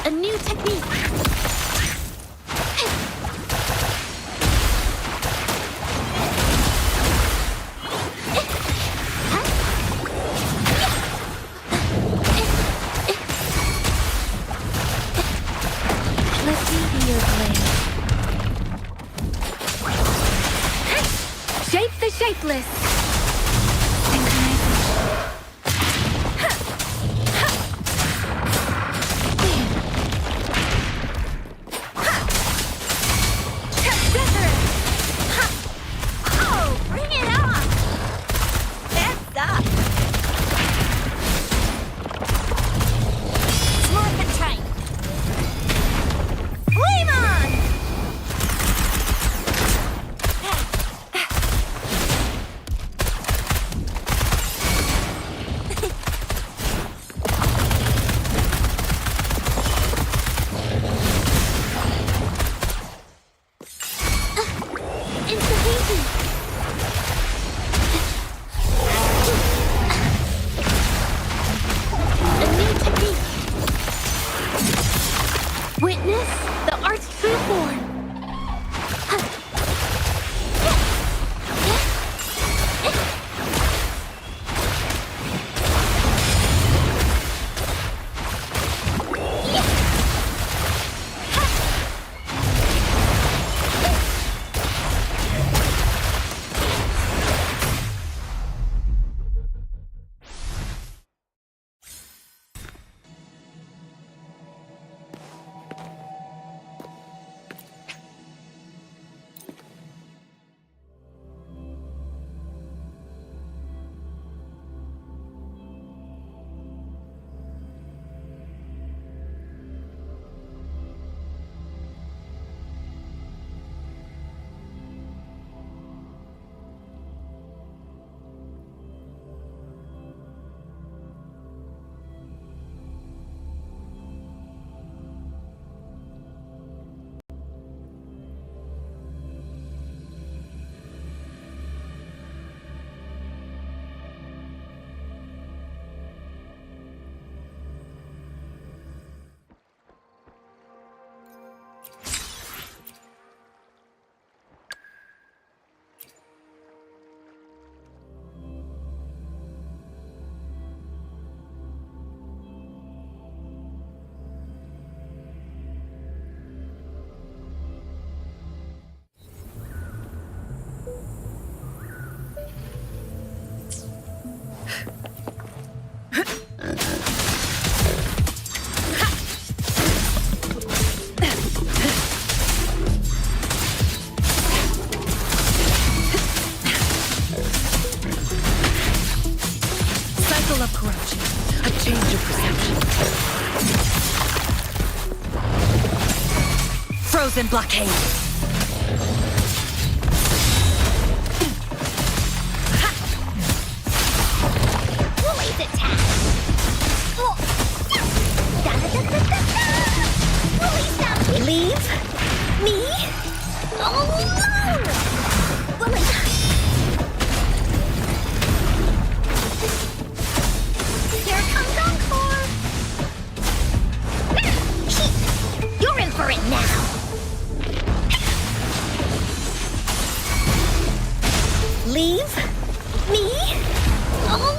A new technique. Let me be your blade. Shape the shapeless. Witness the art's true form. Of corruption, a change of perception. Frozen blockade. Woolly's attack. Woolly's down. Leave me alone. Woolly. You're in for it now! Leave me alone!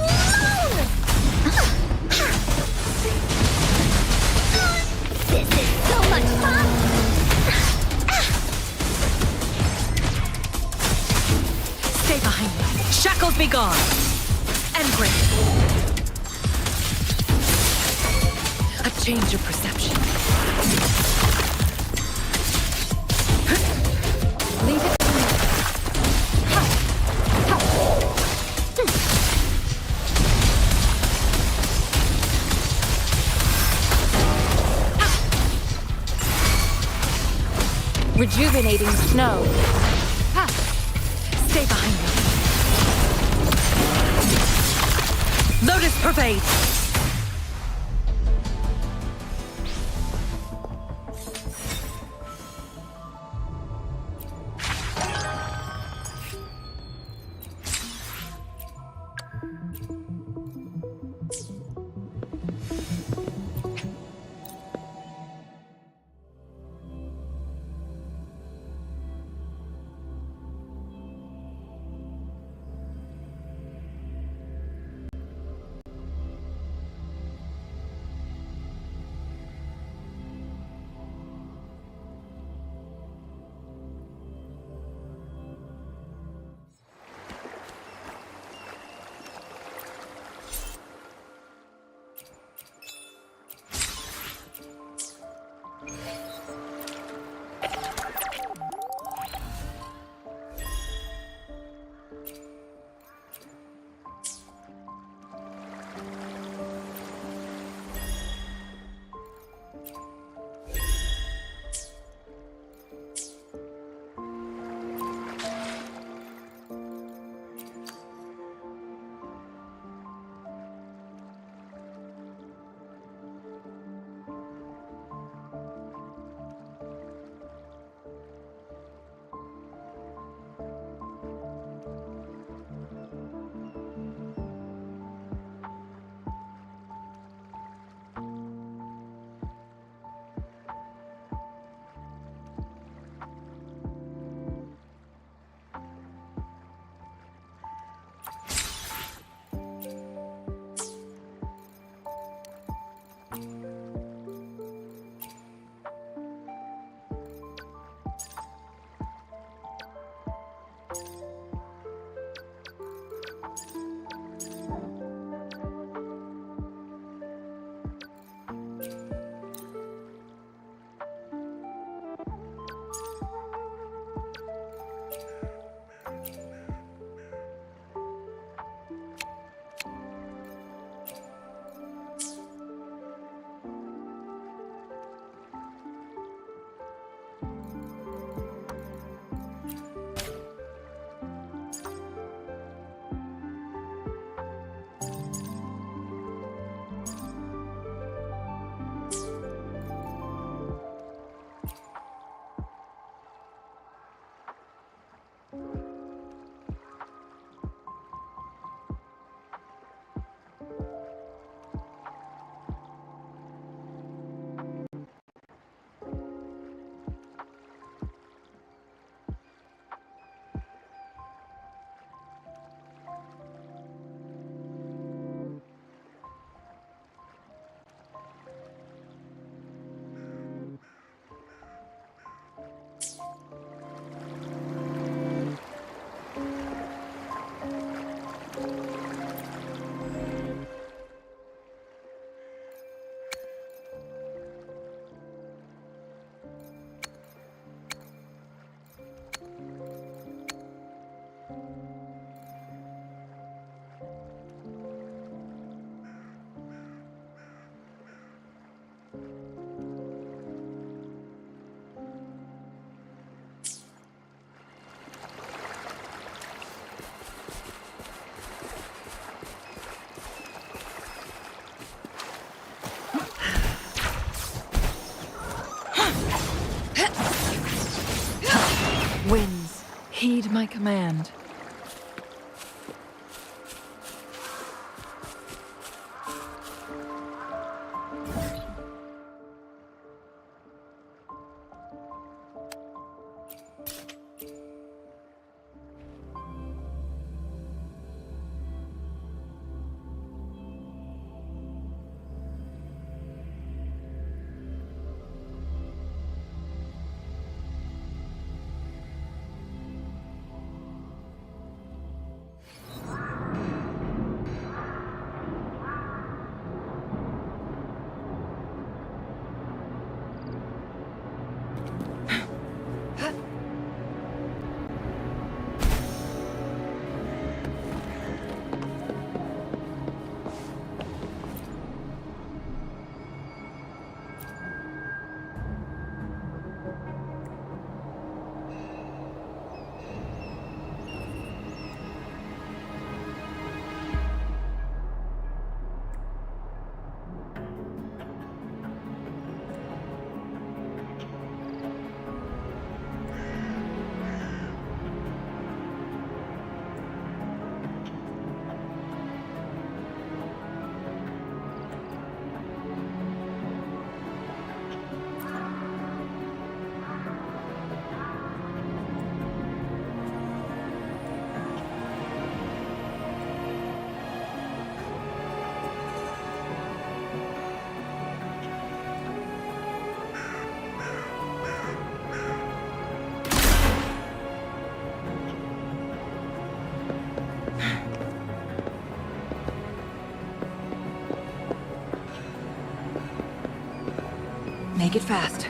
This is so much fun! Stay behind me. Shackles be gone! And break. A change of perception. Leave it to me. Rejuvenating snow. Stay behind me. Lotus pervades. heed my command. Make it fast.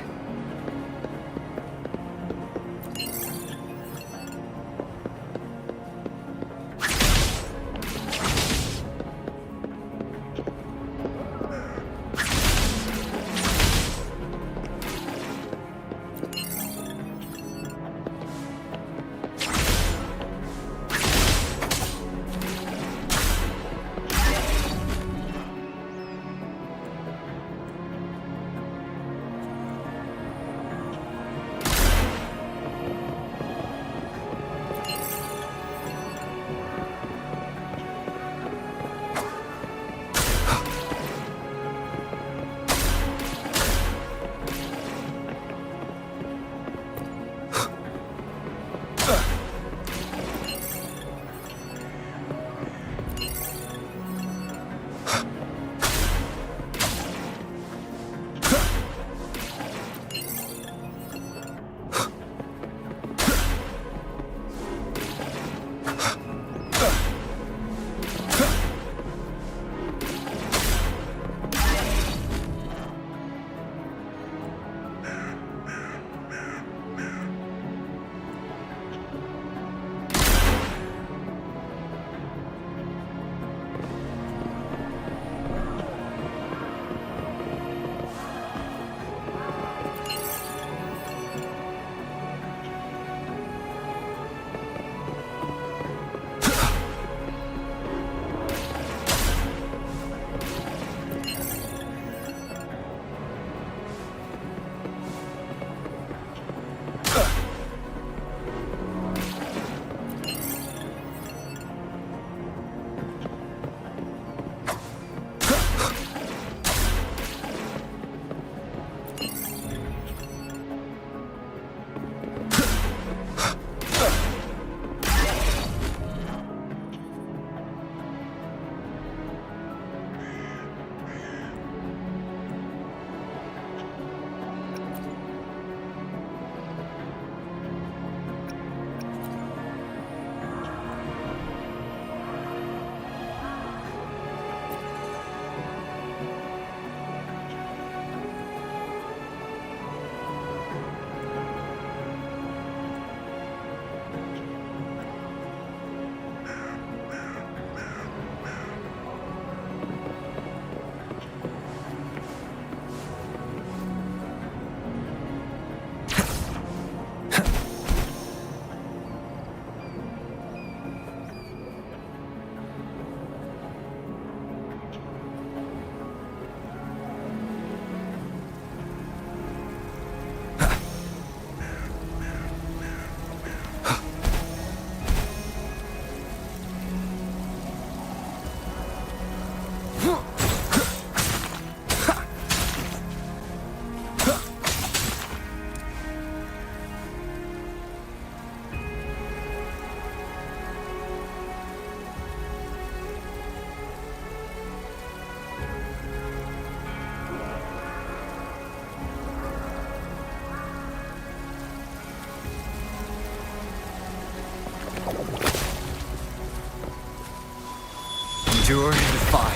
Endure and defy.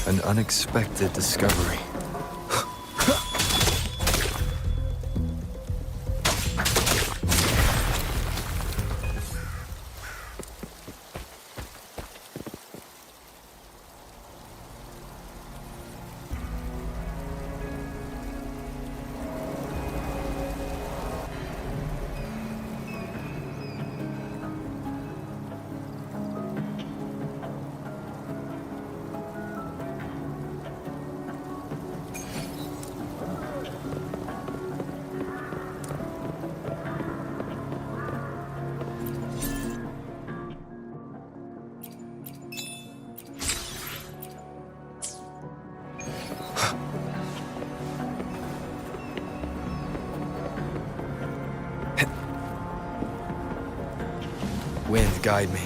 An unexpected discovery. Wind, guide me.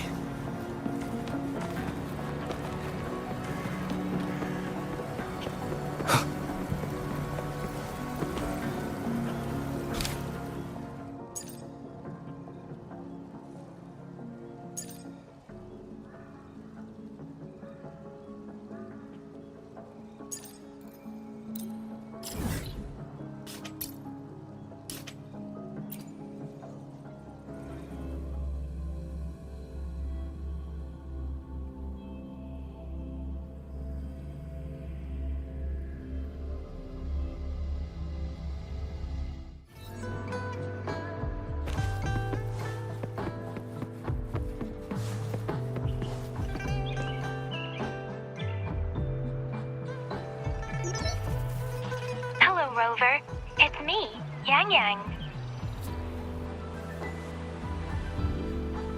Hello, Rover. It's me, Yang Yang.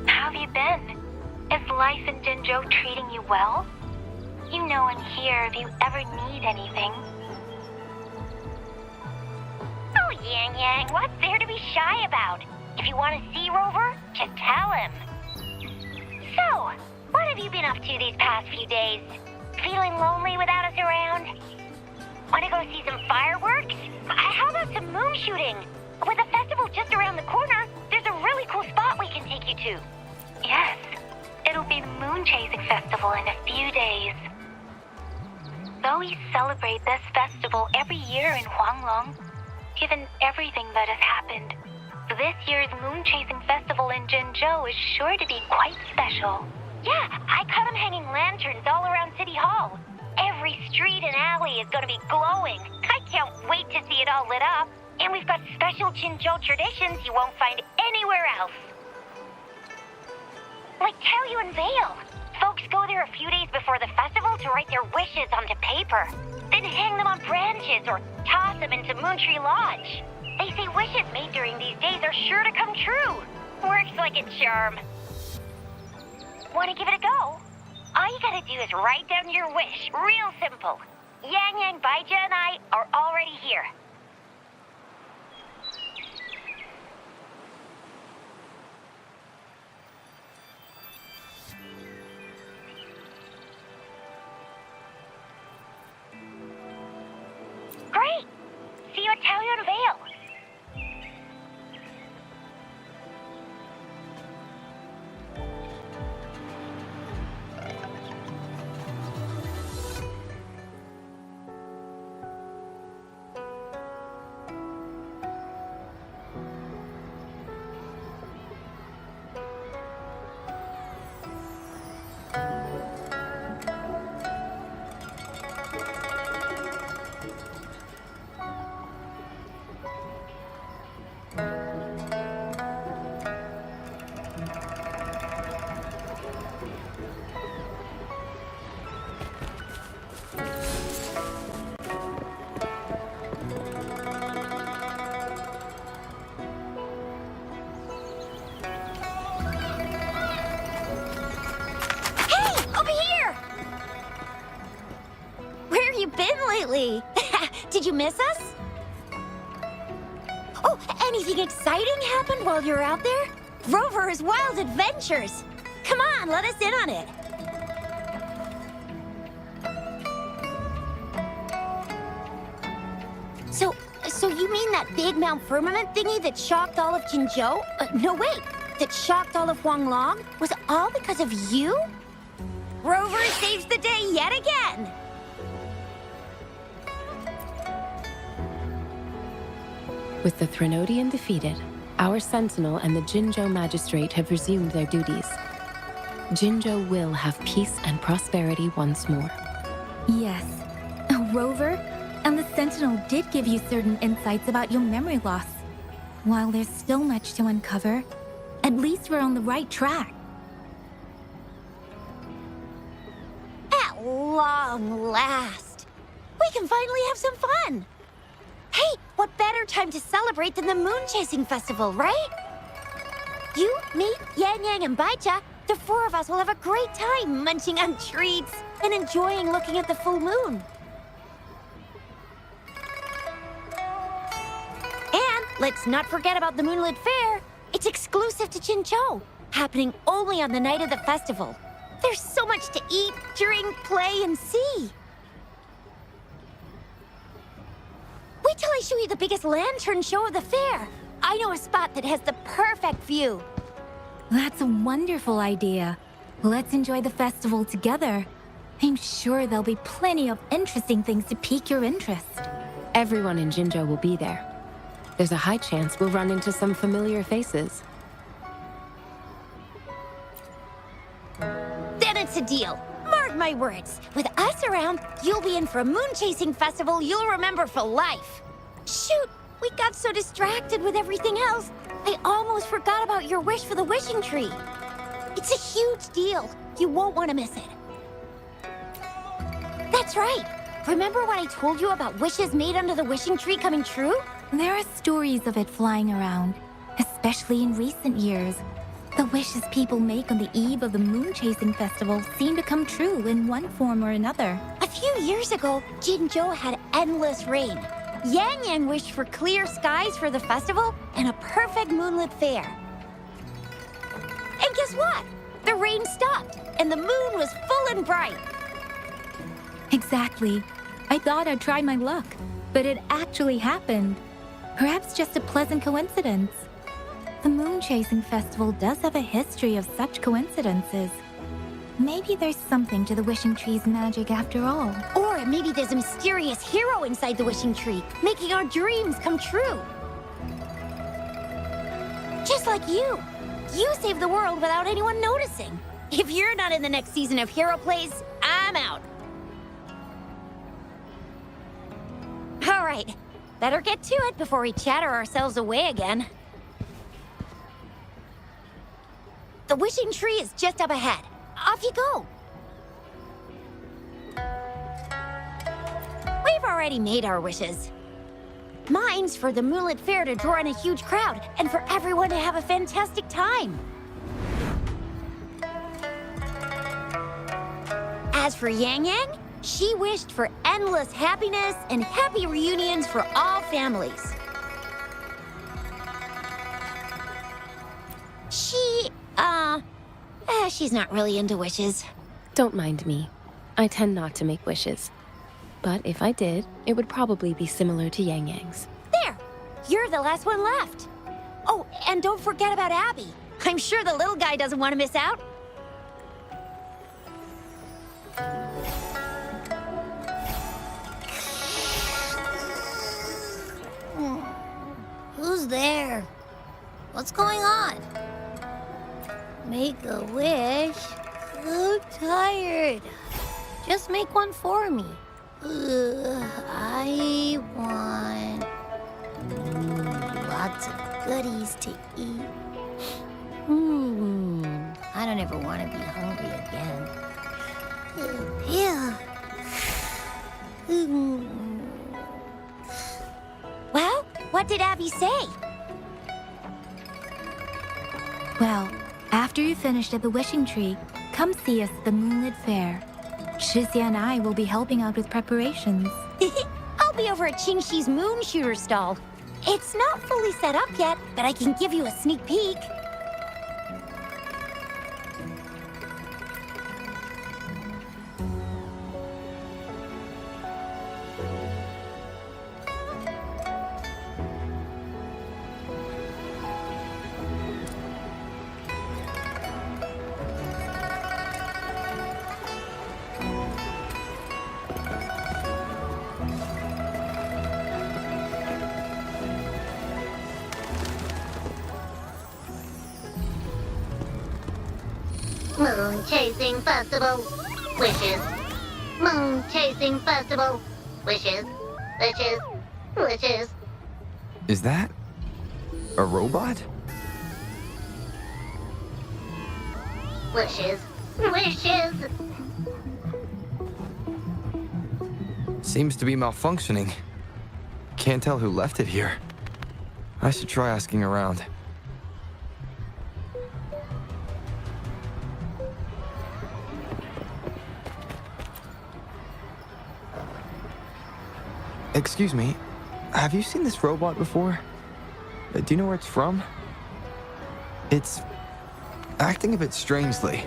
How have you been? Is life in Jinzhou treating you well? You know I'm here if you ever need anything. Oh, Yang Yang, what's there to be shy about? If you want to see Rover, just tell him. So, what have you been up to these past few days? Feeling lonely without us around? Want to go see some fireworks? How about some moon shooting? With the festival just around the corner, there's a really cool spot we can take you to. Yes, it'll be the Moon Chasing Festival in a few days. Though we celebrate this festival every year in Huanglong, given everything that has happened, this year's Moon Chasing Festival in Jinzhou is sure to be quite special. Yeah, I caught them hanging lanterns all around City Hall. Every street and alley is going to be glowing. I can't wait to see it all lit up. And we've got special Jinzhou traditions you won't find anywhere else. Like Taoyuan Vale. Folks go there a few days before the festival to write their wishes onto paper. Then hang them on branches or toss them into Moontree Lodge. They say wishes made during these days are sure to come true. Works like a charm. Want to give it a go? All you gotta do is write down your wish. Real simple. Yang Yang, Baija, and I are already here. Great! See you at Taoyuan Vale. lately? Did you miss us? Oh, anything exciting happened while you were out there? Rover's Wild Adventures! Come on, let us in on it! So you mean that big Mount Firmament thingy that shocked all of Jinzhou? No, wait. That shocked all of Huanglong? Was all because of you? Rover saves the day yet again! With the Threnodian defeated, our Sentinel and the Jinzhou Magistrate have resumed their duties. Jinzhou will have peace and prosperity once more. Yes. Rover and the Sentinel did give you certain insights about your memory loss. While there's still much to uncover, at least we're on the right track. At long last, we can finally have some fun. Hey, what better time to celebrate than the Moon Chasing Festival, right? You, me, Yang Yang, and Baicha, the four of us will have a great time munching on treats and enjoying looking at the full moon. And let's not forget about the Moonlit Fair. It's exclusive to Jinzhou, happening only on the night of the festival. There's so much to eat, drink, play, and see. Wait till I show you the biggest lantern show of the fair. I know a spot that has the perfect view. That's a wonderful idea. Let's enjoy the festival together. I'm sure there'll be plenty of interesting things to pique your interest. Everyone in Jinzhou will be there. There's a high chance we'll run into some familiar faces. Then it's a deal. Mark my words. With us around, you'll be in for a moon-chasing festival you'll remember for life. Shoot, we got so distracted with everything else, I almost forgot about your wish for the wishing tree. It's a huge deal. You won't want to miss it. That's right. Remember what I told you about wishes made under the wishing tree coming true? There are stories of it flying around, especially in recent years. The wishes people make on the eve of the Moon Chasing Festival seem to come true in one form or another. A few years ago, Jinzhou had endless rain. Yang Yang wished for clear skies for the festival and a perfect moonlit fair. And guess what? The rain stopped, and the moon was full and bright. Exactly. I thought I'd try my luck, but it actually happened. Perhaps just a pleasant coincidence. The Moon Chasing Festival does have a history of such coincidences. Maybe there's something to the wishing tree's magic after all. Or maybe there's a mysterious hero inside the wishing tree, making our dreams come true. Just like you. You saved the world without anyone noticing. If you're not in the next season of Hero Plays, I'm out. All right, better get to it before we chatter ourselves away again. The wishing tree is just up ahead. Off you go. We've already made our wishes. Mine's for the Moonlit Fair to draw in a huge crowd and for everyone to have a fantastic time. As for Yang Yang, she wished for endless happiness and happy reunions for all families. She's not really into wishes. Don't mind me. I tend not to make wishes. But if I did, it would probably be similar to Yang Yang's. There! You're the last one left. Oh, and don't forget about Abby. I'm sure the little guy doesn't want to miss out. Who's there? What's going on? Make a wish? So tired. Just make one for me. I want lots of goodies to eat. I don't ever want to be hungry again. Yeah. Well, what did Abby say? Well, after you finished at the wishing tree, come see us at the Moonlit Fair. Shixia and I will be helping out with preparations. I'll be over at Qingxi's moon shooter stall. It's not fully set up yet, but I can give you a sneak peek. Moon Chasing Festival. Wishes. Moon Chasing Festival. Wishes. Wishes. Wishes. Is that a robot? Wishes. Wishes. Seems to be malfunctioning. Can't tell who left it here. I should try asking around. Excuse me, have you seen this robot before? Do you know where it's from? It's acting a bit strangely.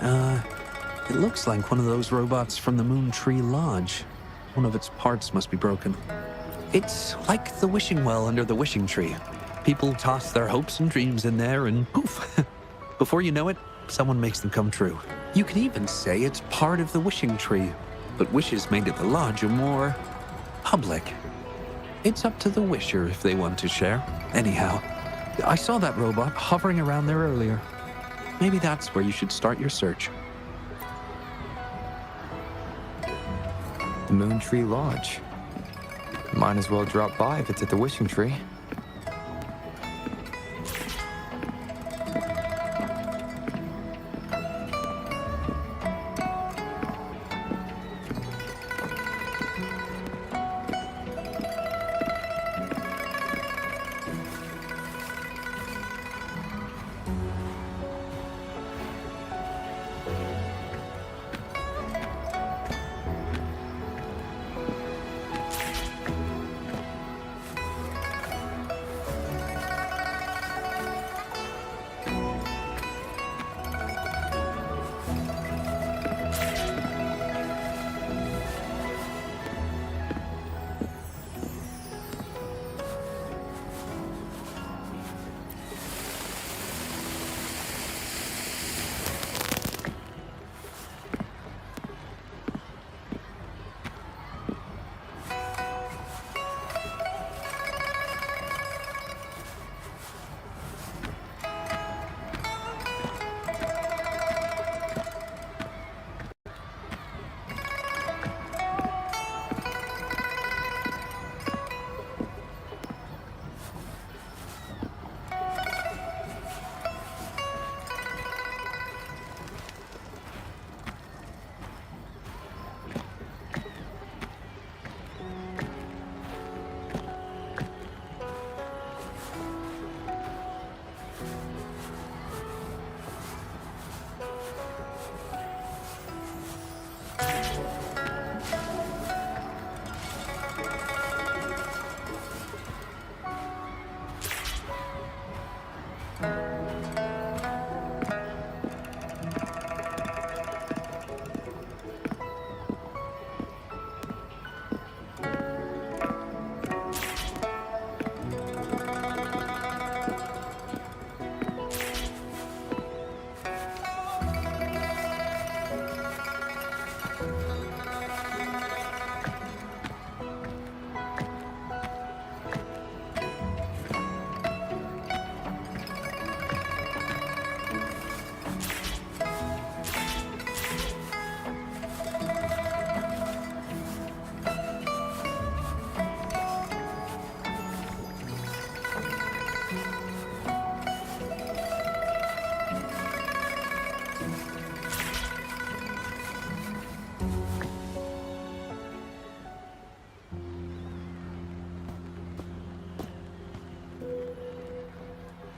It looks like one of those robots from the Moon Tree Lodge. One of its parts must be broken. It's like the wishing well under the wishing tree. People toss their hopes and dreams in there and poof. Before you know it, someone makes them come true. You can even say it's part of the wishing tree, but wishes made at the lodge are more public. It's up to the wisher if they want to share. Anyhow, I saw that robot hovering around there earlier. Maybe that's where you should start your search. The Moon Tree Lodge. Might as well drop by if it's at the wishing tree.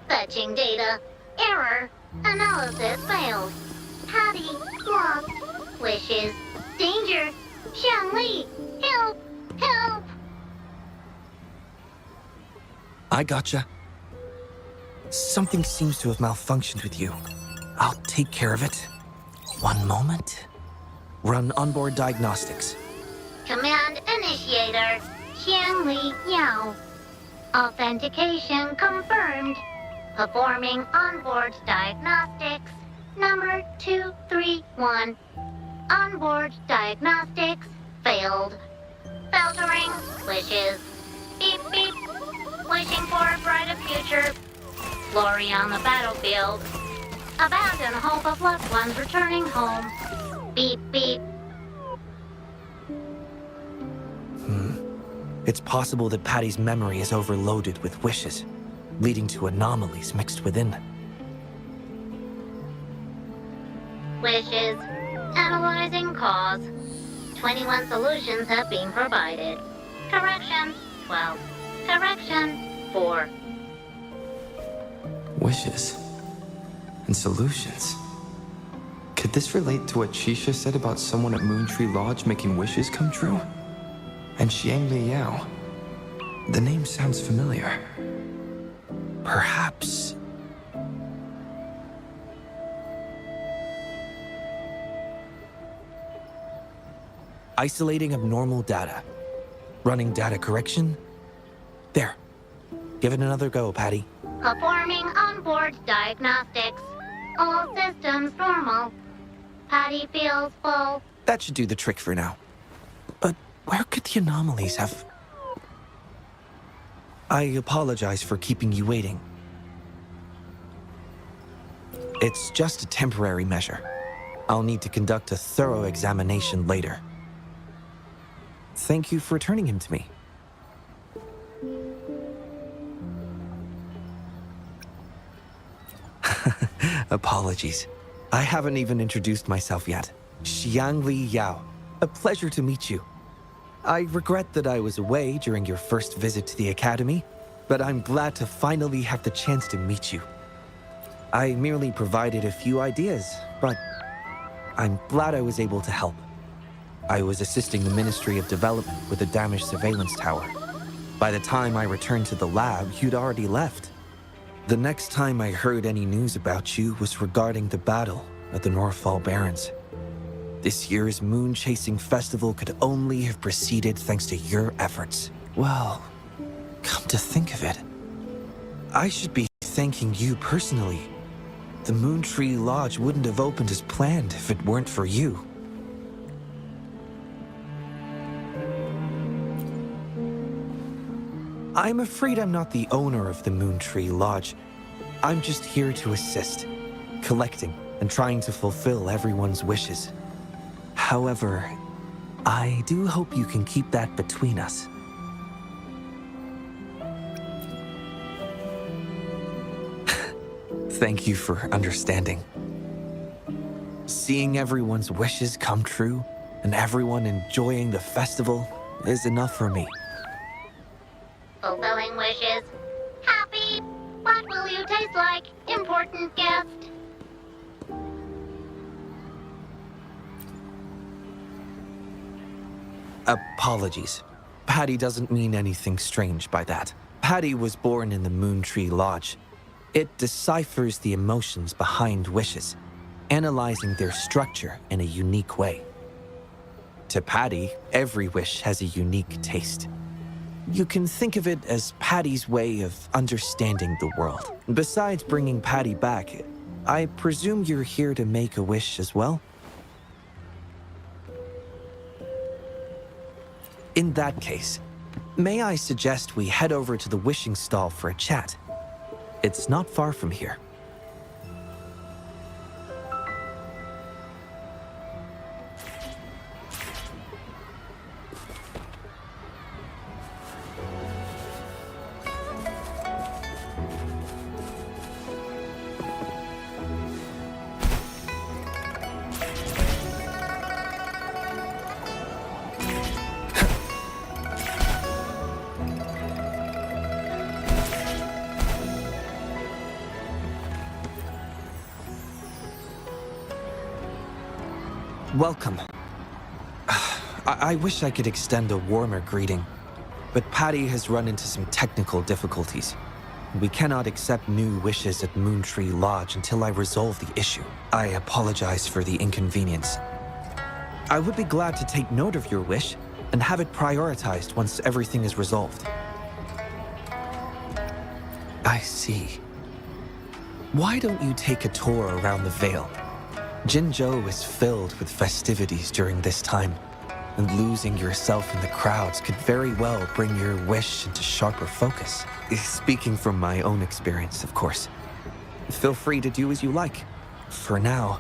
Fetching data. Error. Analysis failed. Patty lost. Wishes. Danger. Xiangli. Help. Help. I gotcha. Something seems to have malfunctioned with you. I'll take care of it. One moment. Run onboard diagnostics. Command initiator. Xiangli Yao. Authentication confirmed. Performing onboard diagnostics. Number 231. Onboard diagnostics failed. Filtering wishes. Beep beep. Wishing for a brighter future. Glory on the battlefield. Abandon hope of loved ones returning home. Beep, beep. It's possible that Patty's memory is overloaded with wishes, leading to anomalies mixed within. Wishes. Analyzing cause. 21 solutions have been provided. Correction, 12. Correction, 4. Wishes. And solutions. Could this relate to what Shisha said about someone at Moontree Lodge making wishes come true? And Xiang Li Yao. The name sounds familiar. Perhaps. Isolating abnormal data. Running data correction. There. Give it another go, Patty. Performing onboard diagnostics. All systems normal. Patty feels full. That should do the trick for now. But where could the anomalies have... I apologize for keeping you waiting. It's just a temporary measure. I'll need to conduct a thorough examination later. Thank you for returning him to me. Apologies. I haven't even introduced myself yet. Xiang Li Yao. A pleasure to meet you. I regret that I was away during your first visit to the Academy, but I'm glad to finally have the chance to meet you. I merely provided a few ideas, but I'm glad I was able to help. I was assisting the Ministry of Development with a damaged surveillance tower. By the time I returned to the lab, you'd already left. The next time I heard any news about you was regarding the battle at the Northfall Barrens. This year's Moon Chasing Festival could only have proceeded thanks to your efforts. Well, come to think of it, I should be thanking you personally. The Moontree Lodge wouldn't have opened as planned if it weren't for you. I'm afraid I'm not the owner of the Moontree Lodge. I'm just here to assist, collecting and trying to fulfill everyone's wishes. However, I do hope you can keep that between us. Thank you for understanding. Seeing everyone's wishes come true and everyone enjoying the festival is enough for me. Fulfilling wishes. Happy. What will you taste like, important guest? Apologies. Patty doesn't mean anything strange by that. Patty was born in the Moontree Lodge. It deciphers the emotions behind wishes, analyzing their structure in a unique way. To Patty, every wish has a unique taste. You can think of it as Patty's way of understanding the world. Besides bringing Patty back, I presume you're here to make a wish as well? In that case, may I suggest we head over to the wishing stall for a chat? It's not far from here. Welcome. I wish I could extend a warmer greeting, but Patty has run into some technical difficulties. We cannot accept new wishes at Moontree Lodge until I resolve the issue. I apologize for the inconvenience. I would be glad to take note of your wish and have it prioritized once everything is resolved. I see. Why don't you take a tour around the Vale? Jinzhou is filled with festivities during this time, and losing yourself in the crowds could very well bring your wish into sharper focus. Speaking from my own experience, of course. Feel free to do as you like. For now,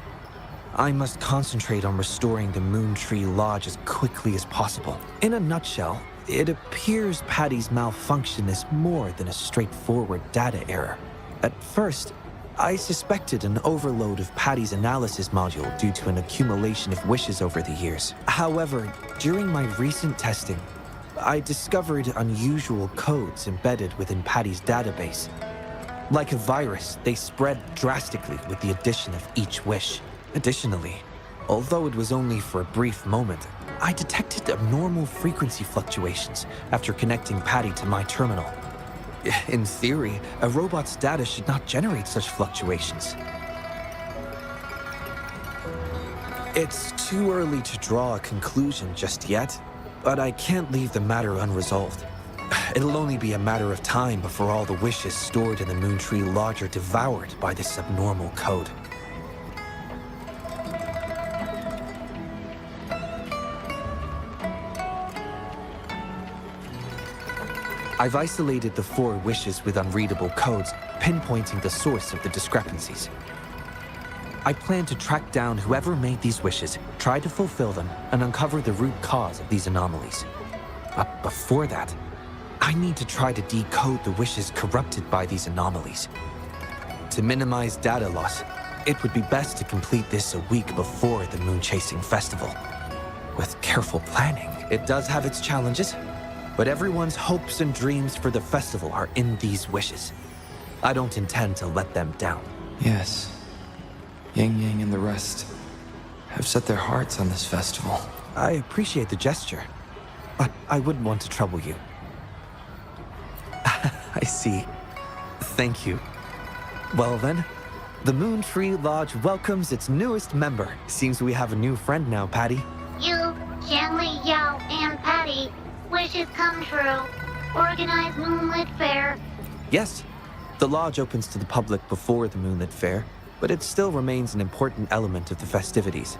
I must concentrate on restoring the Moon Tree Lodge as quickly as possible. In a nutshell, it appears Patty's malfunction is more than a straightforward data error. At first, I suspected an overload of Patty's analysis module due to an accumulation of wishes over the years. However, during my recent testing, I discovered unusual codes embedded within Patty's database. Like a virus, they spread drastically with the addition of each wish. Additionally, although it was only for a brief moment, I detected abnormal frequency fluctuations after connecting Patty to my terminal. In theory, a robot's data should not generate such fluctuations. It's too early to draw a conclusion just yet, but I can't leave the matter unresolved. It'll only be a matter of time before all the wishes stored in the Moon Tree Lodge are devoured by this abnormal code. I've isolated the 4 wishes with unreadable codes, pinpointing the source of the discrepancies. I plan to track down whoever made these wishes, try to fulfill them, and uncover the root cause of these anomalies. But before that, I need to try to decode the wishes corrupted by these anomalies. To minimize data loss, it would be best to complete this a week before the Moon Chasing Festival. With careful planning, it does have its challenges, but everyone's hopes and dreams for the festival are in these wishes. I don't intend to let them down. Yes. Yang Yang and the rest have set their hearts on this festival. I appreciate the gesture, but I wouldn't want to trouble you. I see. Thank you. Well then, the Moon Tree Lodge welcomes its newest member. Seems we have a new friend now, Patty. You, Xiangli, Yao, and Patty, wishes come true. Organize Moonlit Fair. Yes, the lodge opens to the public before the Moonlit Fair, but it still remains an important element of the festivities.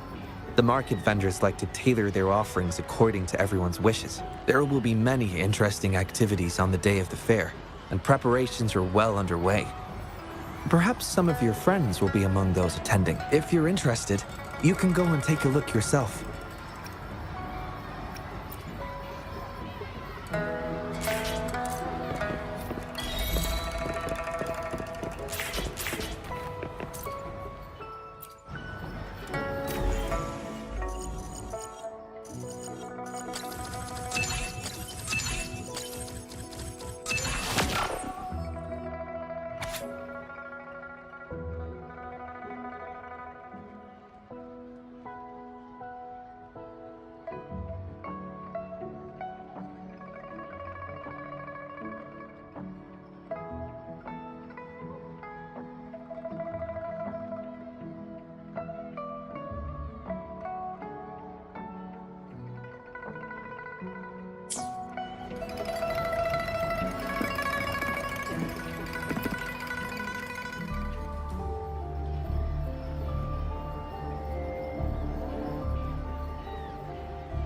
The market vendors like to tailor their offerings according to everyone's wishes. There will be many interesting activities on the day of the fair, and preparations are well underway. Perhaps some of your friends will be among those attending. If you're interested, you can go and take a look yourself.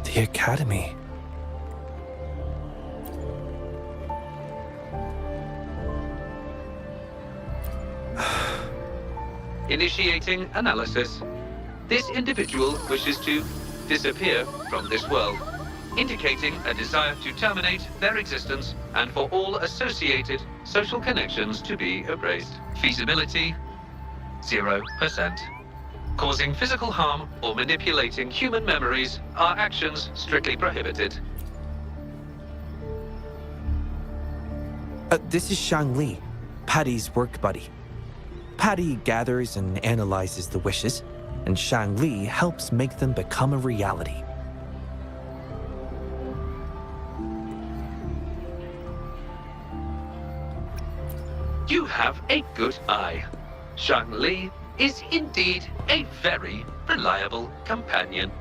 The Academy. Initiating analysis. This individual wishes to disappear from this world, indicating a desire to terminate their existence and for all associated social connections to be erased. Feasibility, 0%. Causing physical harm or manipulating human memories are actions strictly prohibited. This is Xiangli, Patty's work buddy. Patty gathers and analyzes the wishes, and Xiangli helps make them become a reality. You have a good eye. Xiangli is indeed a very reliable companion.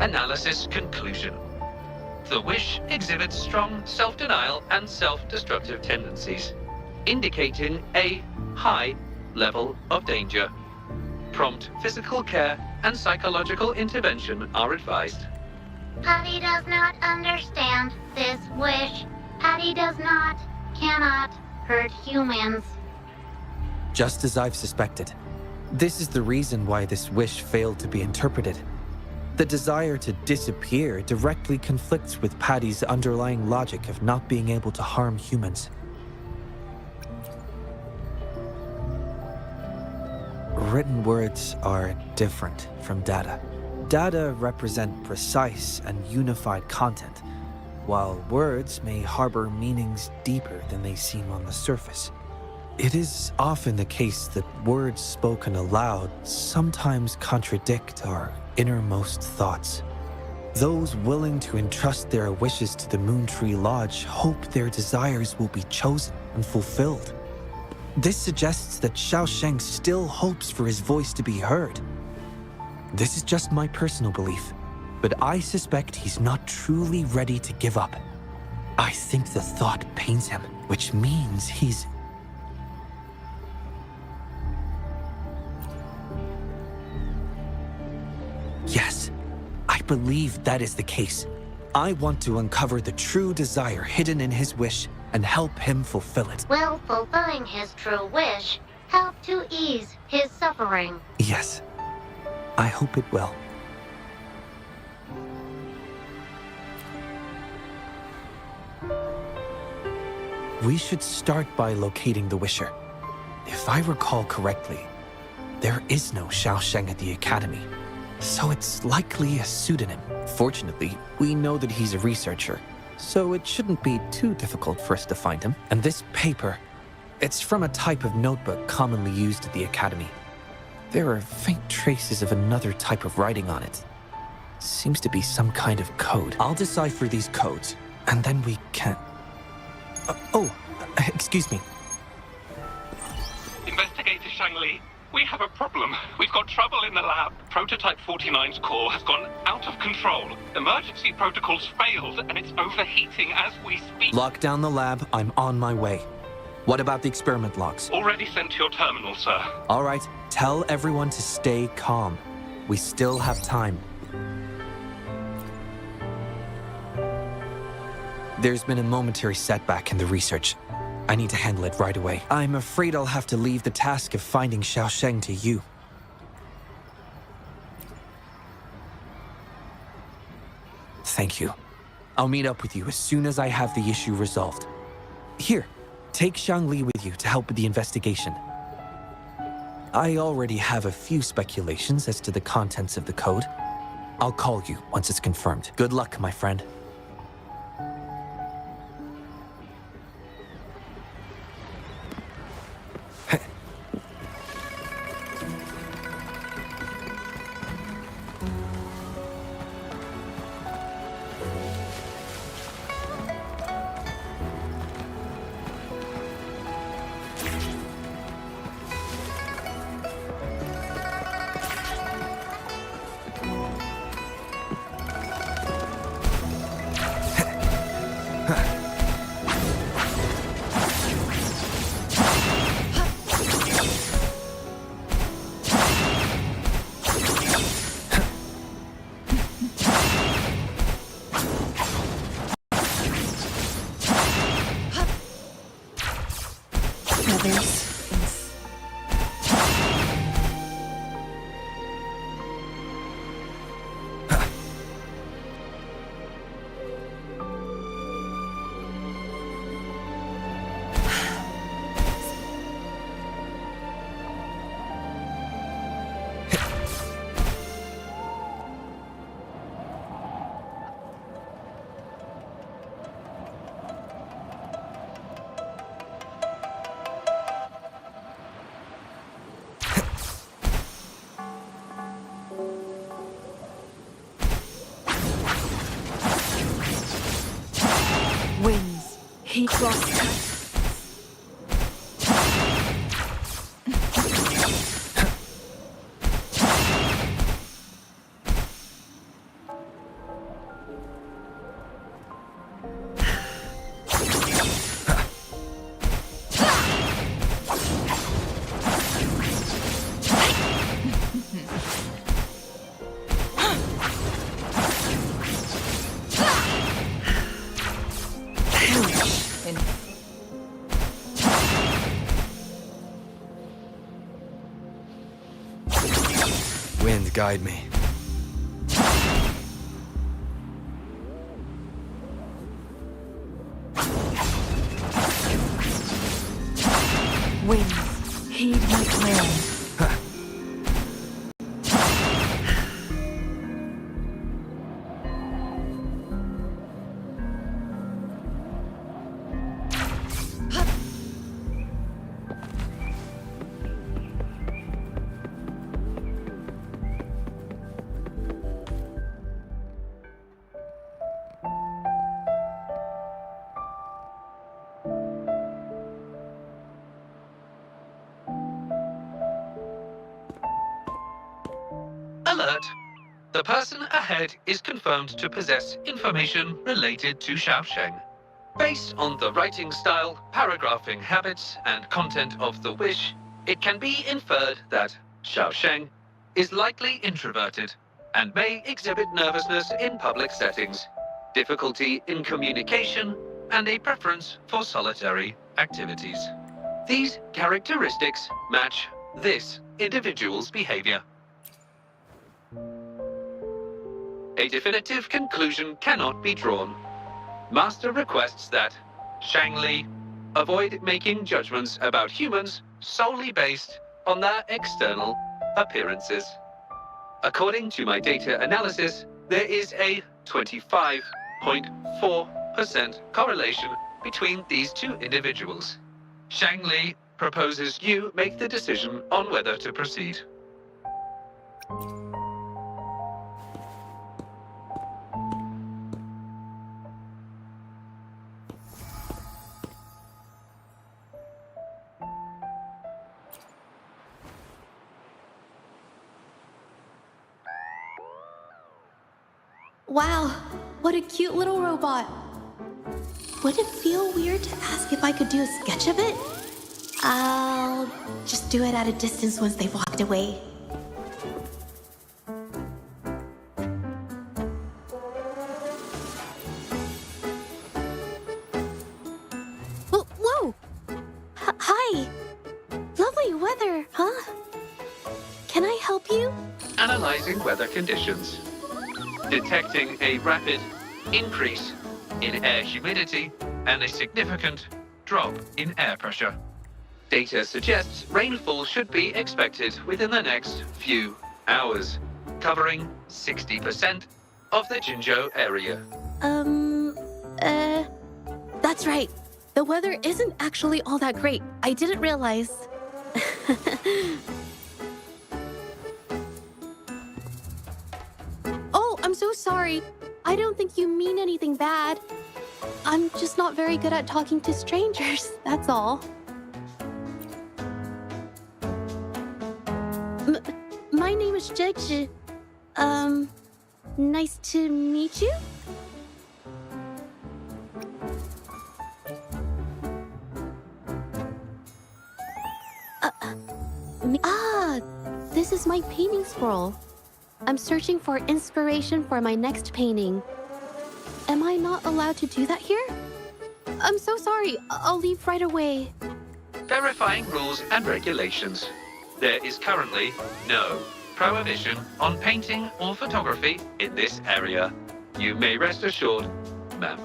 Analysis conclusion. The wish exhibits strong self-denial and self-destructive tendencies, indicating a high level of danger. Prompt physical care and psychological intervention are advised. Patty does not understand this wish. Patty does not, cannot hurt humans. Just as I've suspected. This is the reason why this wish failed to be interpreted. The desire to disappear directly conflicts with Patty's underlying logic of not being able to harm humans. Written words are different from data. Data represent precise and unified content, while words may harbor meanings deeper than they seem on the surface. It is often the case that words spoken aloud sometimes contradict our innermost thoughts. Those willing to entrust their wishes to the Moontree Lodge hope their desires will be chosen and fulfilled. This suggests that Xiaosheng still hopes for his voice to be heard. This is just my personal belief, but I suspect he's not truly ready to give up. I think the thought pains him, which means he's... Yes, I believe that is the case. I want to uncover the true desire hidden in his wish and help him fulfill it. Will fulfilling his true wish help to ease his suffering? Yes, I hope it will. We should start by locating the Wisher. If I recall correctly, there is no Xiaosheng at the Academy, so it's likely a pseudonym. Fortunately, we know that he's a researcher, so it shouldn't be too difficult for us to find him. And this paper, it's from a type of notebook commonly used at the Academy. There are faint traces of another type of writing on it. Seems to be some kind of code. I'll decipher these codes, and then we can... excuse me. Investigator Shangli, we have a problem. We've got trouble in the lab. Prototype 49's core has gone out of control. Emergency protocols failed, and it's overheating as we speak. Lock down the lab. I'm on my way. What about the experiment logs? Already sent to your terminal, sir. All right. Tell everyone to stay calm. We still have time. There's been a momentary setback in the research. I need to handle it right away. I'm afraid I'll have to leave the task of finding Xiaosheng to you. Thank you. I'll meet up with you as soon as I have the issue resolved. Here, take Shangli with you to help with the investigation. I already have a few speculations as to the contents of the code. I'll call you once it's confirmed. Good luck, my friend. Winds, heat loss. Wind, guide me. Winds, heed my prayer. Alert! The person ahead is confirmed to possess information related to Xiaosheng. Based on the writing style, paragraphing habits, and content of the wish, it can be inferred that Xiaosheng is likely introverted and may exhibit nervousness in public settings, difficulty in communication, and a preference for solitary activities. These characteristics match this individual's behavior. A definitive conclusion cannot be drawn. Master requests that Shangli avoid making judgments about humans solely based on their external appearances. According to my data analysis, there is a 25.4% correlation between these two individuals. Shangli proposes you make the decision on whether to proceed. Wow, what a cute little robot. Would it feel weird to ask if I could do a sketch of it? I'll just do it at a distance once they've walked away. Whoa! Hi! Lovely weather, huh? Can I help you? Analyzing weather conditions. Detecting a rapid increase in air humidity and a significant drop in air pressure. Data suggests rainfall should be expected within the next few hours, covering 60% of the Jinzhou area. That's right. The weather isn't actually all that great. I didn't realize. Oh, I'm so sorry. I don't think you mean anything bad. I'm just not very good at talking to strangers, that's all. My name is Zhezhi. Nice to meet you? This is my painting scroll. I'm searching for inspiration for my next painting. Am I not allowed to do that here? I'm so sorry. I'll leave right away. Verifying rules and regulations. There is currently no prohibition on painting or photography in this area. You may rest assured, ma'am.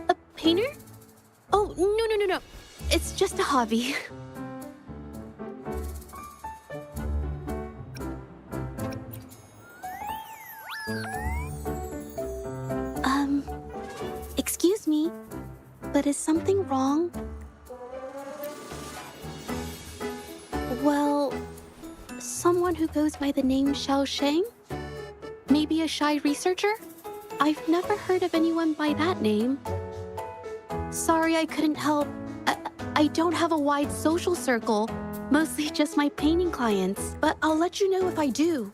A painter? Oh, no. It's just a hobby. Excuse me, but is something wrong? Well, someone who goes by the name Xiaosheng? Maybe a shy researcher? I've never heard of anyone by that name. Sorry I couldn't help. I don't have a wide social circle, mostly just my painting clients, but I'll let you know if I do.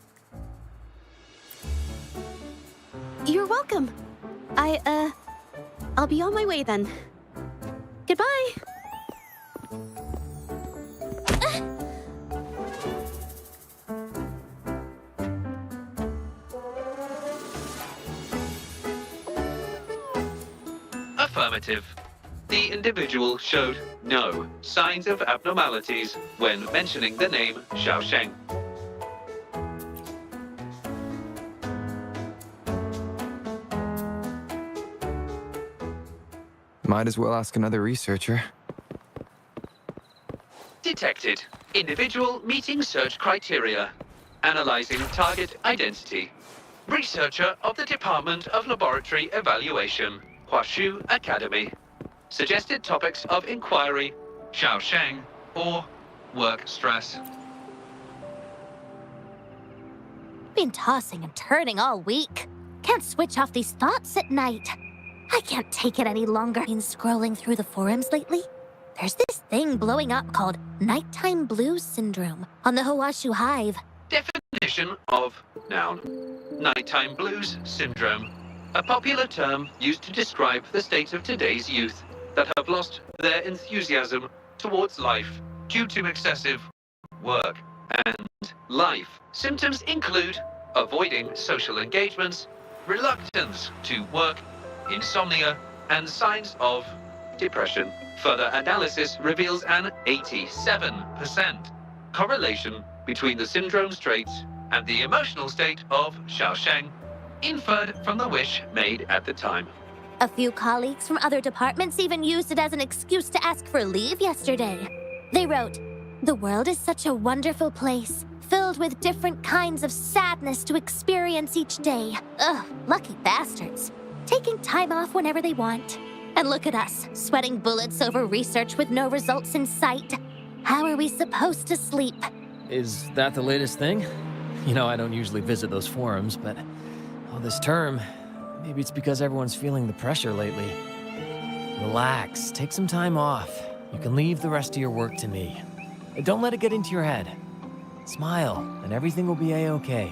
You're welcome. I'll be on my way then. Goodbye. Affirmative. the individual showed no signs of abnormalities when mentioning the name Xiaosheng. Might as well ask another researcher. Detected. Individual meeting search criteria. Analyzing target identity. Researcher of the Department of Laboratory Evaluation, Huashu Academy. Suggested topics of inquiry, Xiaosheng or work stress. Been tossing and turning all week. Can't switch off these thoughts at night. I can't take it any longer. Been scrolling through the forums lately. There's this thing blowing up called nighttime blues syndrome on the Huashu Hive. Definition of noun. Nighttime blues syndrome. A popular term used to describe the state of today's youth that have lost their enthusiasm towards life due to excessive work and life. Symptoms include avoiding social engagements, reluctance to work, insomnia, and signs of depression. Further analysis reveals an 87% correlation between the syndrome's traits and the emotional state of Xiaosheng, inferred from the wish made at the time. A few colleagues from other departments even used it as an excuse to ask for leave yesterday. They wrote, "The world is such a wonderful place, filled with different kinds of sadness to experience each day. Ugh, lucky bastards. Taking time off whenever they want. And look at us, sweating bullets over research with no results in sight. How are we supposed to sleep?" Is that the latest thing? You know, I don't usually visit those forums, but this term, maybe it's because everyone's feeling the pressure lately. Relax, take some time off. You can leave the rest of your work to me. And don't let it get into your head. Smile, and everything will be a-okay.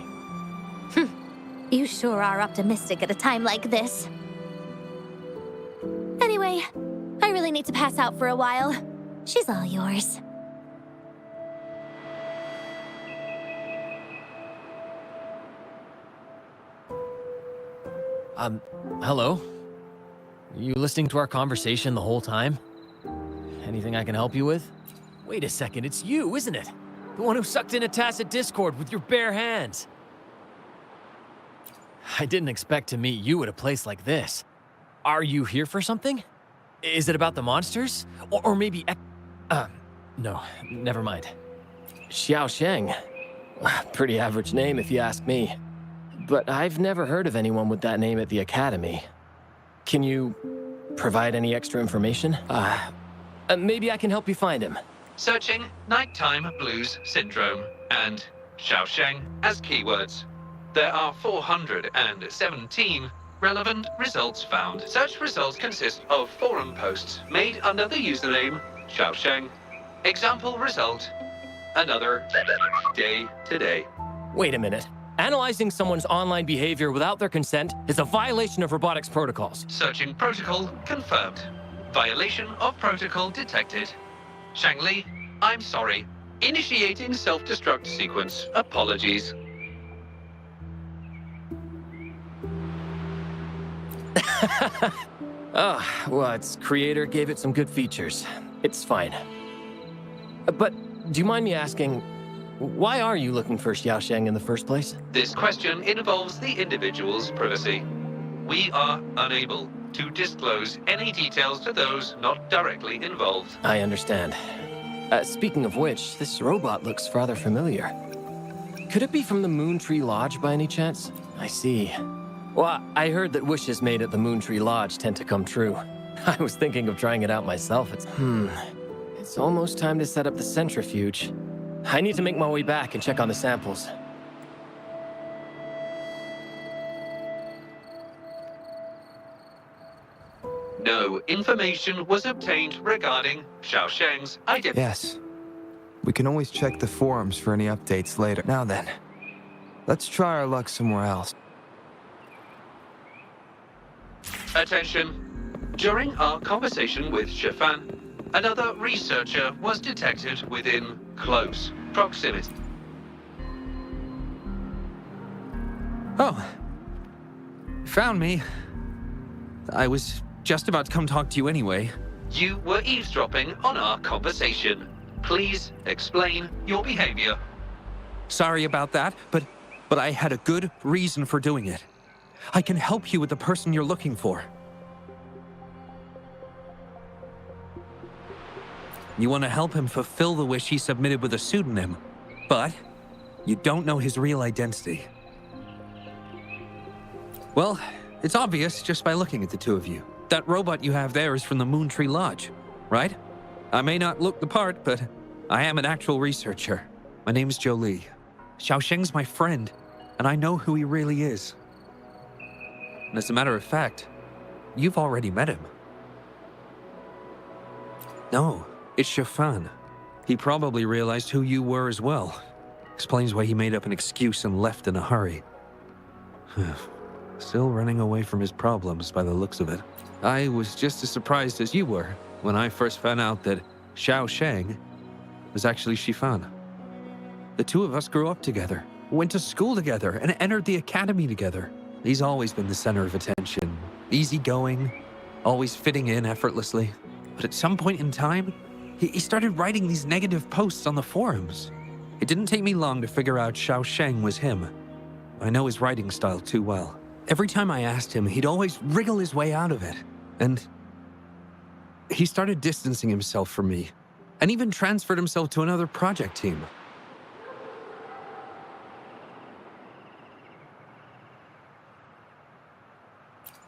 You sure are optimistic at a time like this. Anyway, I really need to pass out for a while. She's all yours. Hello? You listening to our conversation the whole time? Anything I can help you with? Wait a second, it's you, isn't it? The one who sucked in a tacit discord with your bare hands. I didn't expect to meet you at a place like this. Are you here for something? Is it about the monsters? Or maybe no, never mind. Xiaosheng. Pretty average name if you ask me. But I've never heard of anyone with that name at the Academy. Can you provide any extra information? Maybe I can help you find him. Searching nighttime blues syndrome and Xiaosheng as keywords. There are 417 relevant results found. Such results consist of forum posts made under the username Xiaosheng. Example result, another day today. Wait a minute. Analyzing someone's online behavior without their consent is a violation of robotics protocols. Searching protocol confirmed. Violation of protocol detected. Shangli, I'm sorry. Initiating self-destruct sequence. Apologies. Well, its creator gave it some good features. It's fine. But do you mind me asking, why are you looking for Xiaosheng in the first place? This question involves the individual's privacy. We are unable to disclose any details to those not directly involved. I understand. Speaking of which, this robot looks rather familiar. Could it be from the Moon Tree Lodge by any chance? I see. Well, I heard that wishes made at the Moon Tree Lodge tend to come true. I was thinking of trying it out myself. It's almost time to set up the centrifuge. I need to make my way back and check on the samples. No information was obtained regarding Xiaosheng's identity. Yes. We can always check the forums for any updates later. Now then, let's try our luck somewhere else. Attention. During our conversation with Shifan, another researcher was detected within close proximity. Oh. Found me. I was just about to come talk to you anyway. You were eavesdropping on our conversation. Please explain your behavior. Sorry about that, but I had a good reason for doing it. I can help you with the person you're looking for. You want to help him fulfill the wish he submitted with a pseudonym, but you don't know his real identity. Well, it's obvious just by looking at the two of you. That robot you have there is from the Moon Tree Lodge, right? I may not look the part, but I am an actual researcher. My name's Jolie. Xiaosheng's my friend, and I know who he really is. And as a matter of fact, you've already met him. No, it's Shifan. He probably realized who you were as well. Explains why he made up an excuse and left in a hurry. Still running away from his problems by the looks of it. I was just as surprised as you were when I first found out that Xiaosheng was actually Shifan. The two of us grew up together, went to school together, and entered the academy together. He's always been the center of attention, easygoing, always fitting in effortlessly. But at some point in time, he started writing these negative posts on the forums. It didn't take me long to figure out Xiaosheng was him. I know his writing style too well. Every time I asked him, he'd always wriggle his way out of it. And he started distancing himself from me, and even transferred himself to another project team.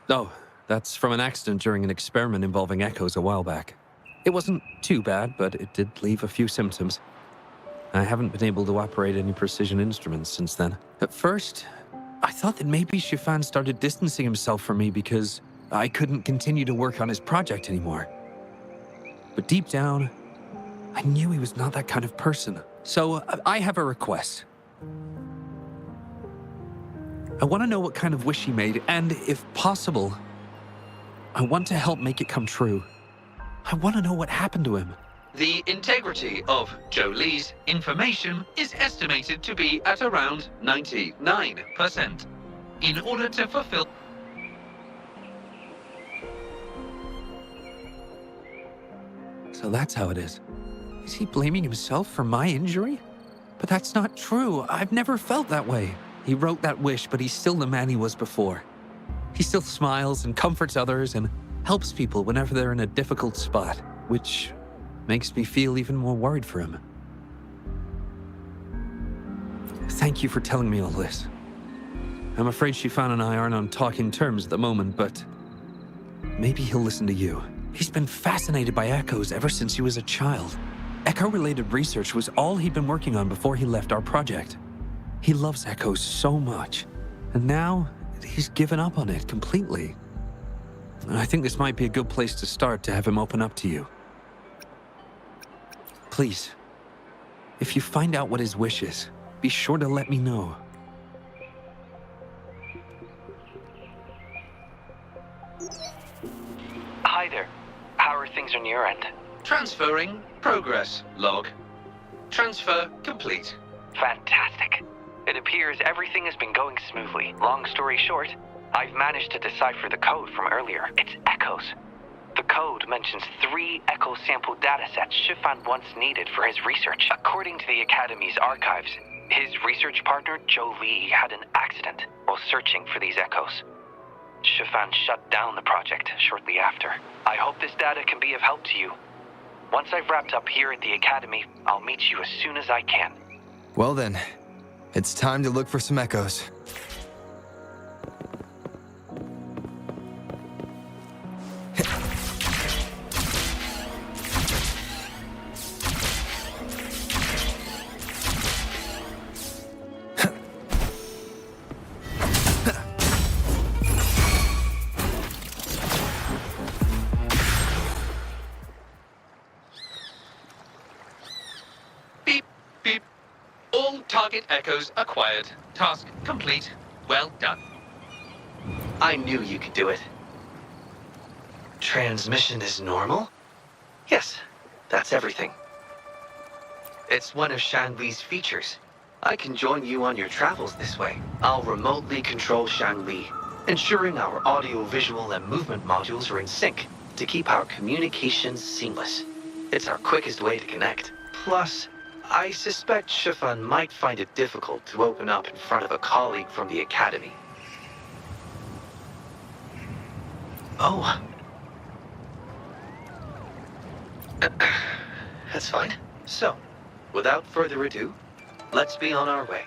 Oh, that's from an accident during an experiment involving echoes a while back. It wasn't too bad, but it did leave a few symptoms. I haven't been able to operate any precision instruments since then. At first, I thought that maybe Shifan started distancing himself from me because I couldn't continue to work on his project anymore. But deep down, I knew he was not that kind of person. So I have a request. I want to know what kind of wish he made, and if possible, I want to help make it come true. I want to know what happened to him. The integrity of Jolie's information is estimated to be at around 99%. In order to fulfill... So that's how it is. Is he blaming himself for my injury? But that's not true. I've never felt that way. He wrote that wish, but he's still the man he was before. He still smiles and comforts others and helps people whenever they're in a difficult spot, which makes me feel even more worried for him. Thank you for telling me all this. I'm afraid Shifan and I aren't on talking terms at the moment, but maybe he'll listen to you. He's been fascinated by echoes ever since he was a child. Echo-related research was all he'd been working on before he left our project. He loves echoes so much, and now he's given up on it completely. I think this might be a good place to start to have him open up to you. Please, if you find out what his wish is, be sure to let me know. Hi there. How are things on your end? Transferring progress log. Transfer complete. Fantastic. It appears everything has been going smoothly. Long story short, I've managed to decipher the code from earlier. It's echoes. The code mentions 3 echo sample datasets Shifan once needed for his research. According to the Academy's archives, his research partner, Jolie, had an accident while searching for these echoes. Shifan shut down the project shortly after. I hope this data can be of help to you. Once I've wrapped up here at the Academy, I'll meet you as soon as I can. Well then, it's time to look for some echoes. Beep, beep. All target echoes acquired. Task complete. Well done. I knew you could do it. Transmission is normal? Yes, that's everything. It's one of Shanli's features. I can join you on your travels this way. I'll remotely control Shanli, ensuring our audio, visual, and movement modules are in sync to keep our communications seamless. It's our quickest way to connect. Plus, I suspect Shifan might find it difficult to open up in front of a colleague from the Academy. Oh. That's fine. So, without further ado, let's be on our way.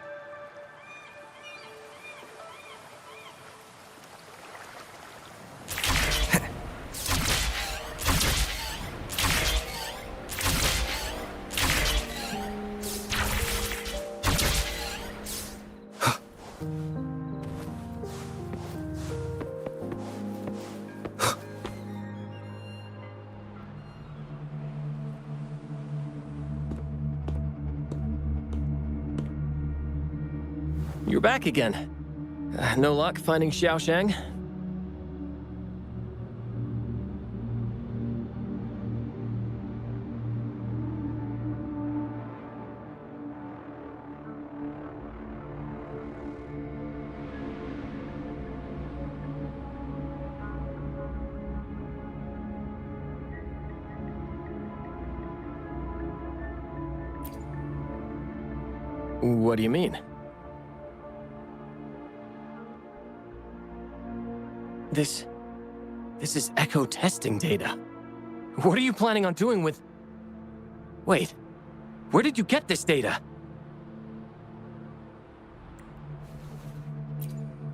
You're back again. No luck finding Xiaosheng? What do you mean? This is echo testing data. What are you planning on doing with... Wait, where did you get this data?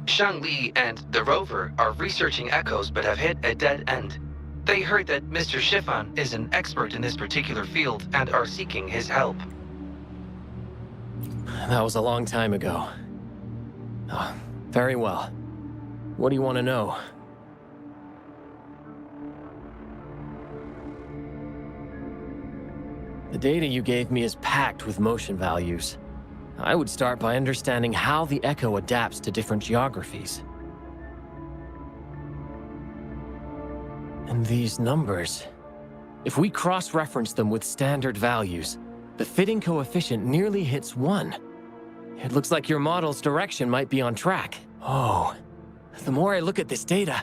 Shang Li and the rover are researching echoes but have hit a dead end. They heard that Mr. Shifan is an expert in this particular field and are seeking his help. That was a long time ago. Oh, very well. What do you want to know? The data you gave me is packed with motion values. I would start by understanding how the echo adapts to different geographies. And these numbers, if we cross-reference them with standard values, the fitting coefficient nearly hits 1. It looks like your model's direction might be on track. Oh, the more I look at this data,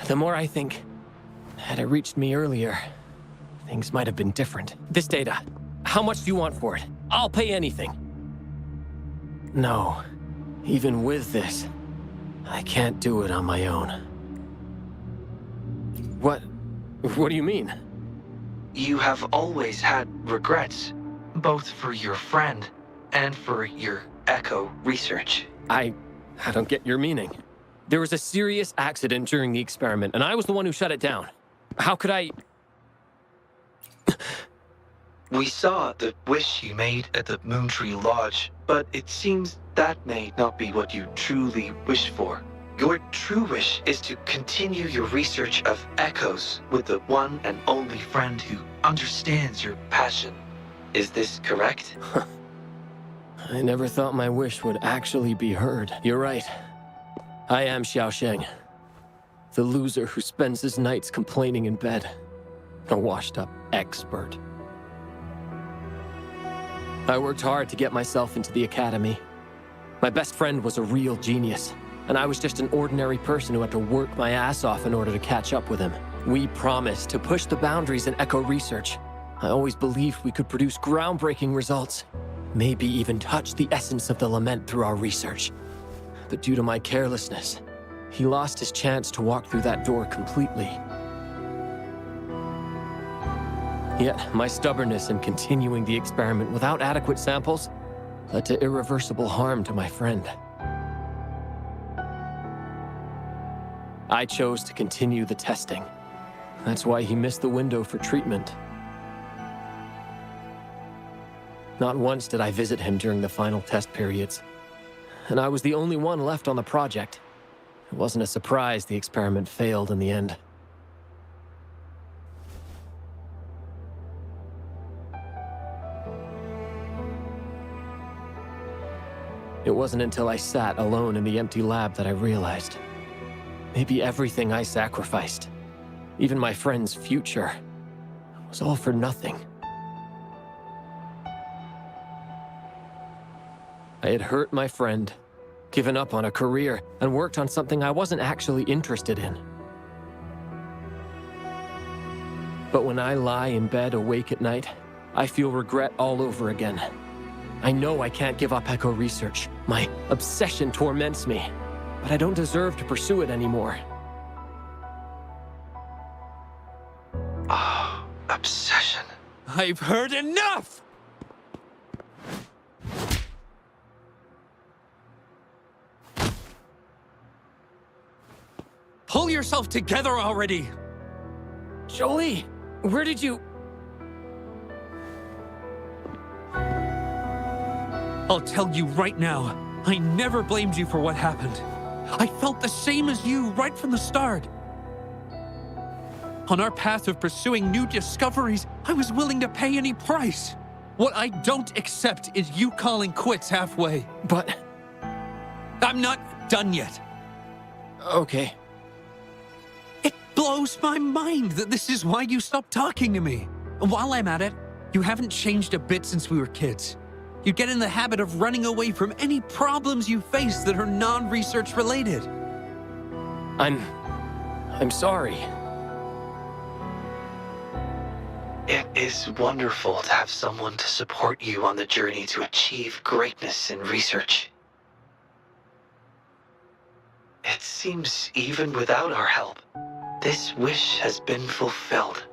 the more I think, had it reached me earlier, things might have been different. This data, how much do you want for it? I'll pay anything. No, even with this, I can't do it on my own. What do you mean? You have always had regrets, both for your friend and for your echo research. I don't get your meaning. There was a serious accident during the experiment, and I was the one who shut it down. How could I... We saw the wish you made at the Moontree Lodge, but it seems that may not be what you truly wish for. Your true wish is to continue your research of echoes with the one and only friend who understands your passion. Is this correct? I never thought my wish would actually be heard. You're right. I am Xiaosheng, the loser who spends his nights complaining in bed. A washed-up expert. I worked hard to get myself into the academy. My best friend was a real genius, and I was just an ordinary person who had to work my ass off in order to catch up with him. We promised to push the boundaries in echo research. I always believed we could produce groundbreaking results, maybe even touch the essence of the lament through our research. But due to my carelessness, he lost his chance to walk through that door completely. Yet, my stubbornness in continuing the experiment without adequate samples led to irreversible harm to my friend. I chose to continue the testing. That's why he missed the window for treatment. Not once did I visit him during the final test periods, and I was the only one left on the project. It wasn't a surprise the experiment failed in the end. It wasn't until I sat alone in the empty lab that I realized. Maybe everything I sacrificed, even my friend's future, was all for nothing. I had hurt my friend, given up on a career, and worked on something I wasn't actually interested in. But when I lie in bed awake at night, I feel regret all over again. I know I can't give up Echo research. My obsession torments me, but I don't deserve to pursue it anymore. Oh, obsession. I've heard enough! Pull yourself together already! Jolie, where did you... I'll tell you right now, I never blamed you for what happened. I felt the same as you right from the start. On our path of pursuing new discoveries, I was willing to pay any price. What I don't accept is you calling quits halfway. But... I'm not done yet. Okay. It blows my mind that this is why you stopped talking to me. While I'm at it, you haven't changed a bit since we were kids. You get in the habit of running away from any problems you face that are non-research related. I'm sorry. It is wonderful to have someone to support you on the journey to achieve greatness in research. It seems even without our help, this wish has been fulfilled.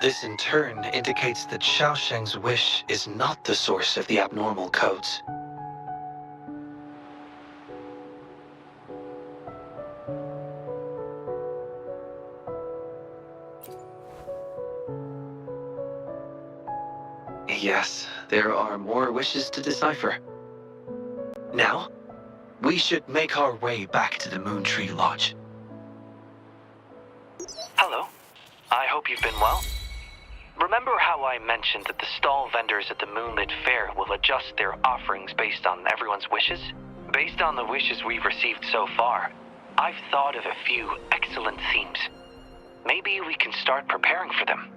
This in turn indicates that Xiaosheng's wish is not the source of the abnormal codes. Yes, there are more wishes to decipher. Now, we should make our way back to the Moon Tree Lodge. Hello. I hope you've been well. Remember how I mentioned that the stall vendors at the Moonlit Fair will adjust their offerings based on everyone's wishes? Based on the wishes we've received so far, I've thought of a few excellent themes. Maybe we can start preparing for them.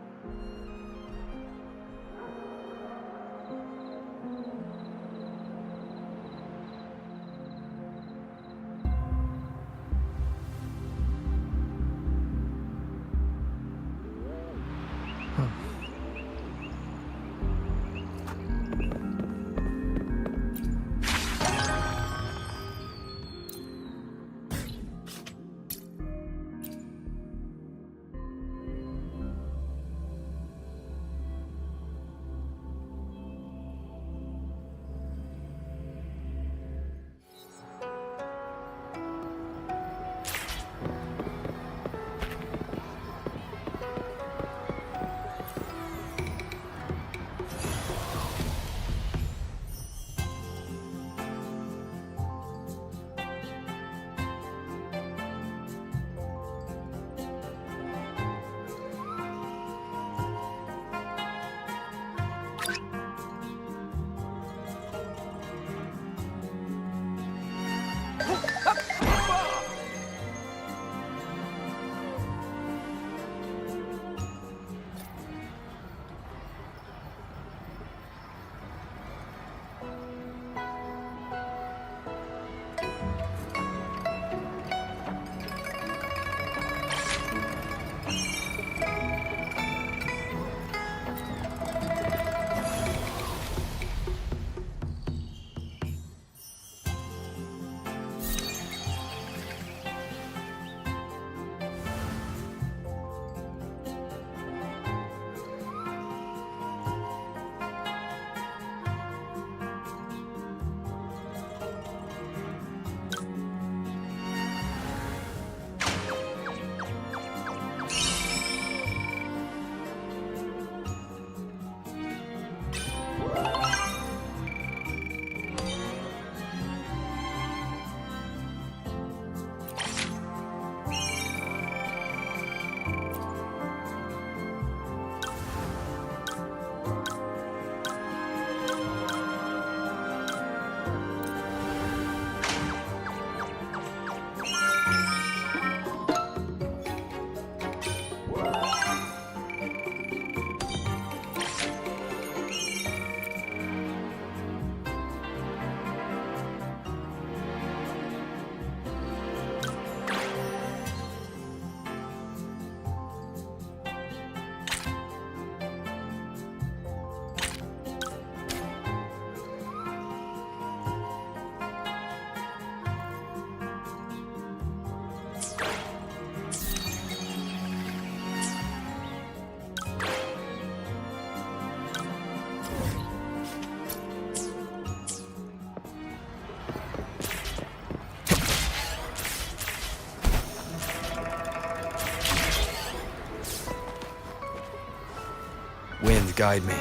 Wind, guide me.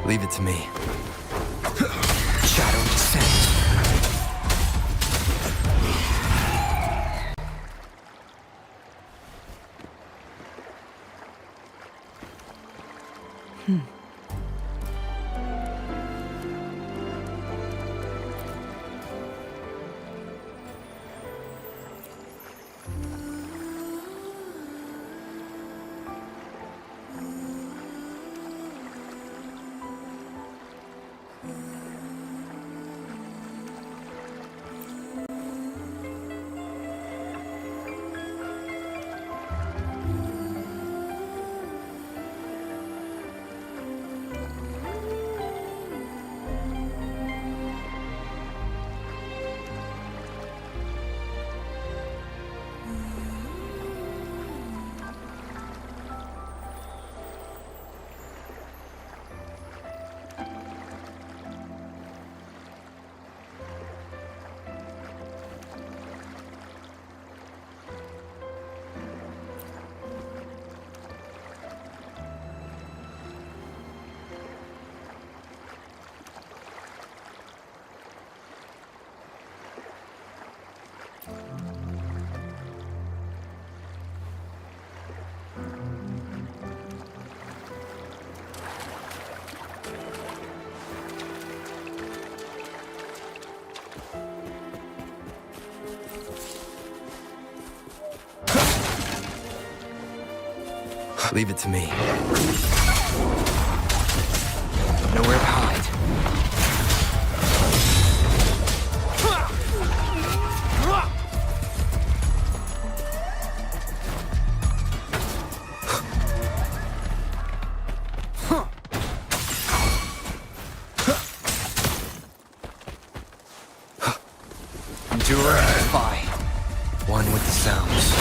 Leave it to me. Shadow descends. Leave it to me. Nowhere to hide. Endure and defy. One with the sounds.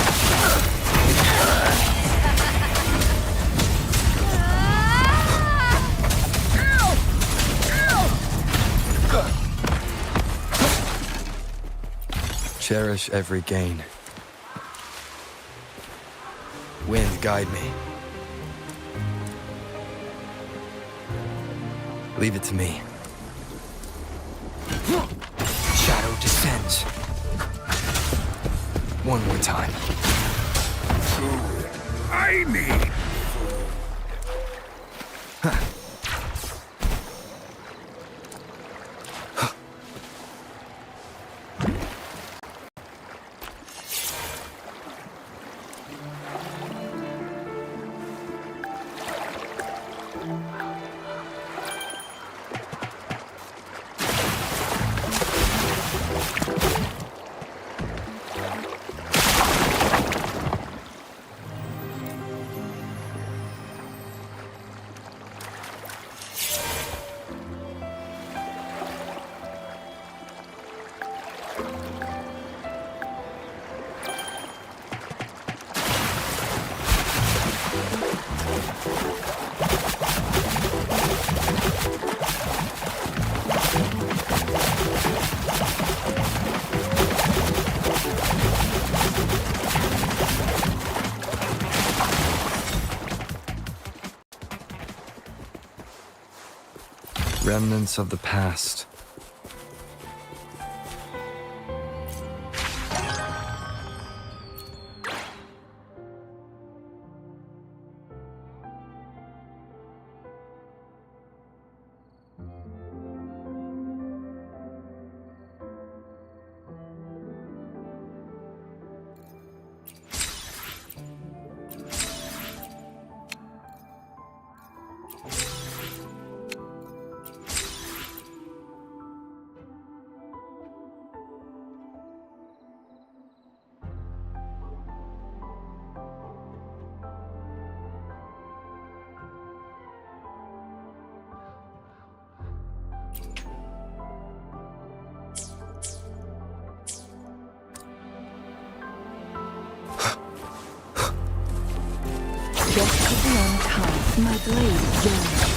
Cherish every gain. Wind, guide me. Leave it to me. Shadow descends. One more time. I need. Huh. Remnants of the past. Just as the end comes, my blade yearns.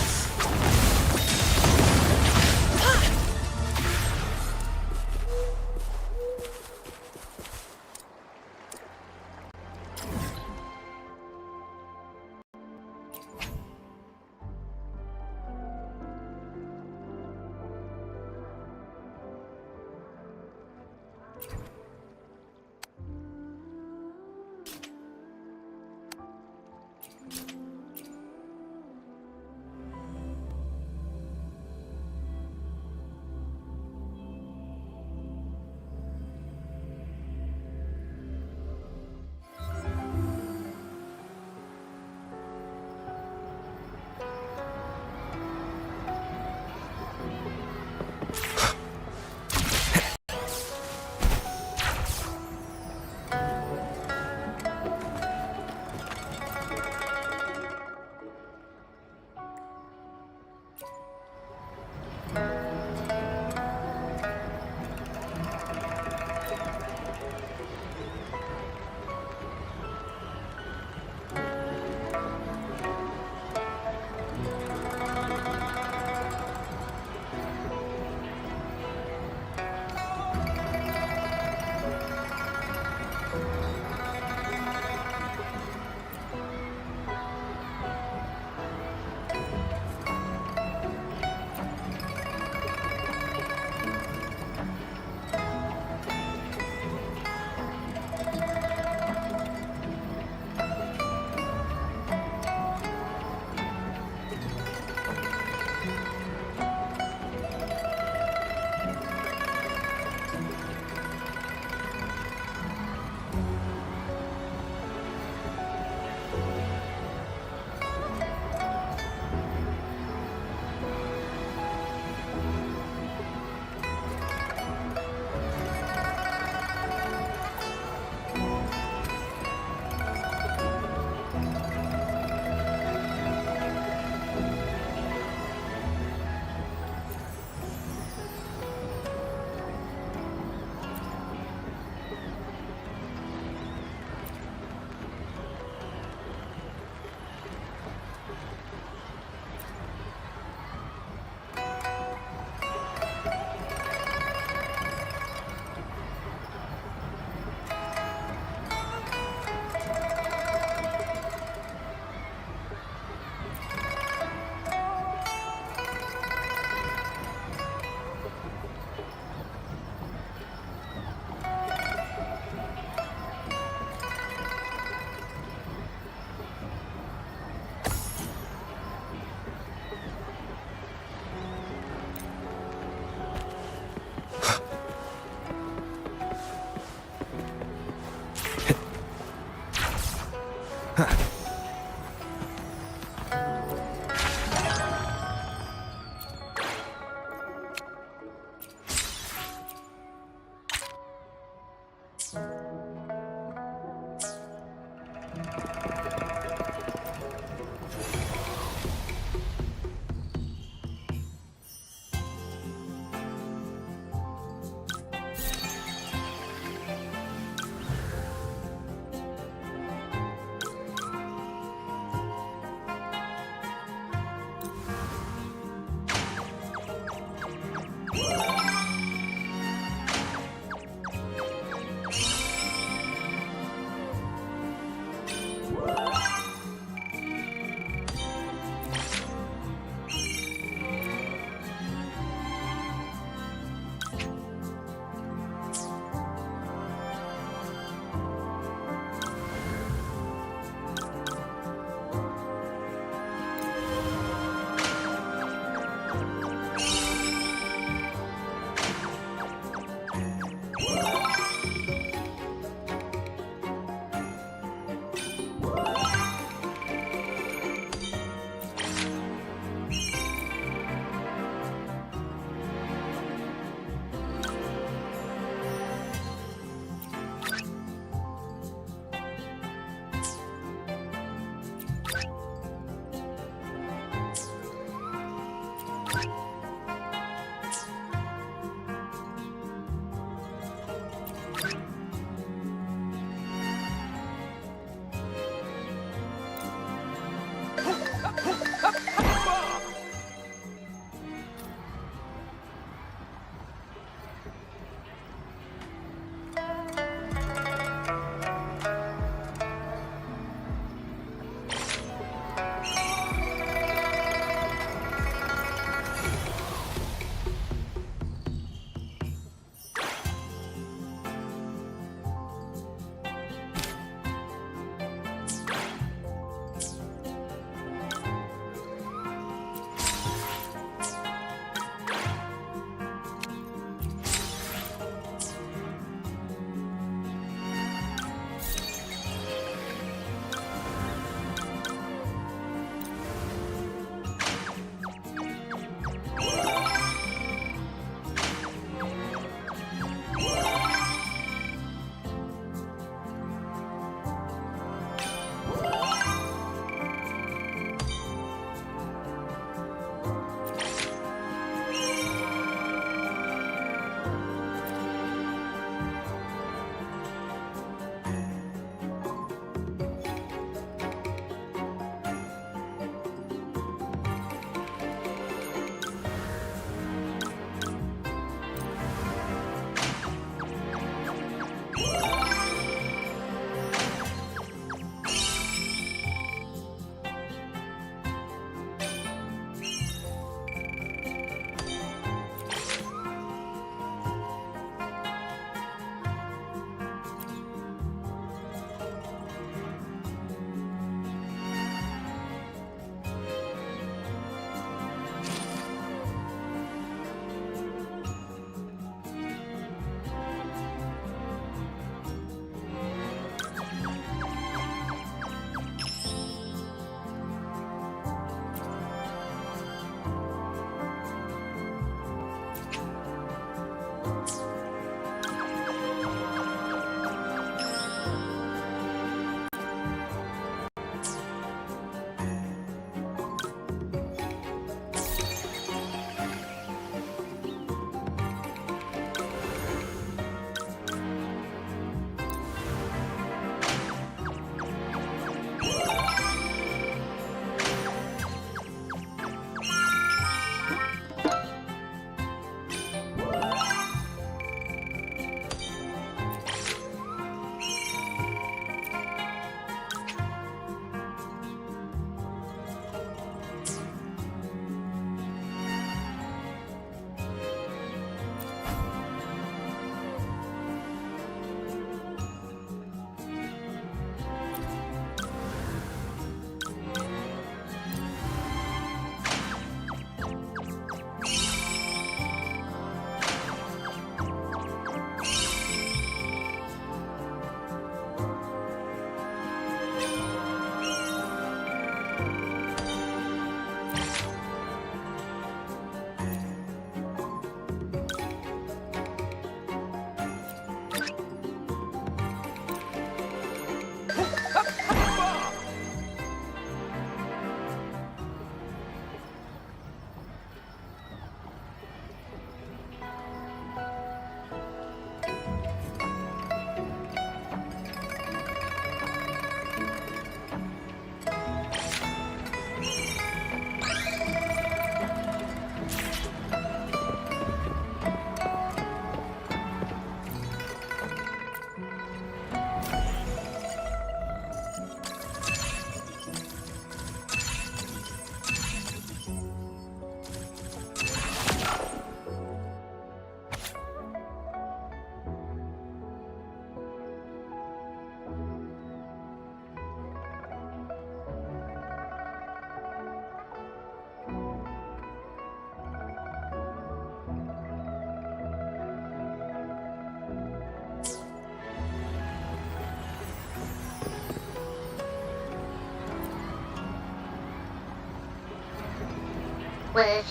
Wish.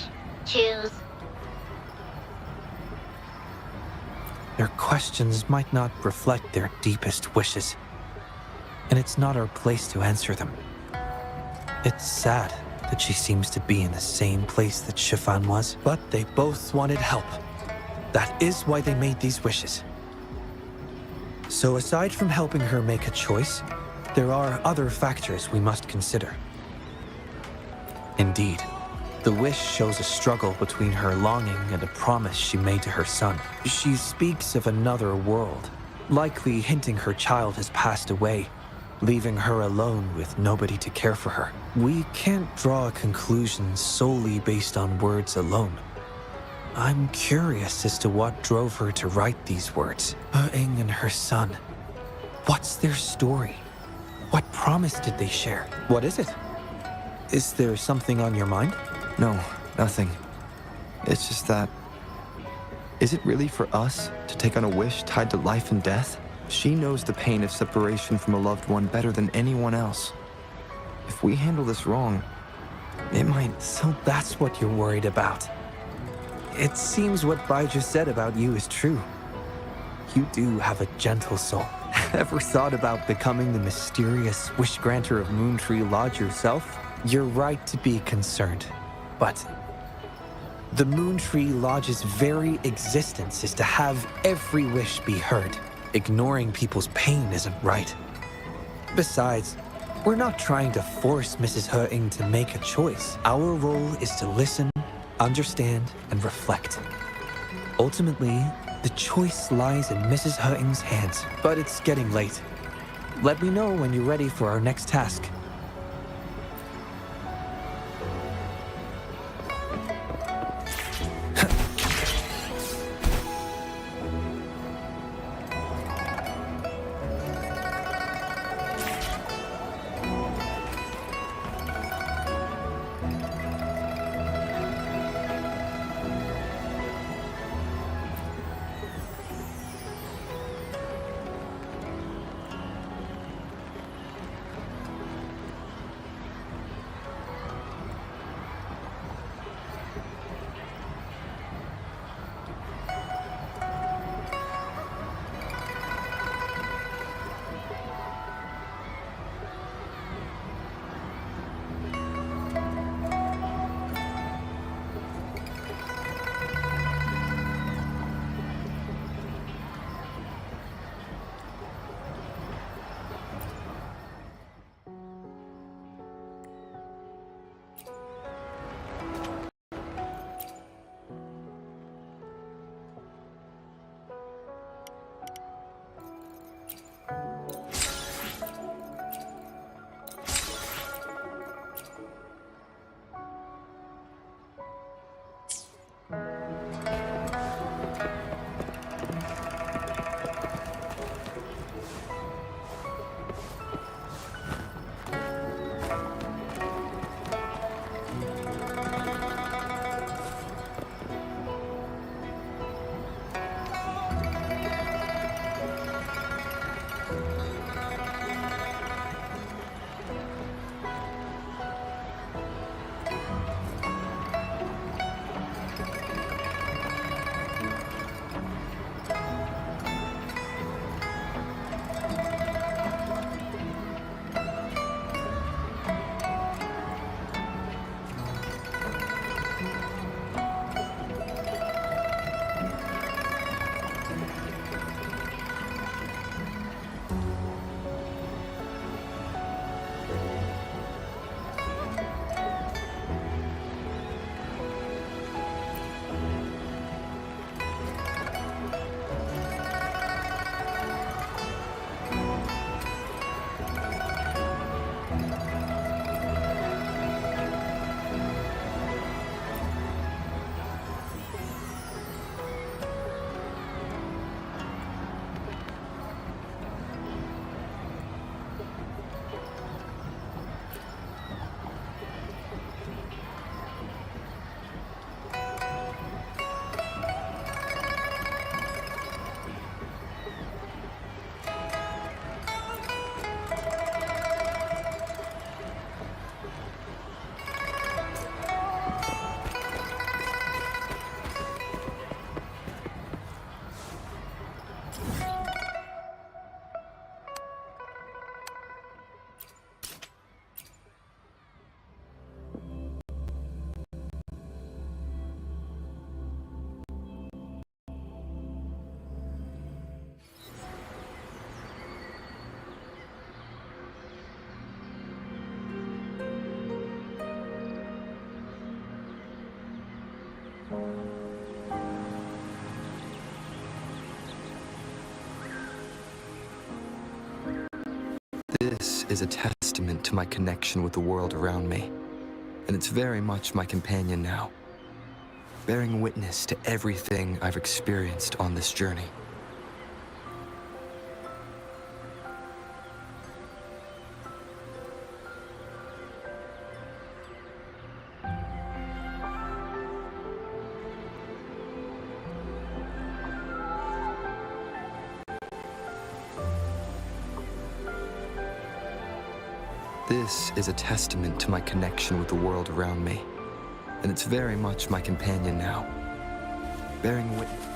Choose. Their questions might not reflect their deepest wishes, and it's not our place to answer them. It's sad that she seems to be in the same place that Chiffon was, but they both wanted help. That is why they made these wishes. So aside from helping her make a choice, there are other factors we must consider. Indeed, the wish shows a struggle between her longing and a promise she made to her son. She speaks of another world, likely hinting her child has passed away, leaving her alone with nobody to care for her. We can't draw a conclusion solely based on words alone. I'm curious as to what drove her to write these words. Wuthering and her son. What's their story? What promise did they share? What is it? Is there something on your mind? No, nothing. It's just that... Is it really for us to take on a wish tied to life and death? She knows the pain of separation from a loved one better than anyone else. If we handle this wrong, it might... So that's what you're worried about. It seems what Bai just said about you is true. You do have a gentle soul. Ever thought about becoming the mysterious wish granter of Moontree Lodge yourself? You're right to be concerned, but the Moontree Lodge's very existence is to have every wish be heard. Ignoring people's pain isn't right. Besides, we're not trying to force Mrs. Wuthering to make a choice. Our role is to listen, understand, and reflect. Ultimately, the choice lies in Mrs. Wuthering's hands, but it's getting late. Let me know when you're ready for our next task. This is a testament to my connection with the world around me, and it's very much my companion now, bearing witness to everything I've experienced on this journey. This is a testament to my connection with the world around me, and it's very much my companion now, bearing witness.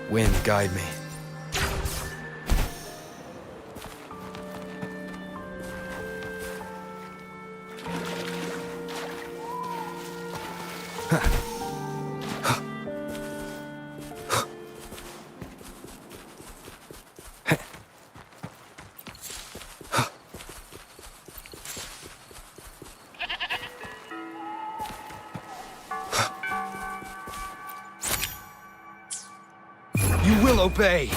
Wind, guide me. You will obey!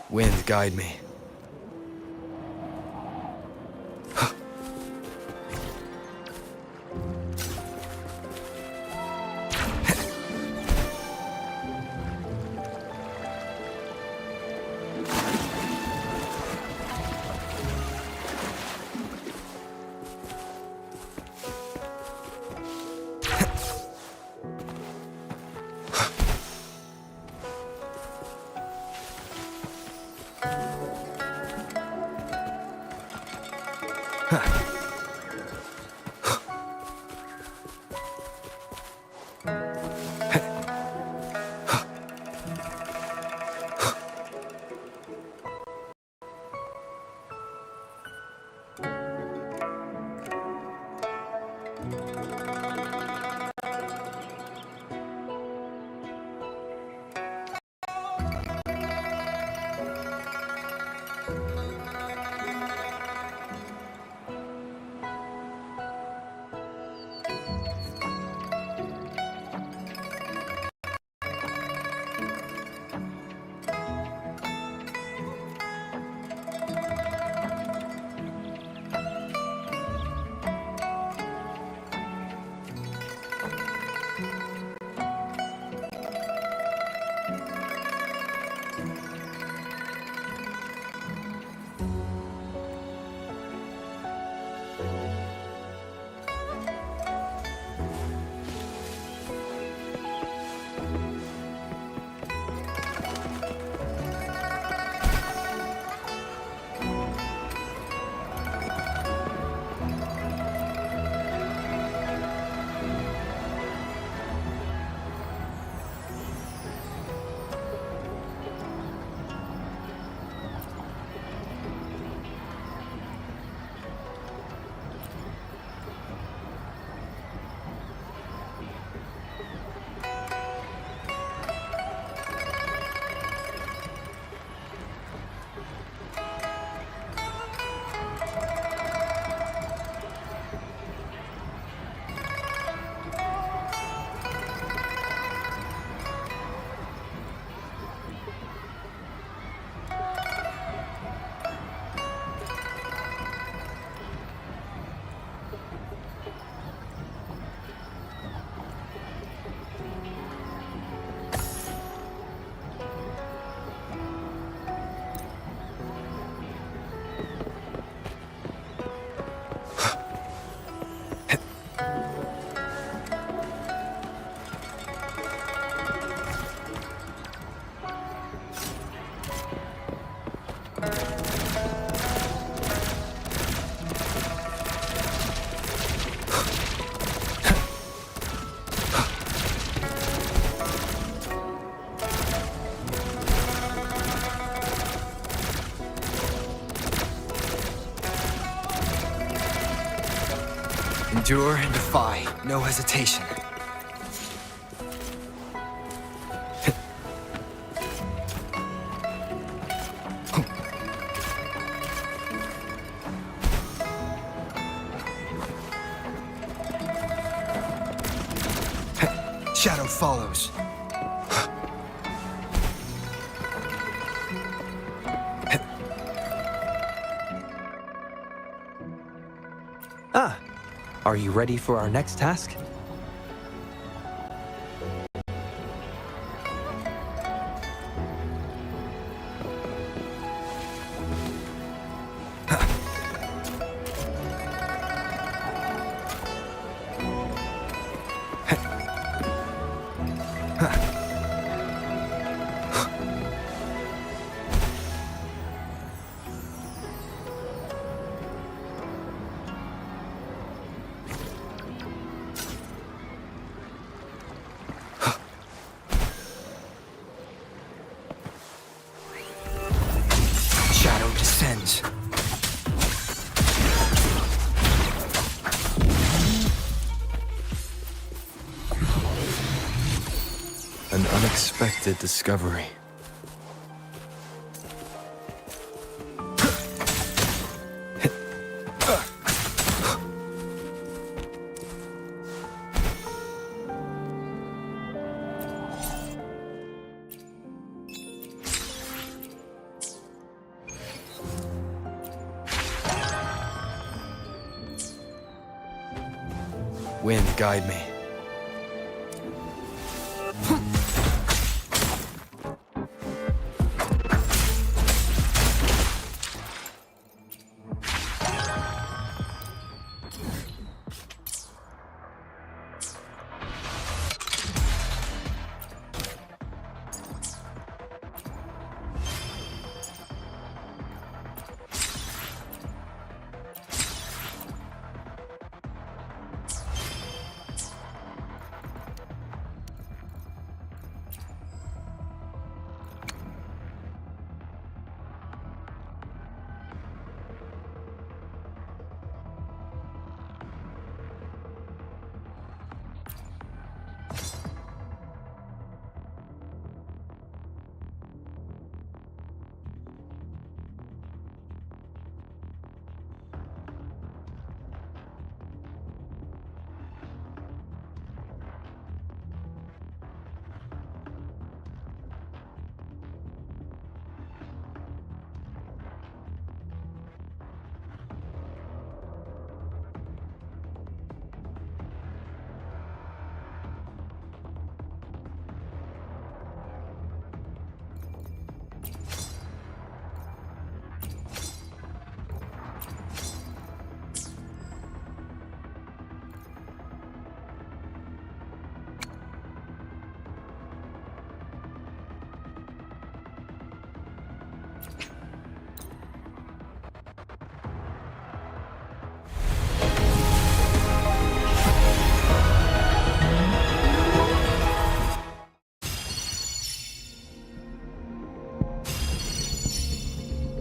Wind, guide me. Endure and defy, no hesitation. Shadow follows. Ah, are you ready for our next task? Shadow descends. An unexpected discovery. Wind, guide me.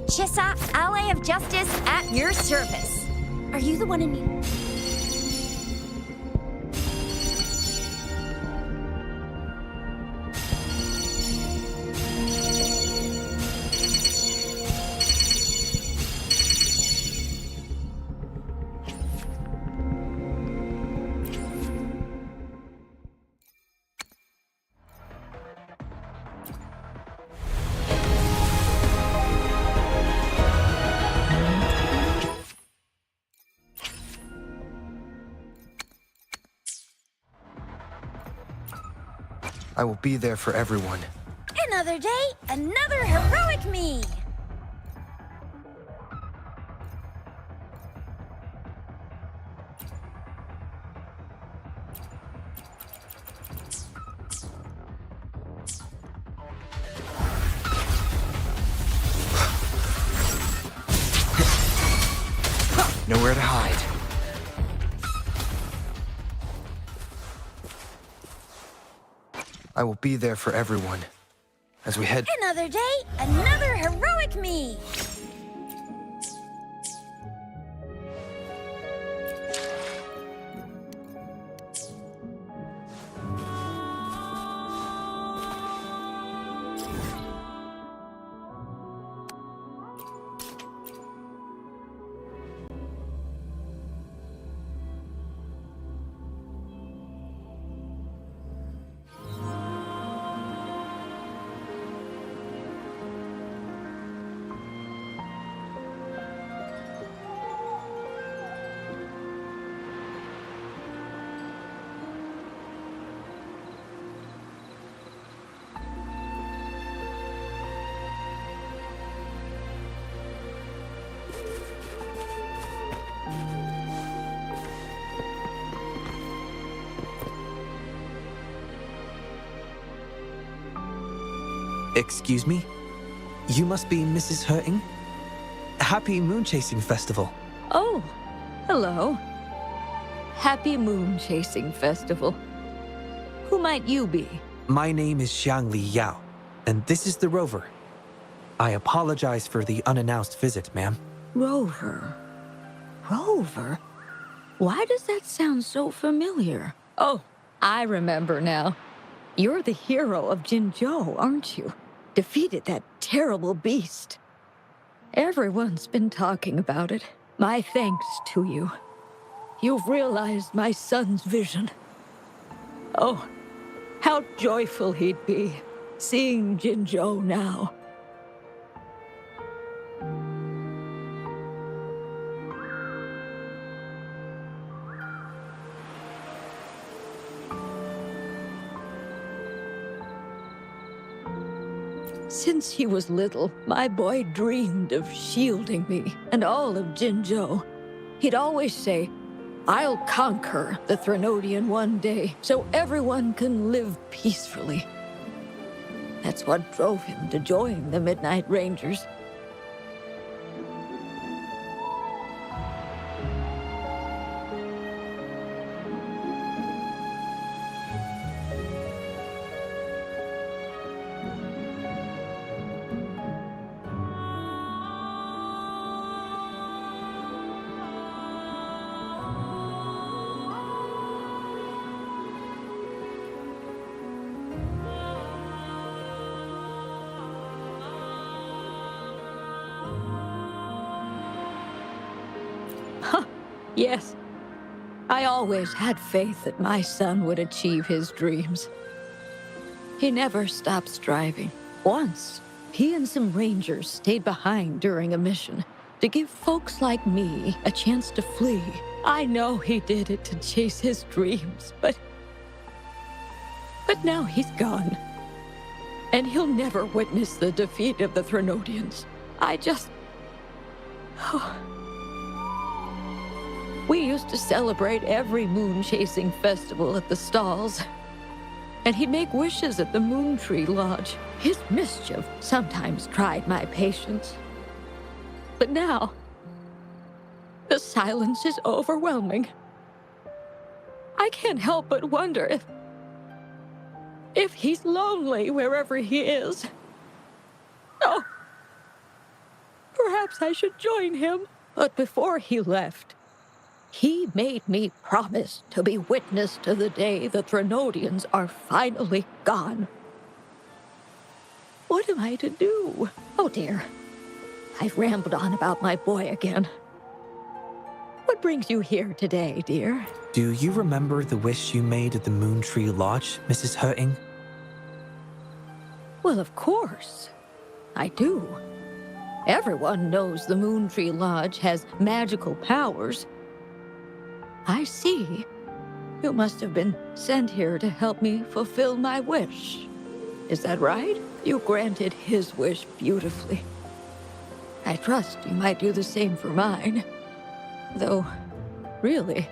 Chissa, ally of justice at your service. Are you the one in need? I will be there for everyone. Another day, another heroic me! Nowhere to hide. I will be there for everyone as we head. Another day, another heroic me! Excuse me? You must be Mrs. Hurting? Happy Moon Chasing Festival. Oh, hello. Happy Moon Chasing Festival. Who might you be? My name is Xiangli Yao, and this is the Rover. I apologize for the unannounced visit, ma'am. Rover. Rover? Why does that sound so familiar? Oh, I remember now. You're the hero of Jinzhou, aren't you? Defeated that terrible beast. Everyone's been talking about it. My thanks to you. You've realized my son's vision. Oh, how joyful he'd be, seeing Jinzhou now. Since he was little, my boy dreamed of shielding me and all of Jinzhou. He'd always say, "I'll conquer the Threnodian one day, so everyone can live peacefully." That's what drove him to join the Midnight Rangers. Yes, I always had faith that my son would achieve his dreams. He never stopped striving. Once, he and some rangers stayed behind during a mission to give folks like me a chance to flee. I know he did it to chase his dreams, but now he's gone. And he'll never witness the defeat of the Threnodians. We used to celebrate every moon-chasing festival at the stalls. And he'd make wishes at the Moon Tree Lodge. His mischief sometimes tried my patience. But now, the silence is overwhelming. I can't help but wonder if he's lonely wherever he is. Oh, perhaps I should join him. But before he left, he made me promise to be witness to the day the Threnodians are finally gone. What am I to do? Oh dear, I've rambled on about my boy again. What brings you here today, dear? Do you remember the wish you made at the Moon Tree Lodge, Mrs. Wuthering? Well, of course, I do. Everyone knows the Moon Tree Lodge has magical powers. I see. You must have been sent here to help me fulfill my wish. Is that right? You granted his wish beautifully. I trust you might do the same for mine. Though, really,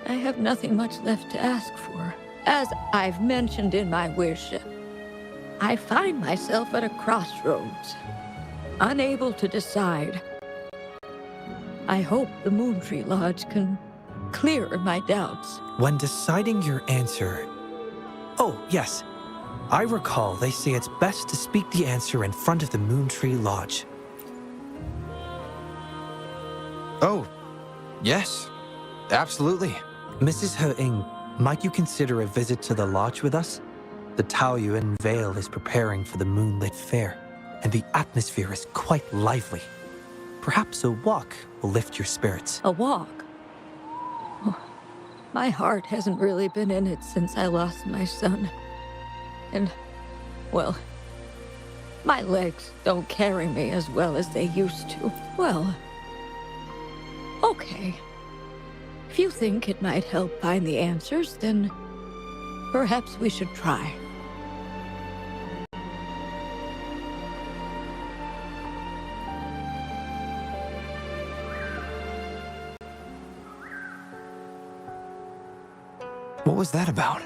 I have nothing much left to ask for. As I've mentioned in my wish, I find myself at a crossroads, unable to decide. I hope the Moon Tree Lodge can clear my doubts. When deciding your answer... Oh, yes. I recall they say it's best to speak the answer in front of the Moon Tree Lodge. Oh, yes. Absolutely. Mrs. Wuthering, might you consider a visit to the lodge with us? The Taoyuan Vale is preparing for the moonlit fair, and the atmosphere is quite lively. Perhaps a walk will lift your spirits. A walk? Oh, my heart hasn't really been in it since I lost my son. And, well, my legs don't carry me as well as they used to. Well, okay. If you think it might help find the answers, then perhaps we should try. What was that about?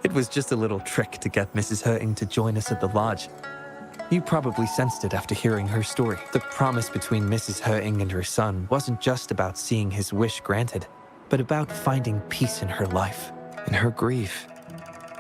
It was just a little trick to get Mrs. Wuthering to join us at the lodge. You probably sensed it after hearing her story. The promise between Mrs. Wuthering and her son wasn't just about seeing his wish granted, but about finding peace in her life. In her grief,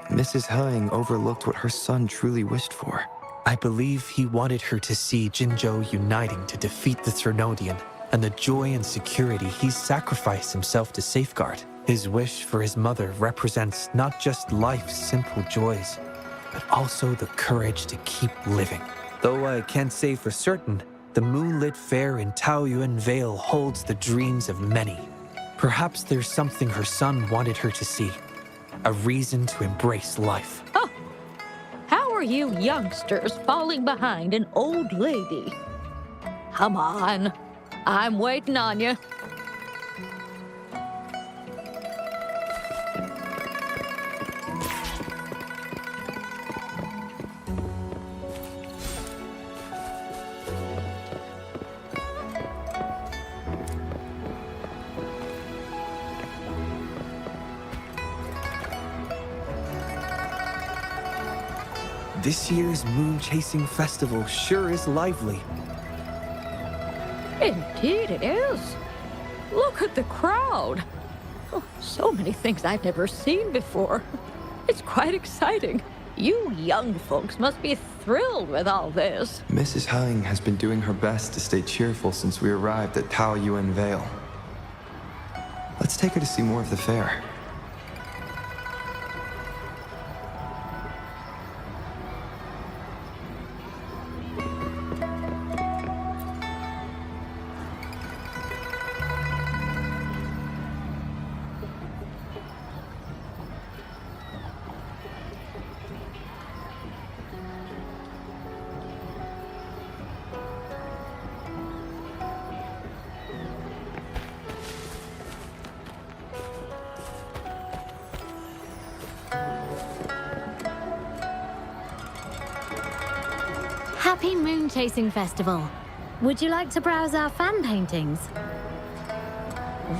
Mrs. Wuthering overlooked what her son truly wished for. I believe he wanted her to see Jinzhou uniting to defeat the Threnodian. and the joy and security he's sacrificed himself to safeguard. His wish for his mother represents not just life's simple joys, but also the courage to keep living. Though I can't say for certain, the moonlit fair in Taoyuan Vale holds the dreams of many. Perhaps there's something her son wanted her to see, a reason to embrace life. Oh, how are you youngsters falling behind an old lady? Come on, I'm waiting on you. This year's moon chasing festival sure is lively. Indeed it is. Look at the crowd. Oh, so many things I've never seen before. It's quite exciting. You young folks must be thrilled with all this. Mrs. Hung has been doing her best to stay cheerful since we arrived at Taoyuan Vale. Let's take her to see more of the fair. Happy Moon Chasing Festival. Would you like to browse our fan paintings?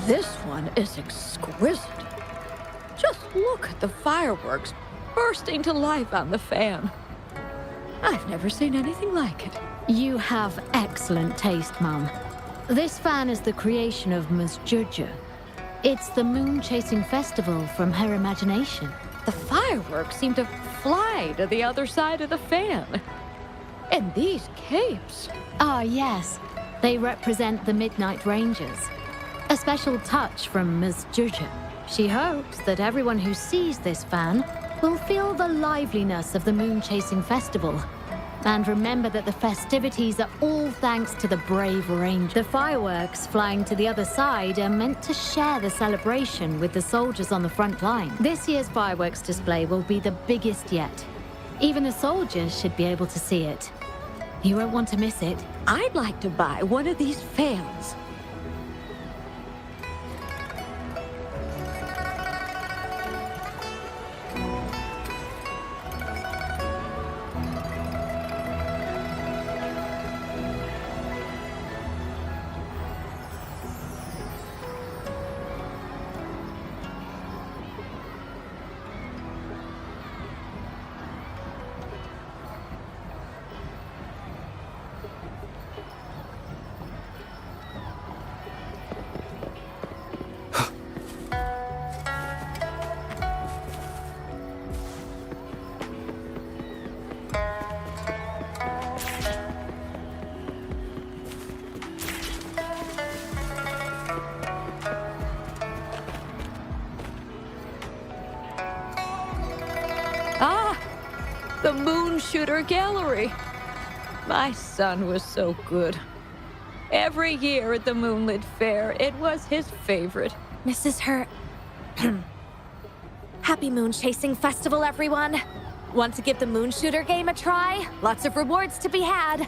This one is exquisite. Just look at the fireworks bursting to life on the fan. I've never seen anything like it. You have excellent taste, Mum. This fan is the creation of Ms. Juju. It's the Moon Chasing Festival from her imagination. The fireworks seem to fly to the other side of the fan. And these capes. Ah, yes. They represent the Midnight Rangers. A special touch from Ms. Juju. She hopes that everyone who sees this fan will feel the liveliness of the Moon Chasing Festival. And remember that the festivities are all thanks to the brave Ranger. The fireworks flying to the other side are meant to share the celebration with the soldiers on the front line. This year's fireworks display will be the biggest yet. Even the soldiers should be able to see it. You won't want to miss it. I'd like to buy one of these fans. The Moon Shooter Gallery. My son was so good. Every year at the Moonlit Fair, it was his favorite. Mrs. Hurt. Happy Moon Chasing Festival, everyone. Want to give the Moon Shooter game a try? Lots of rewards to be had.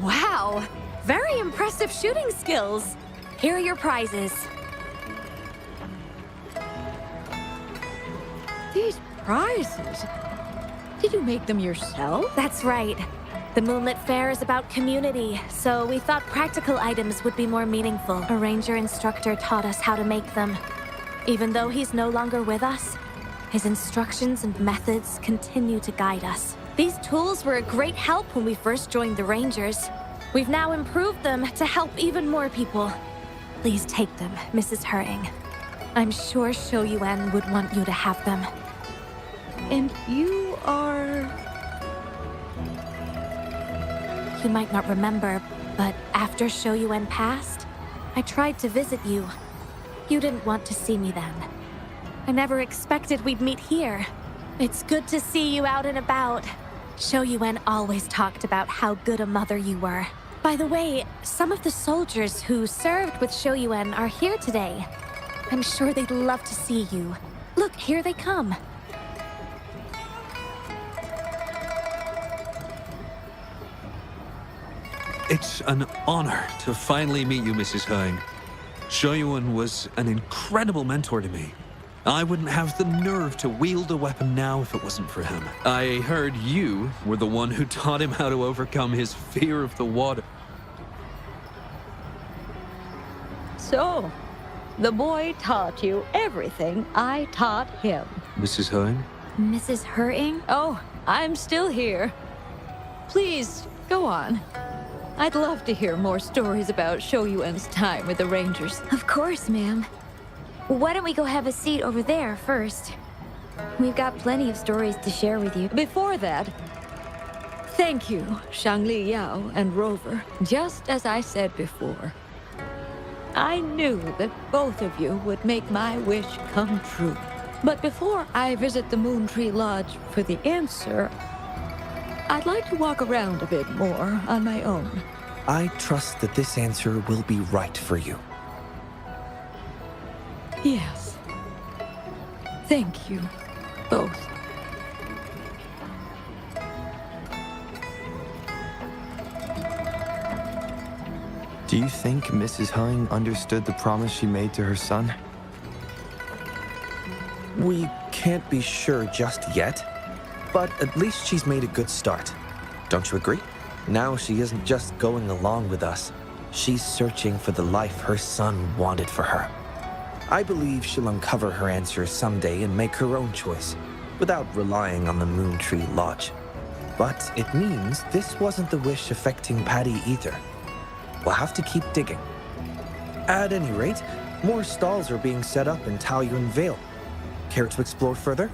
Wow! Very impressive shooting skills. Here are your prizes. These prizes. Did you make them yourself? That's right. The Moonlit Fair is about community, so we thought practical items would be more meaningful. A ranger instructor taught us how to make them. Even though he's no longer with us, his instructions and methods continue to guide us. These tools were a great help when we first joined the Rangers. We've now improved them to help even more people. Please take them, Mrs. Hurting. I'm sure Shou Yuan would want you to have them. And you are... You might not remember, but after Shou Yuan passed, I tried to visit you. You didn't want to see me then. I never expected we'd meet here. It's good to see you out and about. Shou Yuan always talked about how good a mother you were. By the way, some of the soldiers who served with Shou Yuan are here today. I'm sure they'd love to see you. Look, here they come. It's an honor to finally meet you, Mrs. Hurting. Shou Yuan was an incredible mentor to me. I wouldn't have the nerve to wield a weapon now if it wasn't for him. I heard you were the one who taught him how to overcome his fear of the water. So, the boy taught you everything I taught him. Mrs. Hurting? Mrs. Hurting? Oh, I'm still here. Please, go on. I'd love to hear more stories about Shou Yuan's time with the Rangers. Of course, ma'am. Why don't we go have a seat over there first? We've got plenty of stories to share with you. Before that, thank you, Shangli Yao and Rover. Just as I said before, I knew that both of you would make my wish come true. But before I visit the Moon Tree Lodge for the answer, I'd like to walk around a bit more on my own. I trust that this answer will be right for you. Yes. Thank you, both. Do you think Mrs. Hurting understood the promise she made to her son? We can't be sure just yet, but at least she's made a good start. Don't you agree? Now she isn't just going along with us. She's searching for the life her son wanted for her. I believe she'll uncover her answers someday and make her own choice, without relying on the Moon Tree Lodge. But it means this wasn't the wish affecting Patty either. We'll have to keep digging. At any rate, more stalls are being set up in Taoyuan Vale. Care to explore further?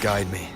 guide me.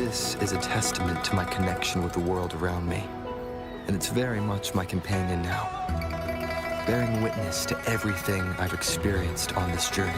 This is a testament to my connection with the world around me, and it's very much my companion now, bearing witness to everything I've experienced on this journey.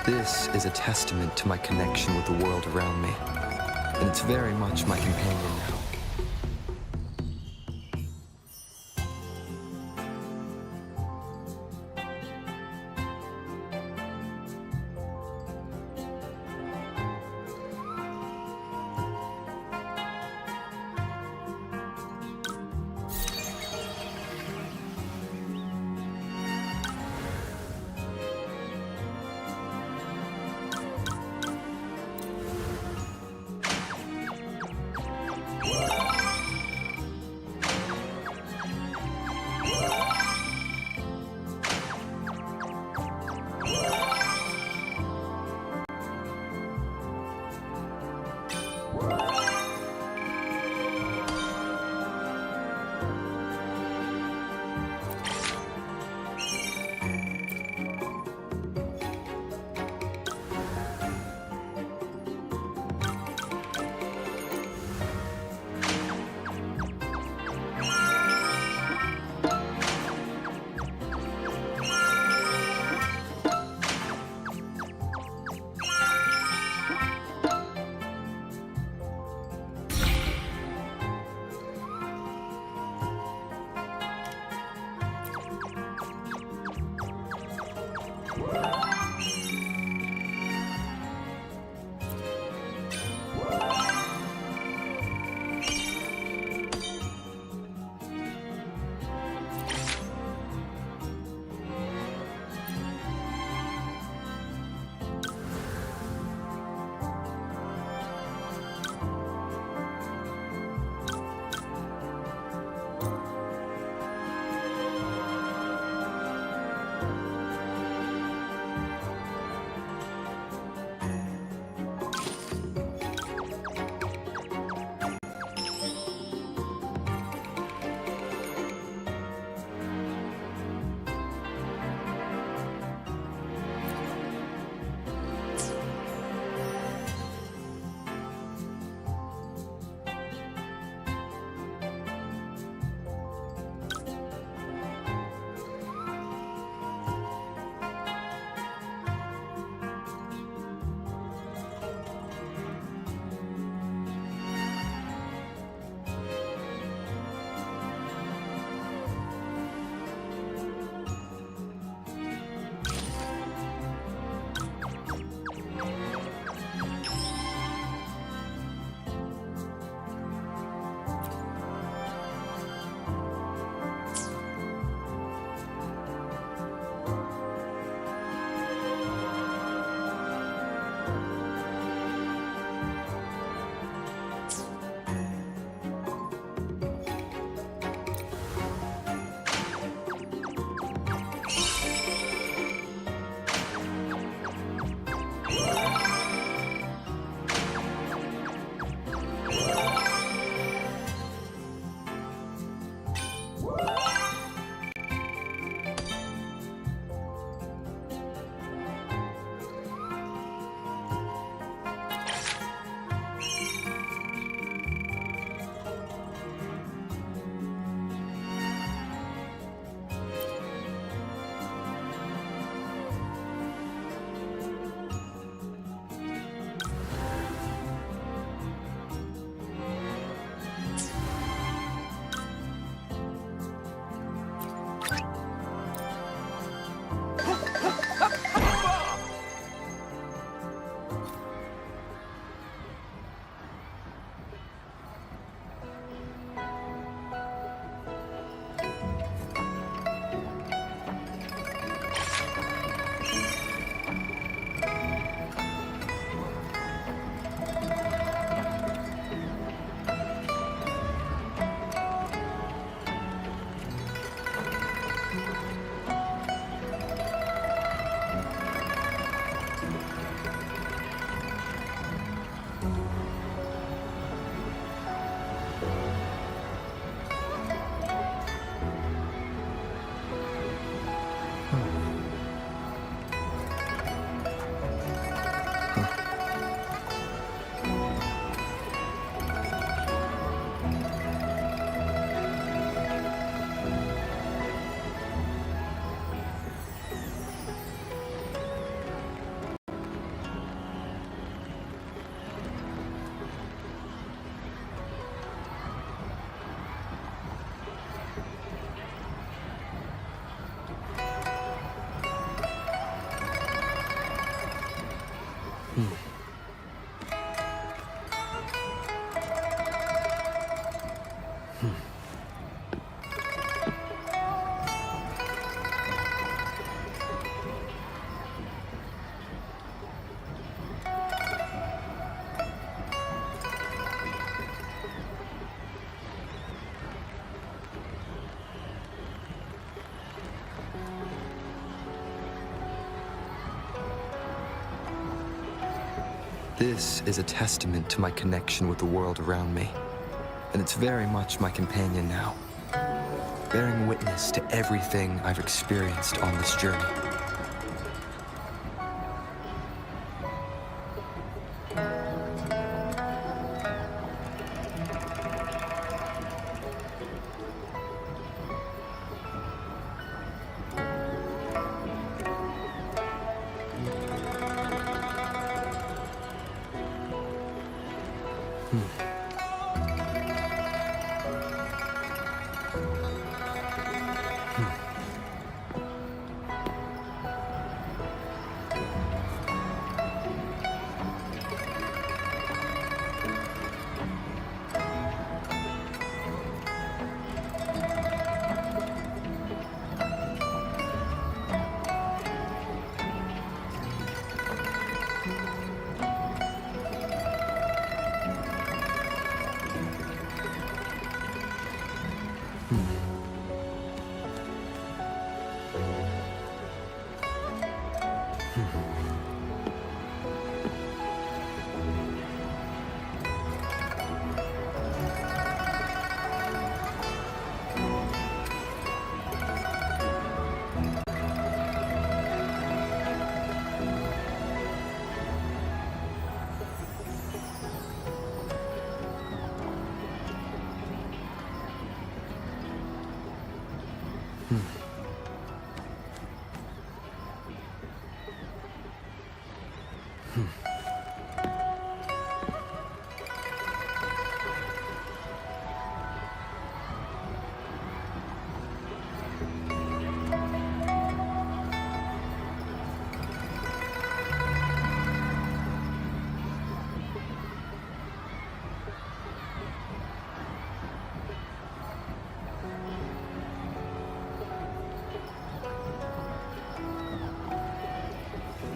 This is a testament to my connection with the world around me, and it's very much my companion now. This is a testament to my connection with the world around me, and it's very much my companion now, bearing witness to everything I've experienced on this journey.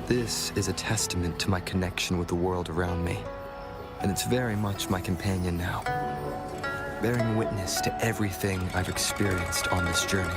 This is a testament to my connection with the world around me, and it's very much my companion now, bearing witness to everything I've experienced on this journey.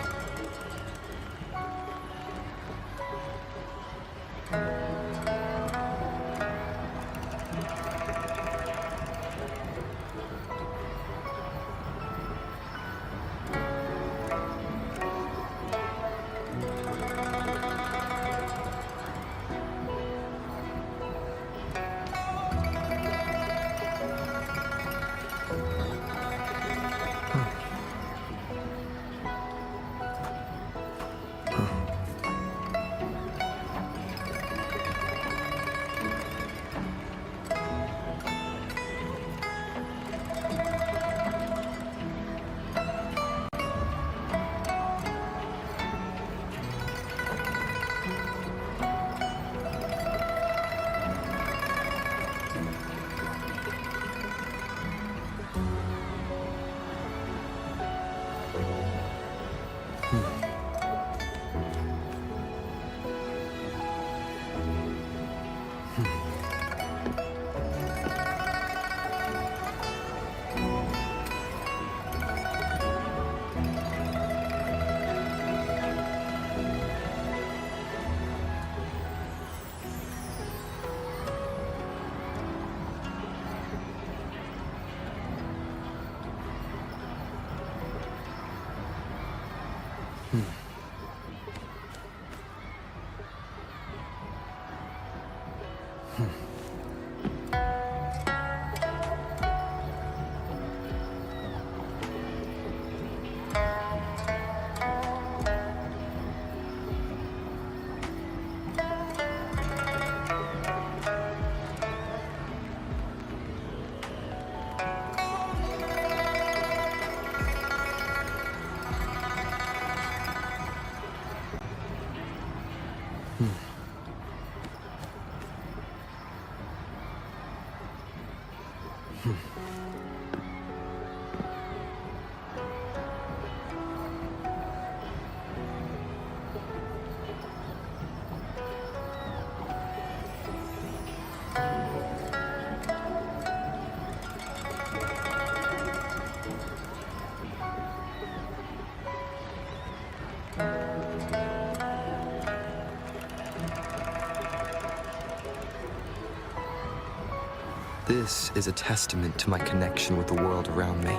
This is a testament to my connection with the world around me,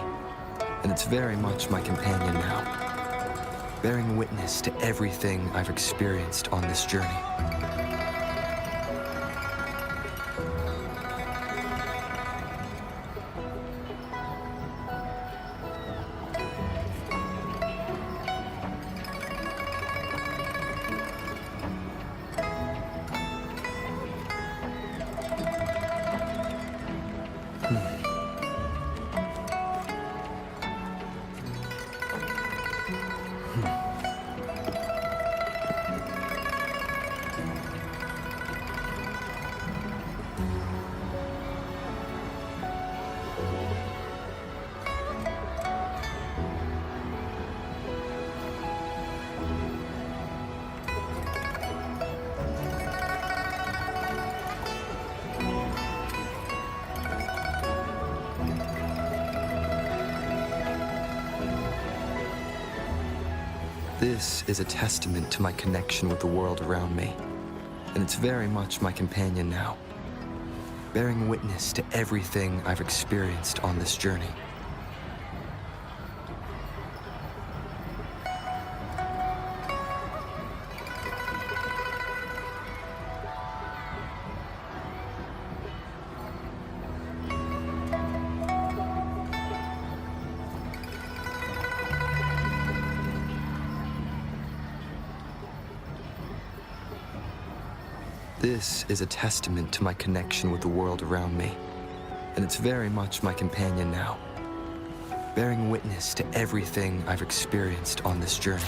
and it's very much my companion now, bearing witness to everything I've experienced on this journey. This is a testament to my connection with the world around me, and it's very much my companion now, bearing witness to everything I've experienced on this journey. This is a testament to my connection with the world around me, and it's very much my companion now, bearing witness to everything I've experienced on this journey.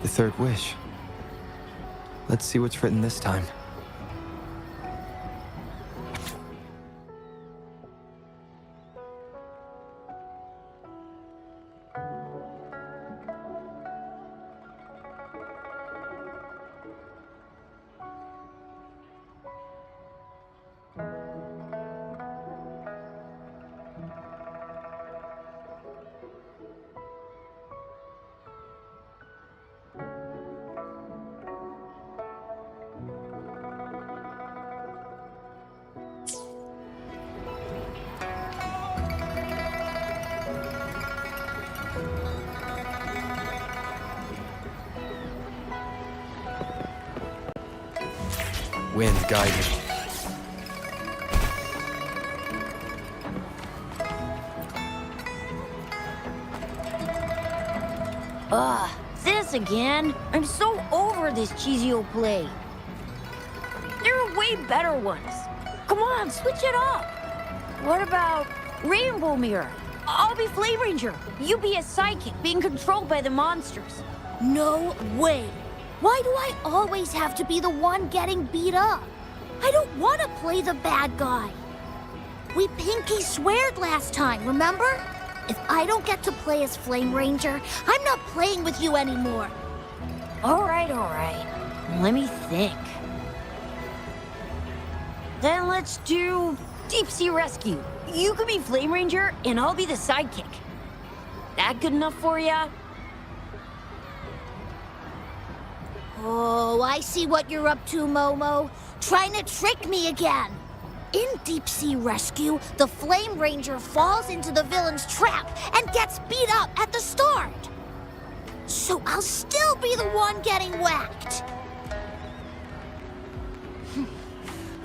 The third wish. Let's see what's written this time. Wind guide me. This again? I'm so over this cheesy old play. There are way better ones. Come on, switch it up. What about Rainbow Mirror? I'll be Flame Ranger. You be a psychic being controlled by the monsters. No way. Why do I always have to be the one getting beat up? I don't want to play the bad guy. We pinky sweared last time, remember? If I don't get to play as Flame Ranger, I'm not playing with you anymore. All right. Let me think. Then let's do Deep Sea Rescue. You can be Flame Ranger, and I'll be the sidekick. That good enough for ya? Oh, I see what you're up to, Momo. Trying to trick me again. In Deep Sea Rescue, the Flame Ranger falls into the villain's trap and gets beat up at the start. So I'll still be the one getting whacked.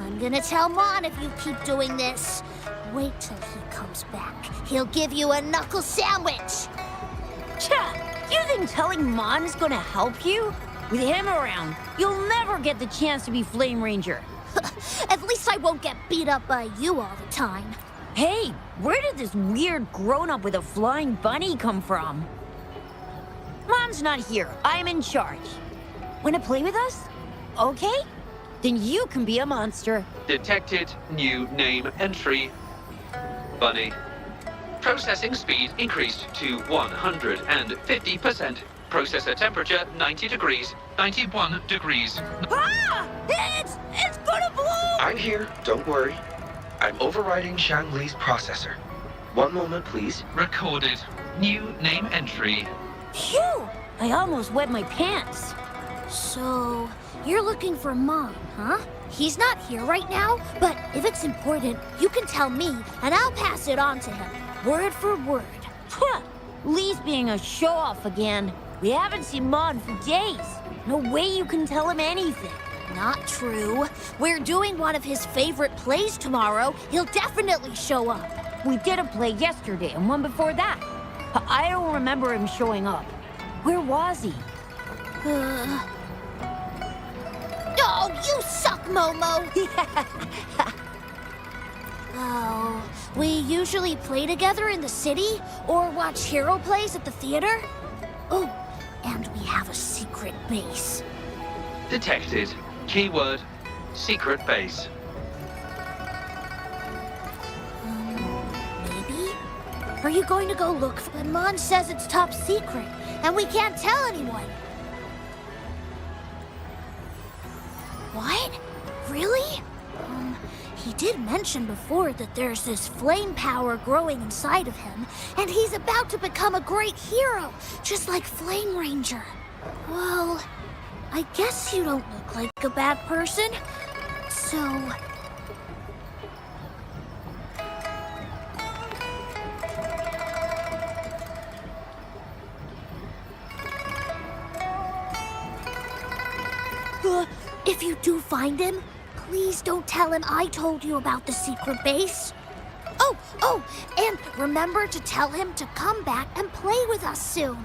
I'm gonna tell Mon if you keep doing this. Wait till he comes back. He'll give you a knuckle sandwich. Cha! You think telling Mon is gonna help you? With him around, you'll never get the chance to be Flame Ranger. At least I won't get beat up by you all the time. Hey, where did this weird grown-up with a flying bunny come from? Mom's not here. I'm in charge. Wanna play with us? Okay? Then you can be a monster. Detected new name entry. Bunny. Processing speed increased to 150%. Processor temperature 90 degrees, 91 degrees. Ah! It's gonna blow! I'm here, don't worry. I'm overriding Shang-Li's processor. One moment, please. Recorded. New name entry. Phew! I almost wet my pants. So, you're looking for Mom, huh? He's not here right now, but if it's important, you can tell me, and I'll pass it on to him, word for word. Huh! Lee's being a show-off again. We haven't seen Mon for days. No way you can tell him anything. Not true. We're doing one of his favorite plays tomorrow. He'll definitely show up. We did a play yesterday and one before that. I don't remember him showing up. Where was he? Oh, you suck, Momo! Oh, we usually play together in the city or watch hero plays at the theater. Oh, and we have a secret base. Detected. Keyword, secret base. Maybe? Are you going to go look for it? Mon says it's top secret, and we can't tell anyone. What? Really? He did mention before that there's this flame power growing inside of him, and he's about to become a great hero, just like Flame Ranger. Well, I guess you don't look like a bad person, so... if you do find him, please don't tell him I told you about the secret base. Oh, and remember to tell him to come back and play with us soon.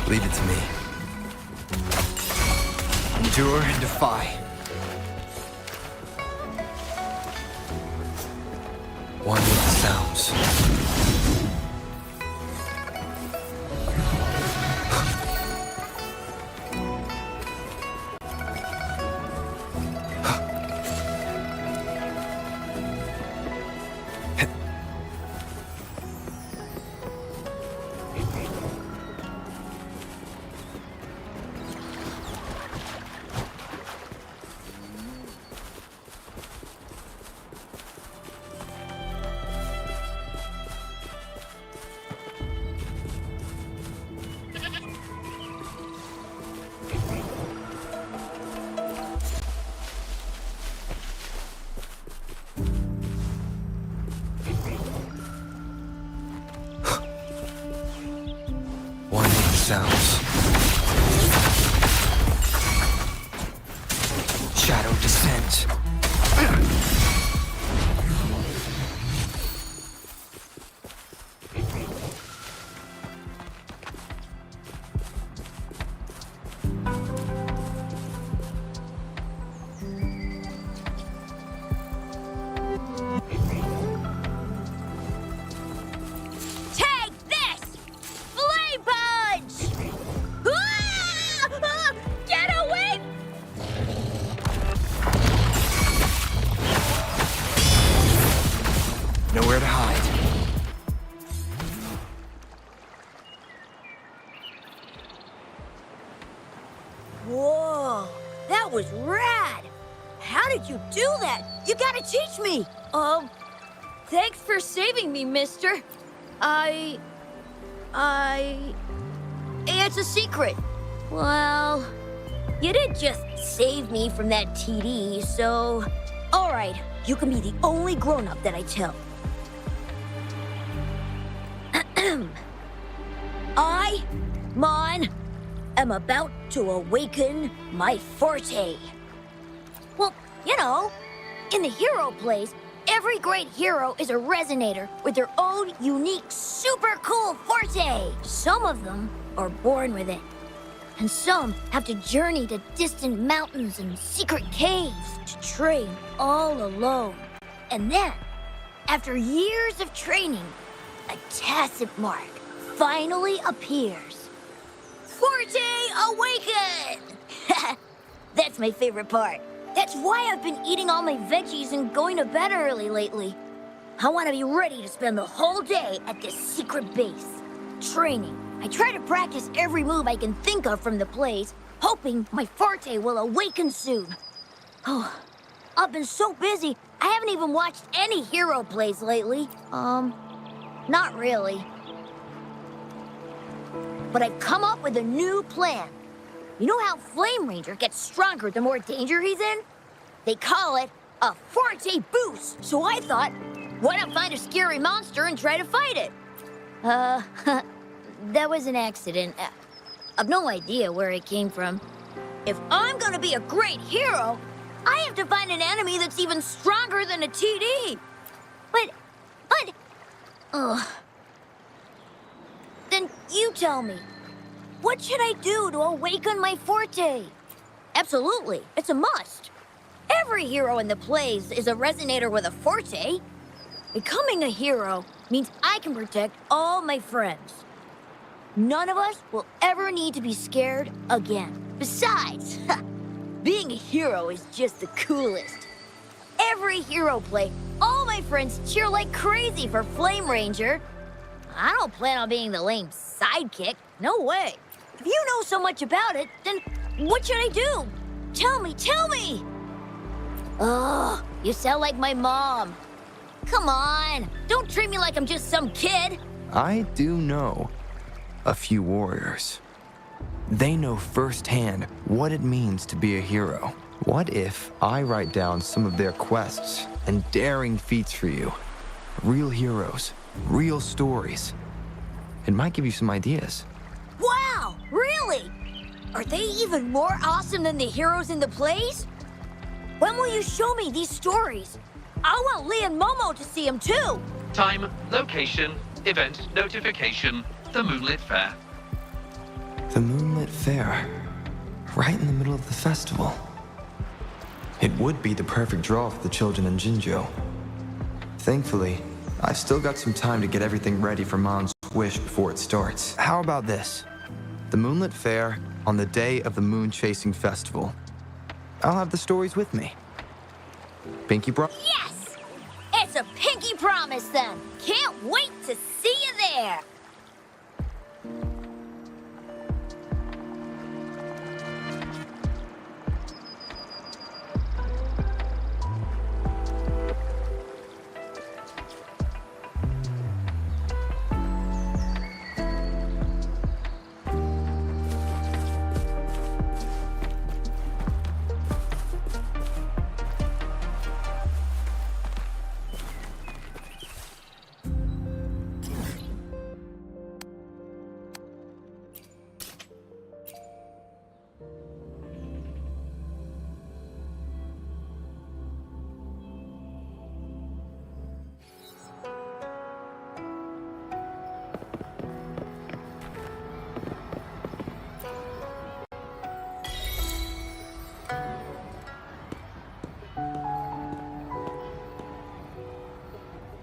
Leave it to me. Endure and defy. One with the sounds. Sounds. Shadow descent. Nowhere to hide. Whoa, that was rad! How did you do that? You gotta teach me! Thanks for saving me, mister. It's a secret. Well, you did just save me from that TD, so... Alright, you can be the only grown-up that I tell. I, Mon, am about to awaken my forte. Well, you know, in the hero plays, every great hero is a resonator with their own unique, super cool forte. Some of them are born with it, and some have to journey to distant mountains and secret caves to train all alone. And then, after years of training, a tacit mark finally appears. Forte awaken! That's my favorite part. That's why I've been eating all my veggies and going to bed early lately. I want to be ready to spend the whole day at this secret base, training. I try to practice every move I can think of from the plays, hoping my forte will awaken soon. Oh, I've been so busy, I haven't even watched any hero plays lately. Not really. But I've come up with a new plan. You know how Flame Ranger gets stronger the more danger he's in? They call it a Forte Boost. So I thought, why not find a scary monster and try to fight it? That was an accident. I've no idea where it came from. If I'm gonna be a great hero, I have to find an enemy that's even stronger than a TD. But... Then you tell me. What should I do to awaken my forte? Absolutely, it's a must. Every hero in the plays is a resonator with a forte. Becoming a hero means I can protect all my friends. None of us will ever need to be scared again. Besides, being a hero is just the coolest. Every hero play, all my friends cheer like crazy for Flame Ranger. I don't plan on being the lame sidekick. No way. If you know so much about it, then what should I do? Tell me! Oh, you sound like my mom. Come on, don't treat me like I'm just some kid. I do know a few warriors. They know firsthand what it means to be a hero. What if I write down some of their quests and daring feats for you? Real heroes, real stories. It might give you some ideas. Wow, really? Are they even more awesome than the heroes in the plays? When will you show me these stories? I want Lee and Momo to see them too. Time, location, event notification, the Moonlit Fair. The moonlit fair, right in the middle of the festival. It would be the perfect draw for the children in Jinzhou. Thankfully, I've still got some time to get everything ready for Mom's wish before it starts. How about this? The moonlit fair on the day of the moon chasing festival. I'll have the stories with me. Pinky promise? Yes! It's a pinky promise then. Can't wait to see you there.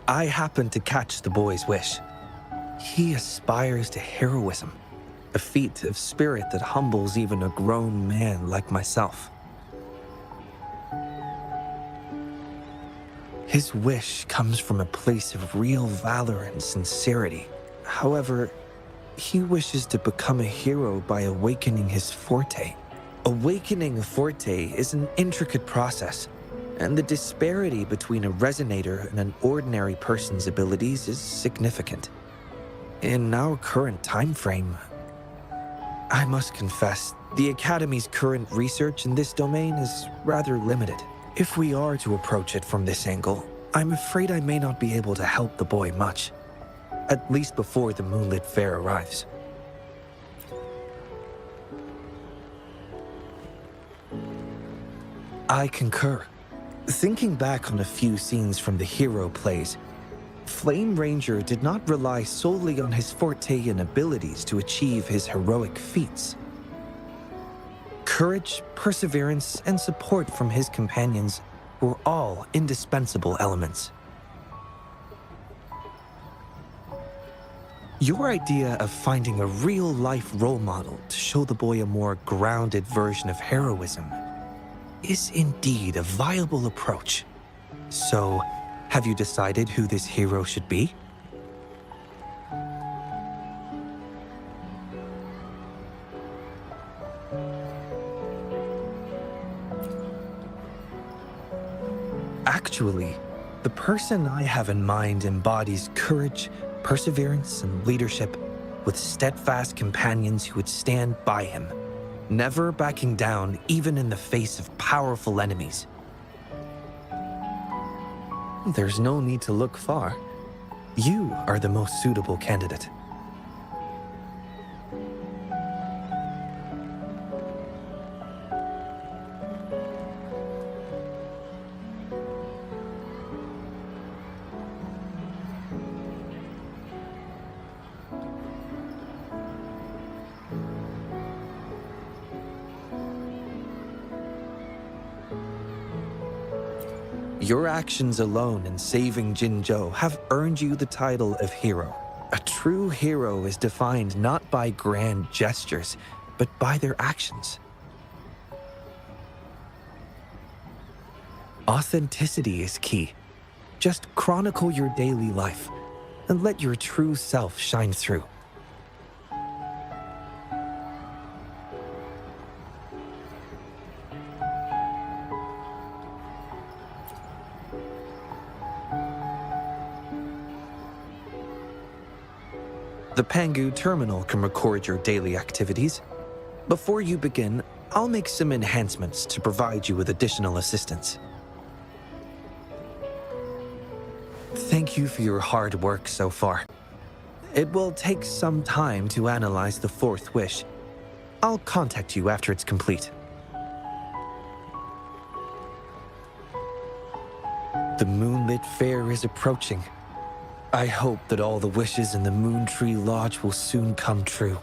I happened to catch the boy's wish. He aspires to heroism, a feat of spirit that humbles even a grown man like myself. His wish comes from a place of real valor and sincerity. However, he wishes to become a hero by awakening his forte. Awakening a forte is an intricate process, and the disparity between a resonator and an ordinary person's abilities is significant. In our current time frame, I must confess, the Academy's current research in this domain is rather limited. If we are to approach it from this angle, I'm afraid I may not be able to help the boy much, at least before the moonlit fair arrives. I concur. Thinking back on a few scenes from the hero plays, Flame Ranger did not rely solely on his forte and abilities to achieve his heroic feats. Courage, perseverance, and support from his companions were all indispensable elements. Your idea of finding a real-life role model to show the boy a more grounded version of heroism is indeed a viable approach. So, have you decided who this hero should be? Actually, the person I have in mind embodies courage, perseverance, and leadership with steadfast companions who would stand by him, never backing down even in the face of powerful enemies. There's no need to look far. You are the most suitable candidate. Your actions alone in saving Jinzhou have earned you the title of hero. A true hero is defined not by grand gestures, but by their actions. Authenticity is key. Just chronicle your daily life and let your true self shine through. The Pangu terminal can record your daily activities. Before you begin, I'll make some enhancements to provide you with additional assistance. Thank you for your hard work so far. It will take some time to analyze the fourth wish. I'll contact you after it's complete. The moonlit fair is approaching. I hope that all the wishes in the Moon Tree Lodge will soon come true.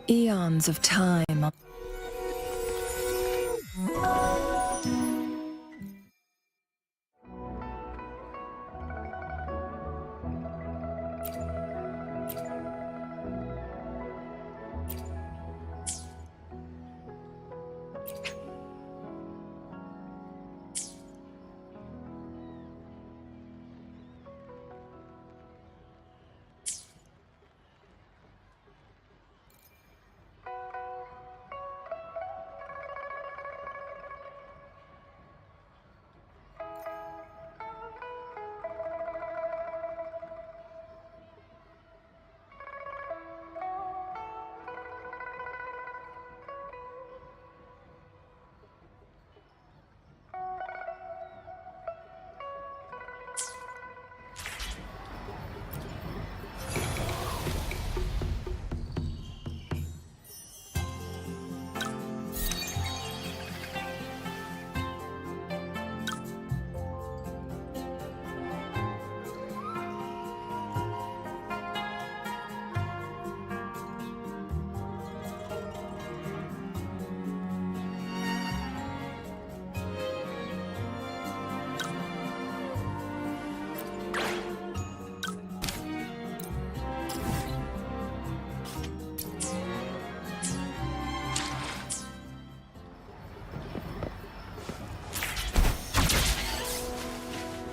Eons of time.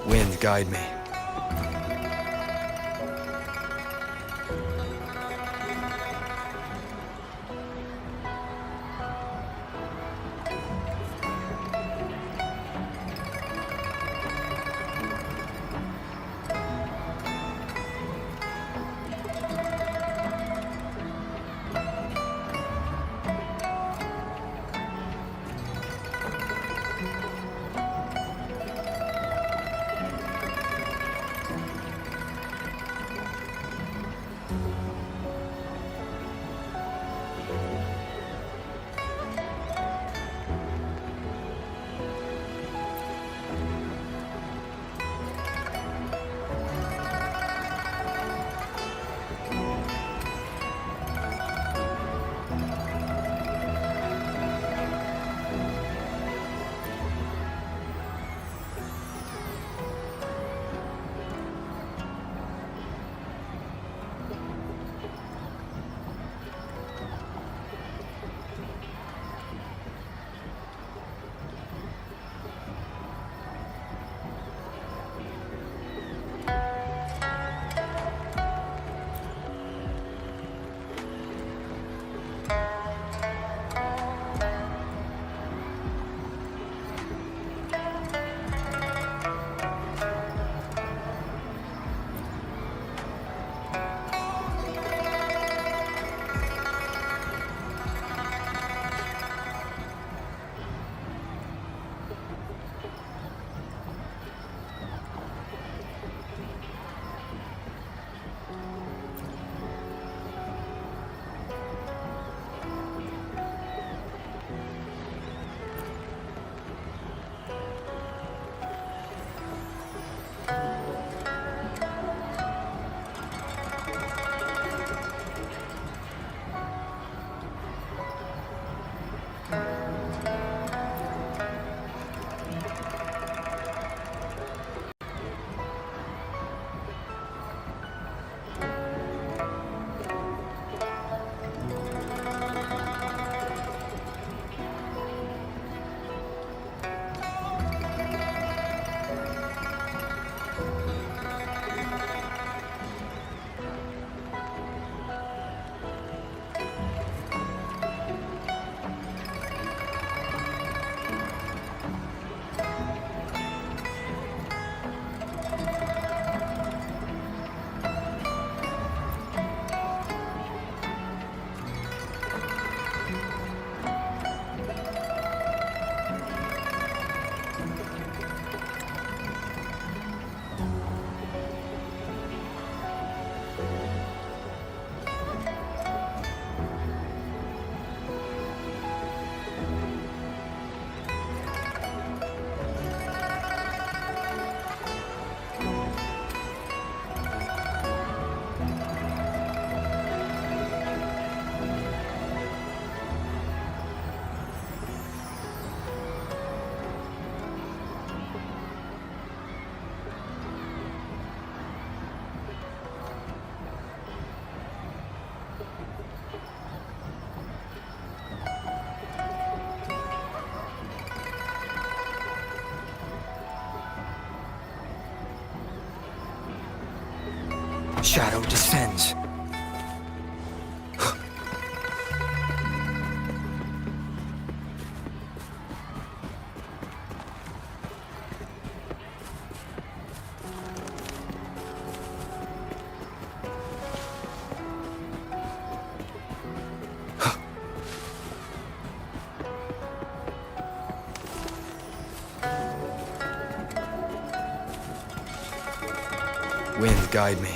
Wind, guide me. Shadow descends. Wind, guide me.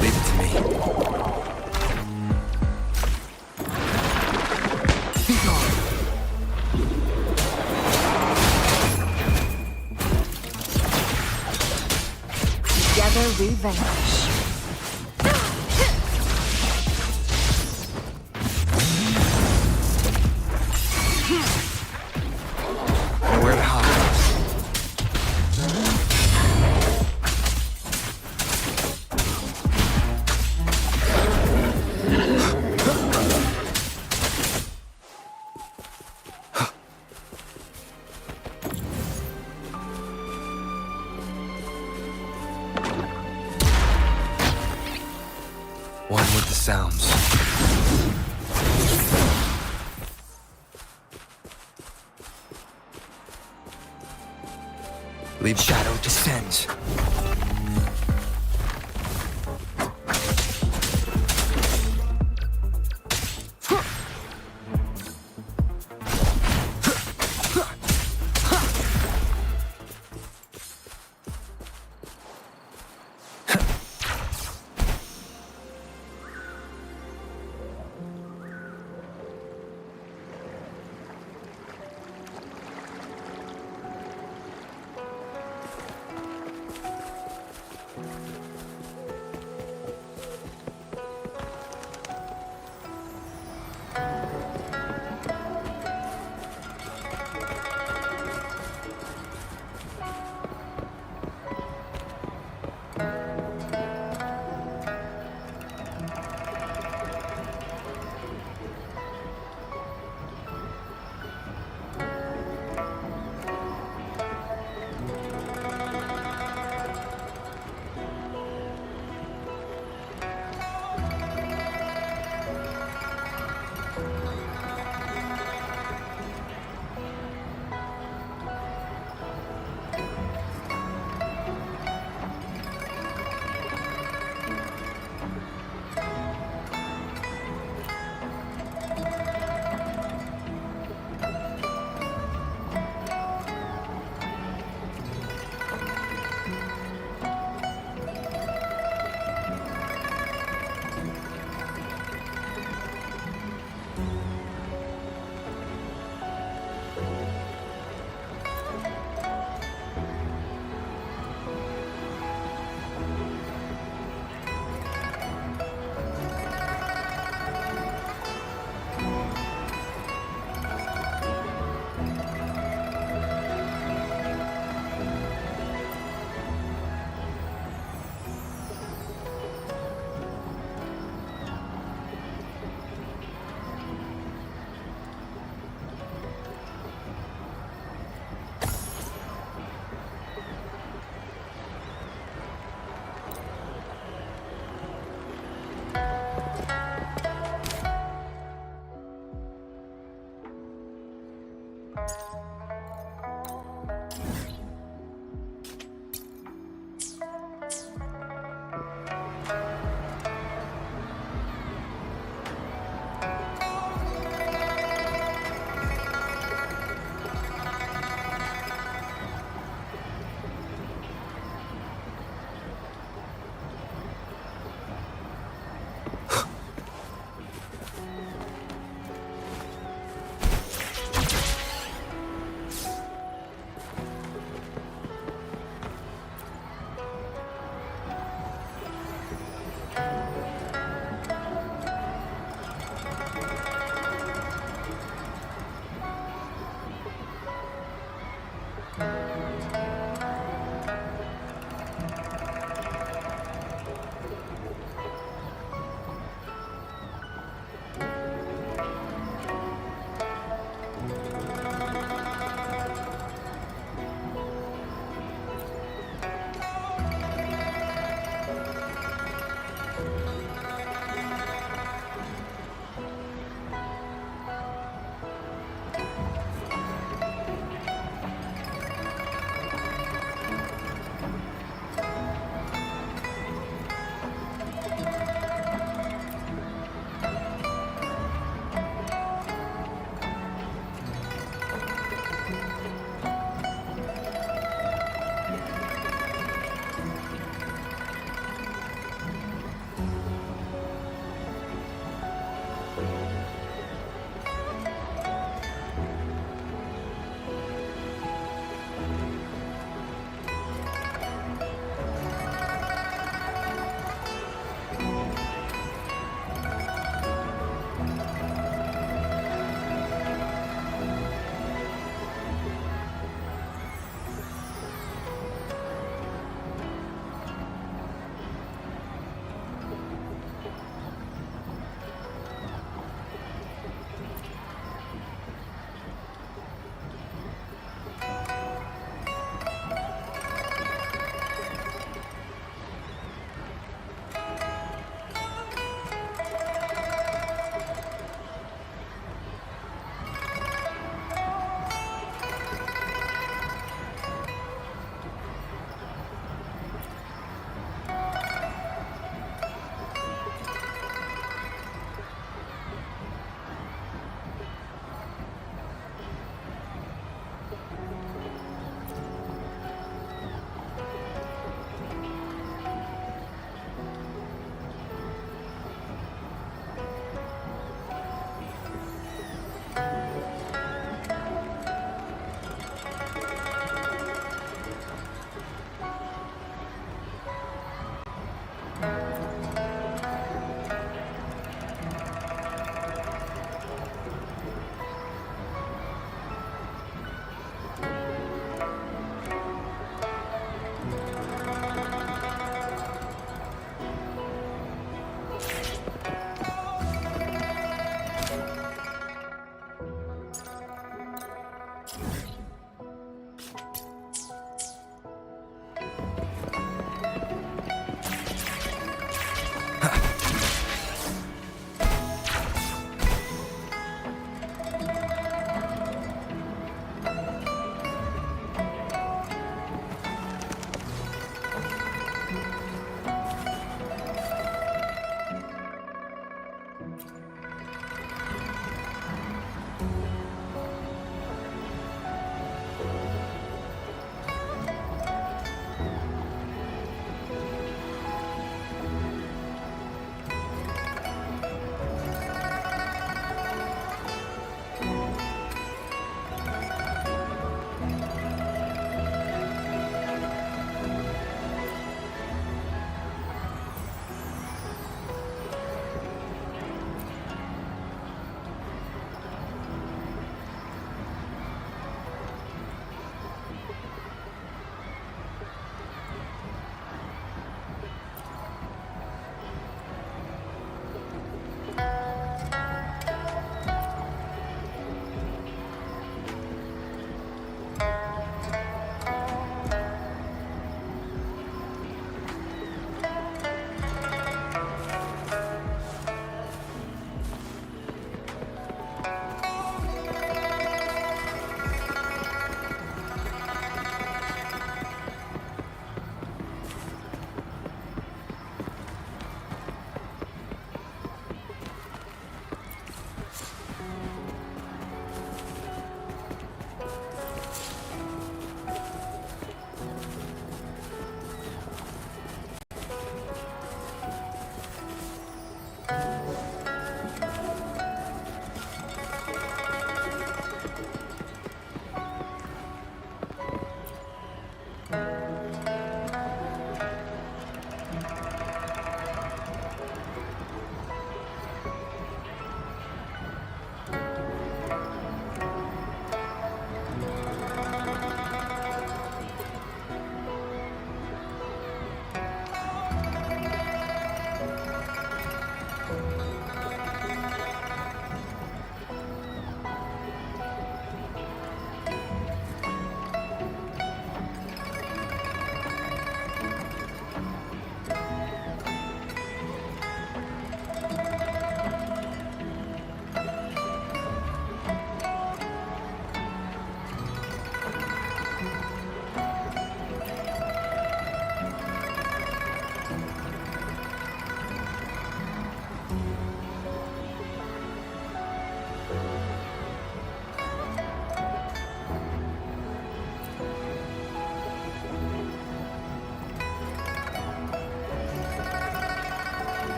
Leave it to me. Be gone. Together we vanish. Nowhere to hide. One with the sounds. Leave shadow descends.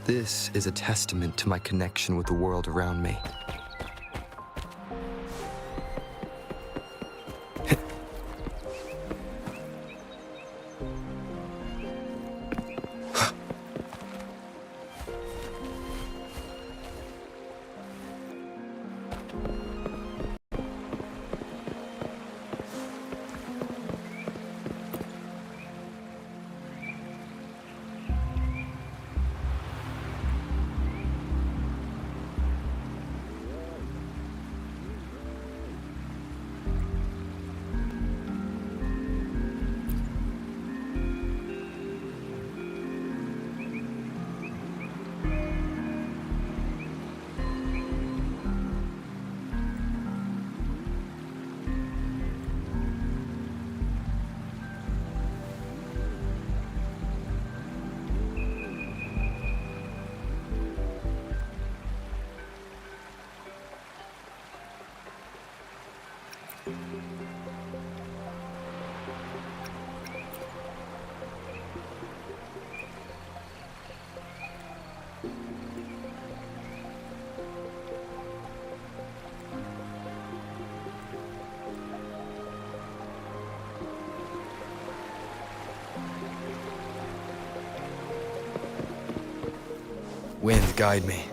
This is a testament to my connection with the world around me. Wind, guide me.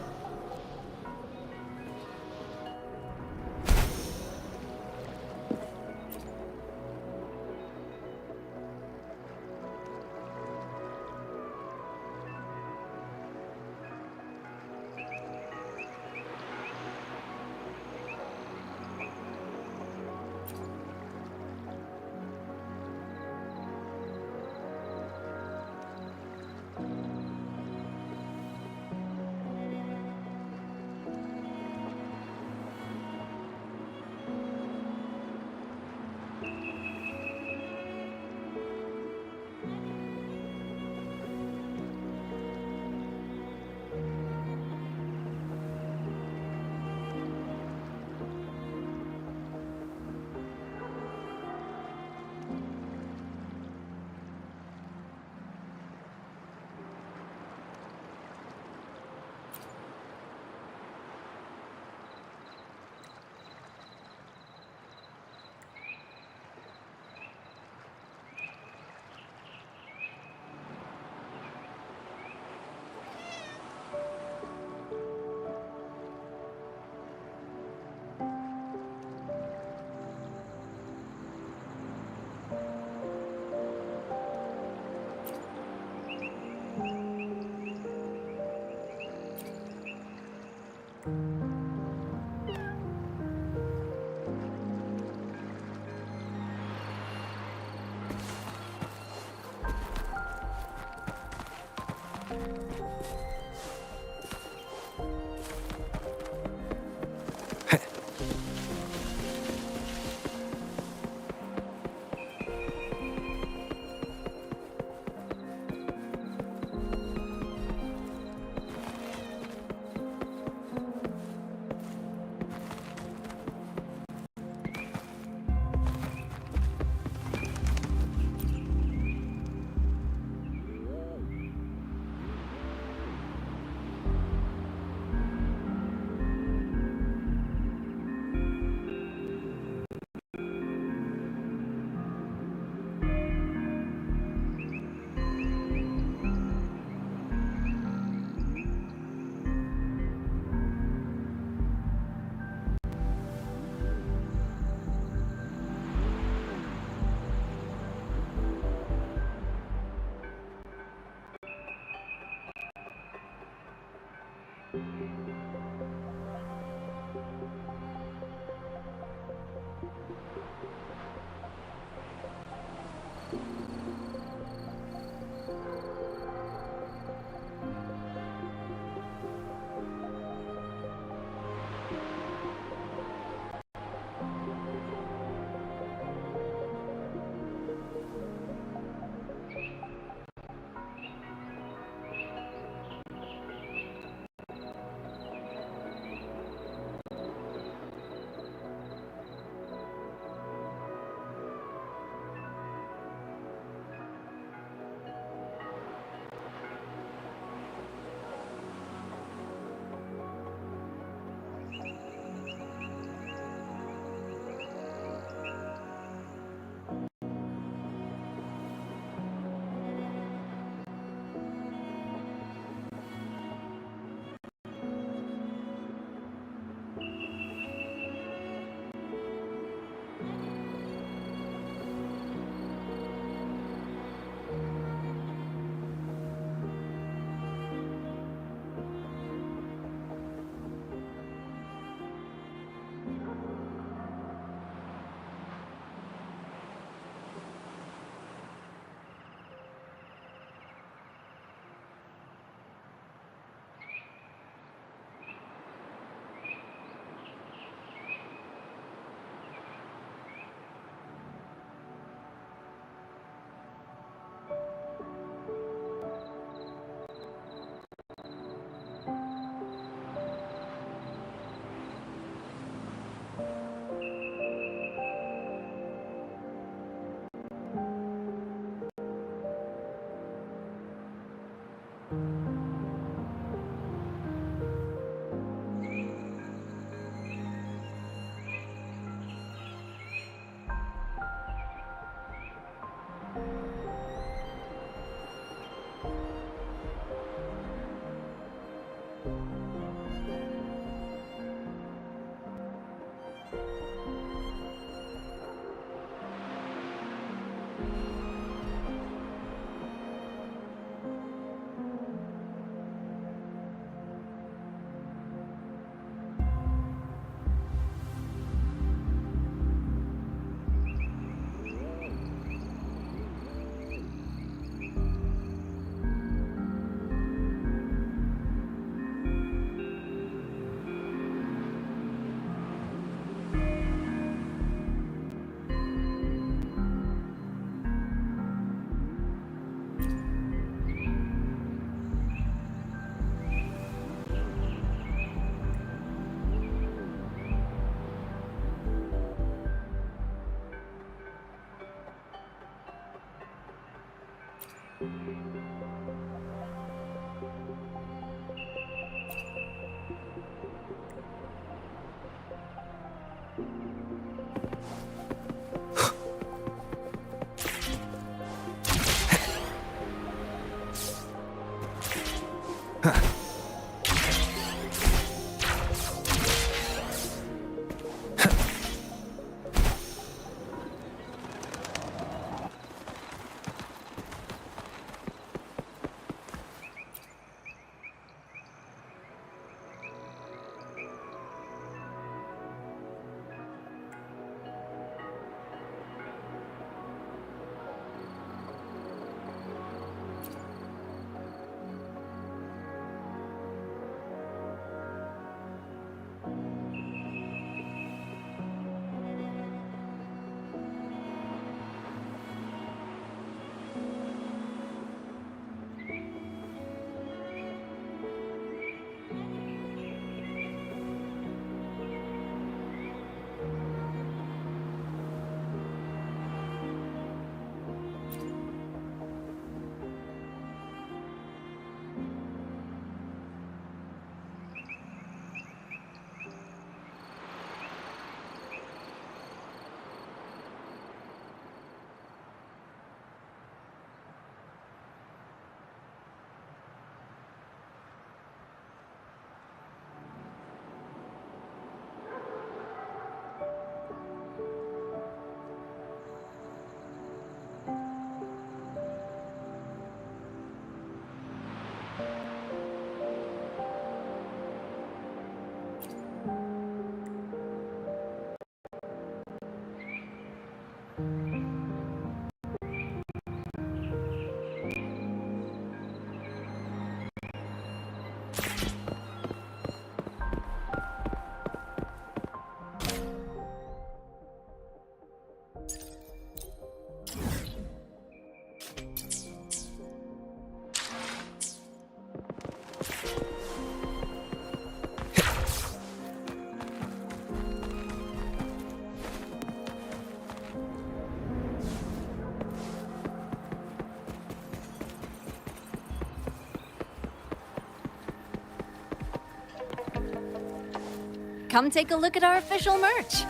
Come take a look at our official merch.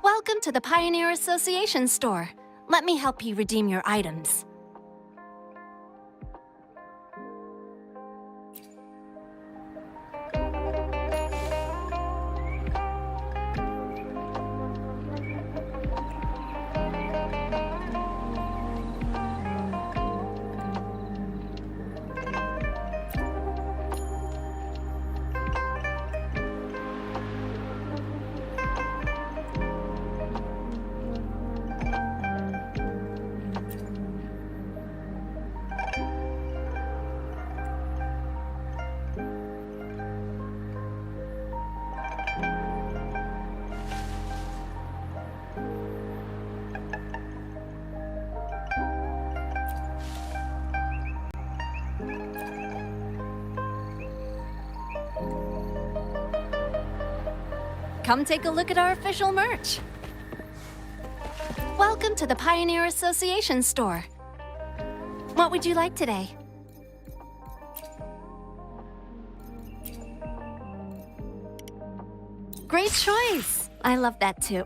Welcome to the Pioneer Association store. Let me help you redeem your items. Come take a look at our official merch. Welcome to the Pioneer Association store. What would you like today? Great choice. I love that too.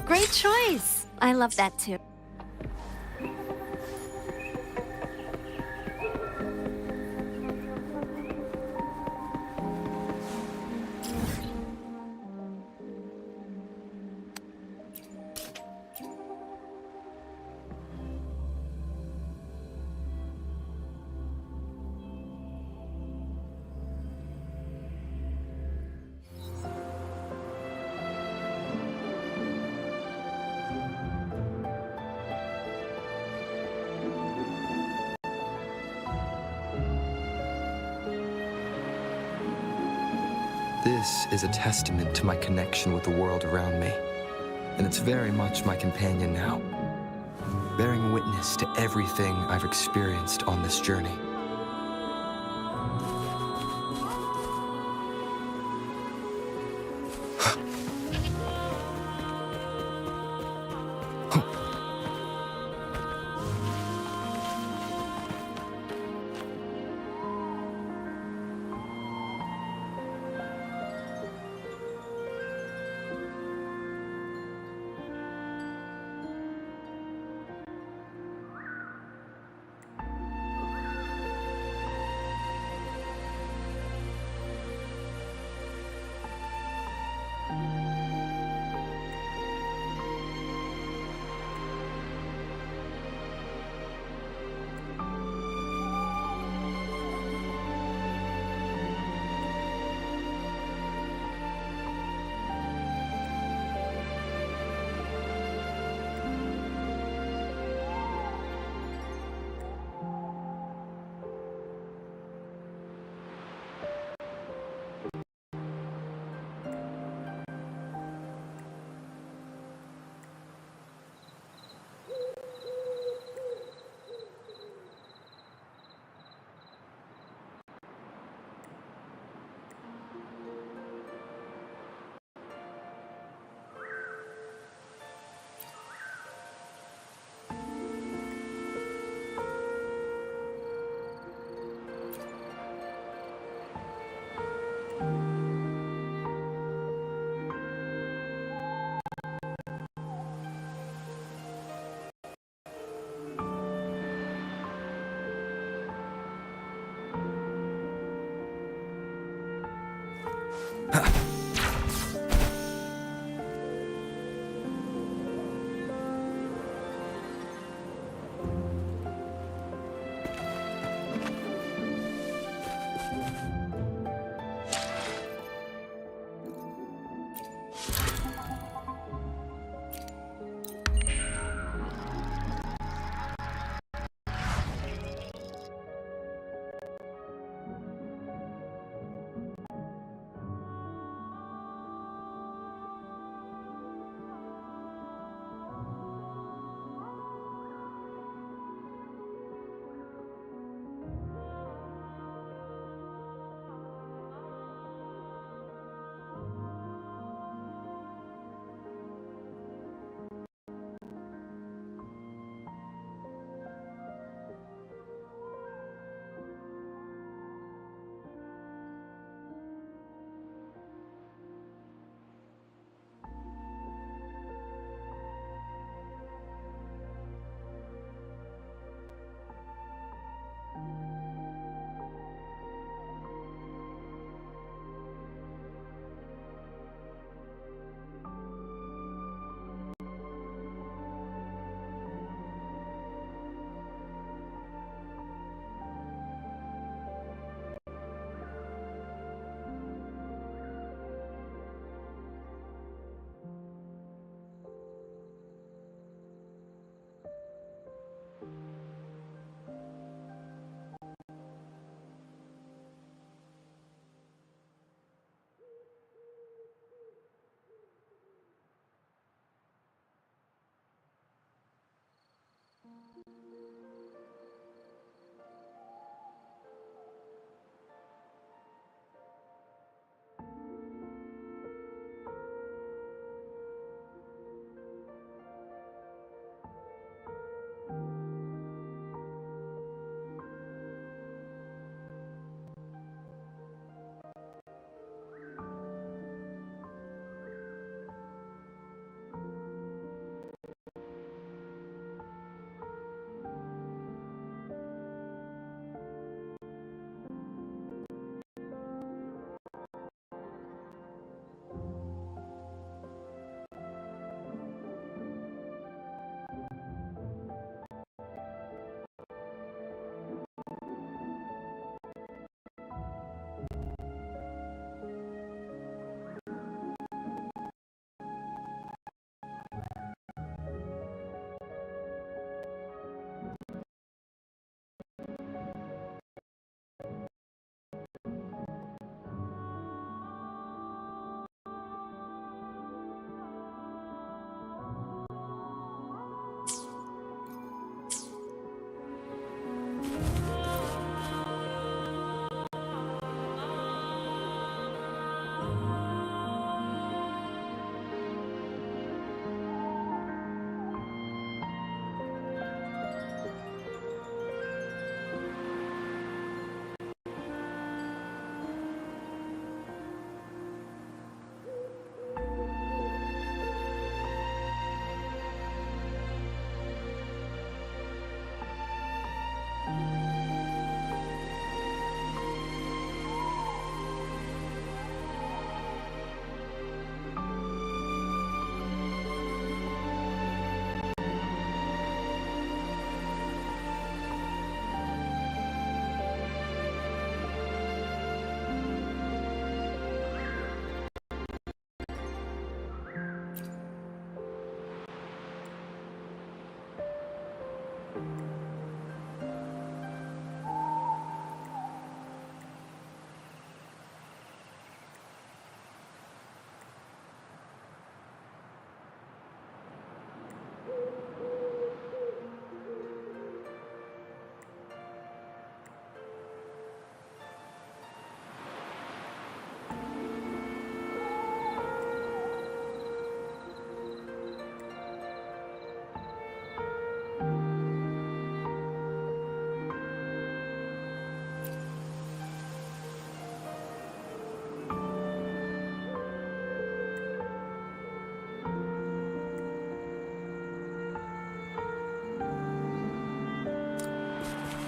Great choice. I love that too. This is a testament to my connection with the world around me, and it's very much my companion now, bearing witness to everything I've experienced on this journey.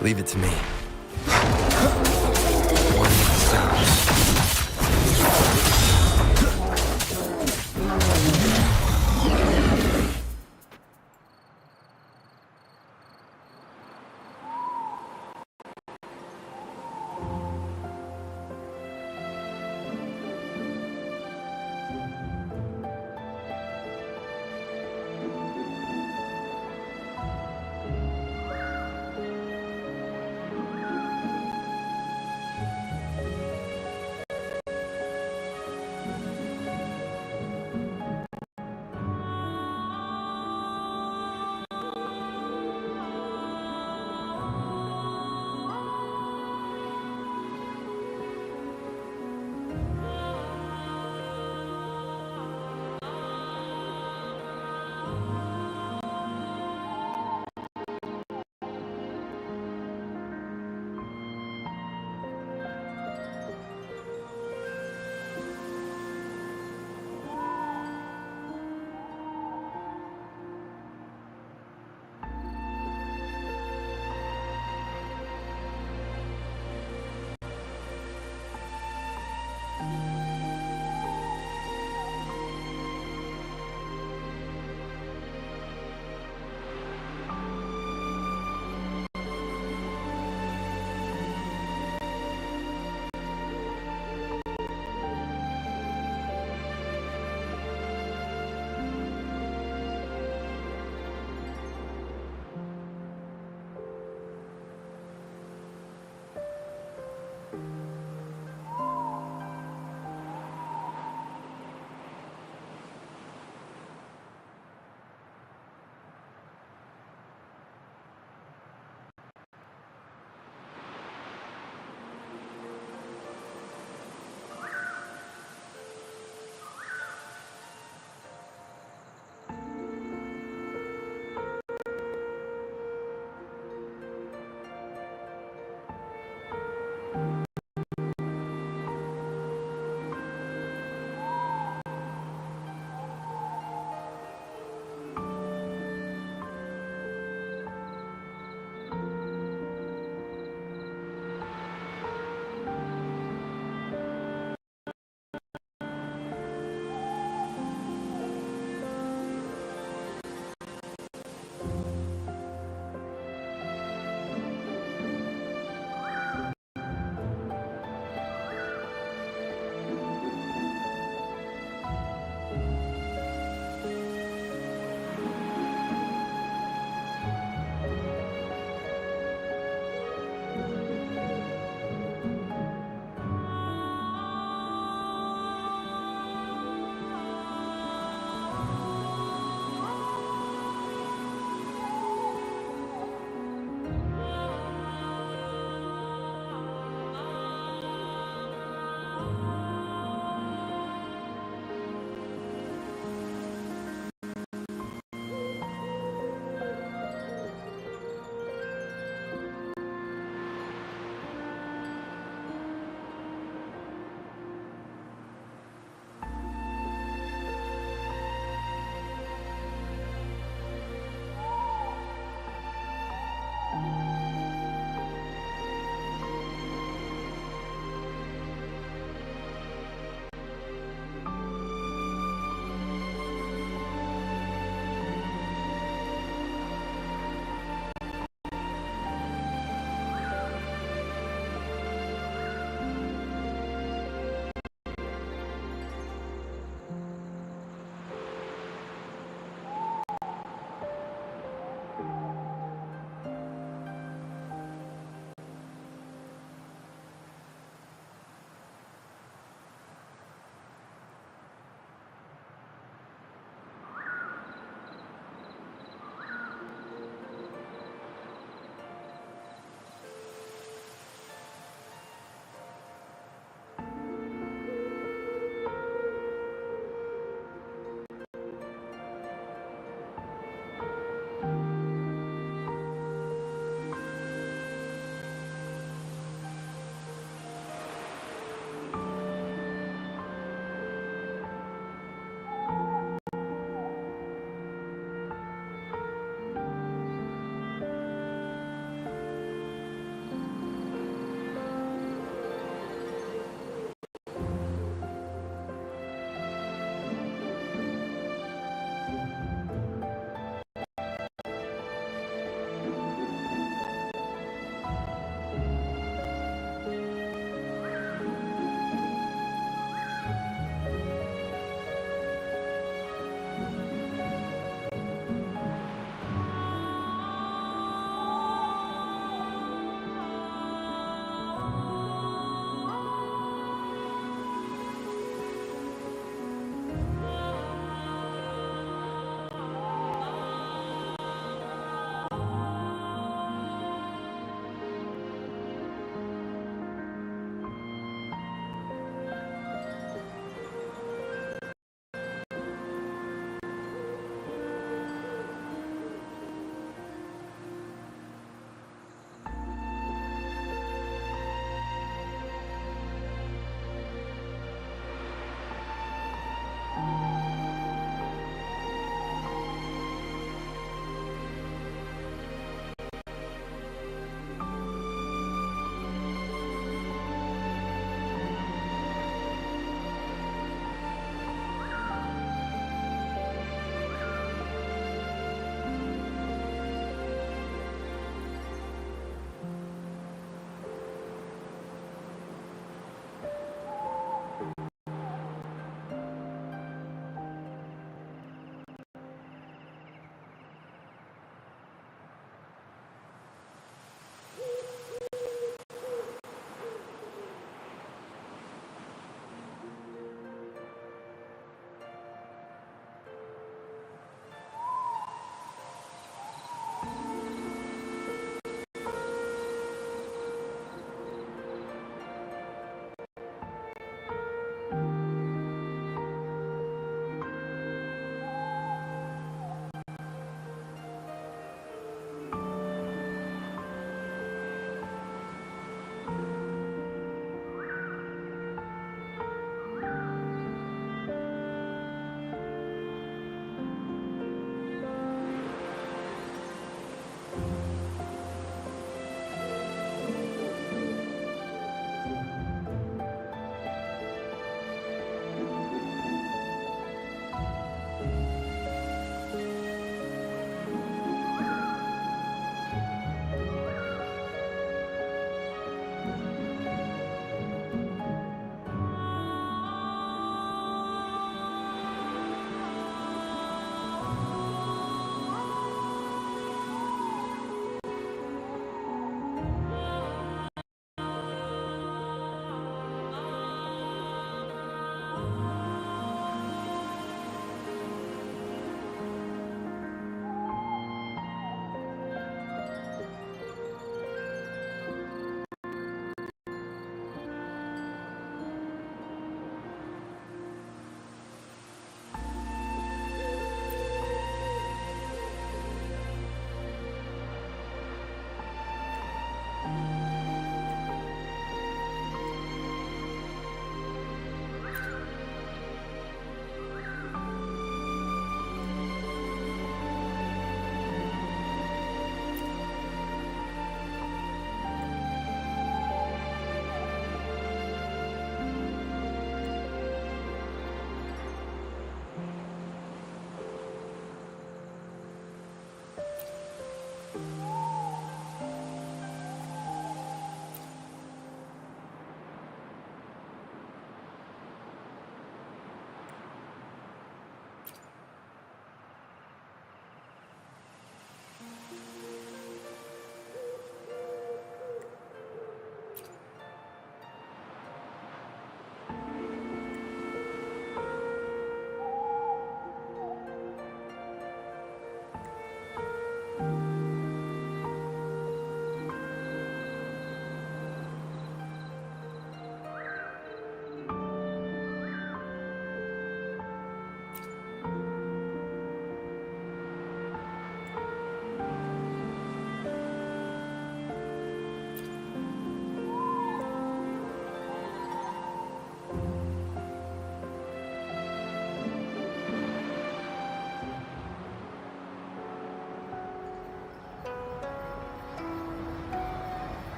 Leave it to me. One with the stars.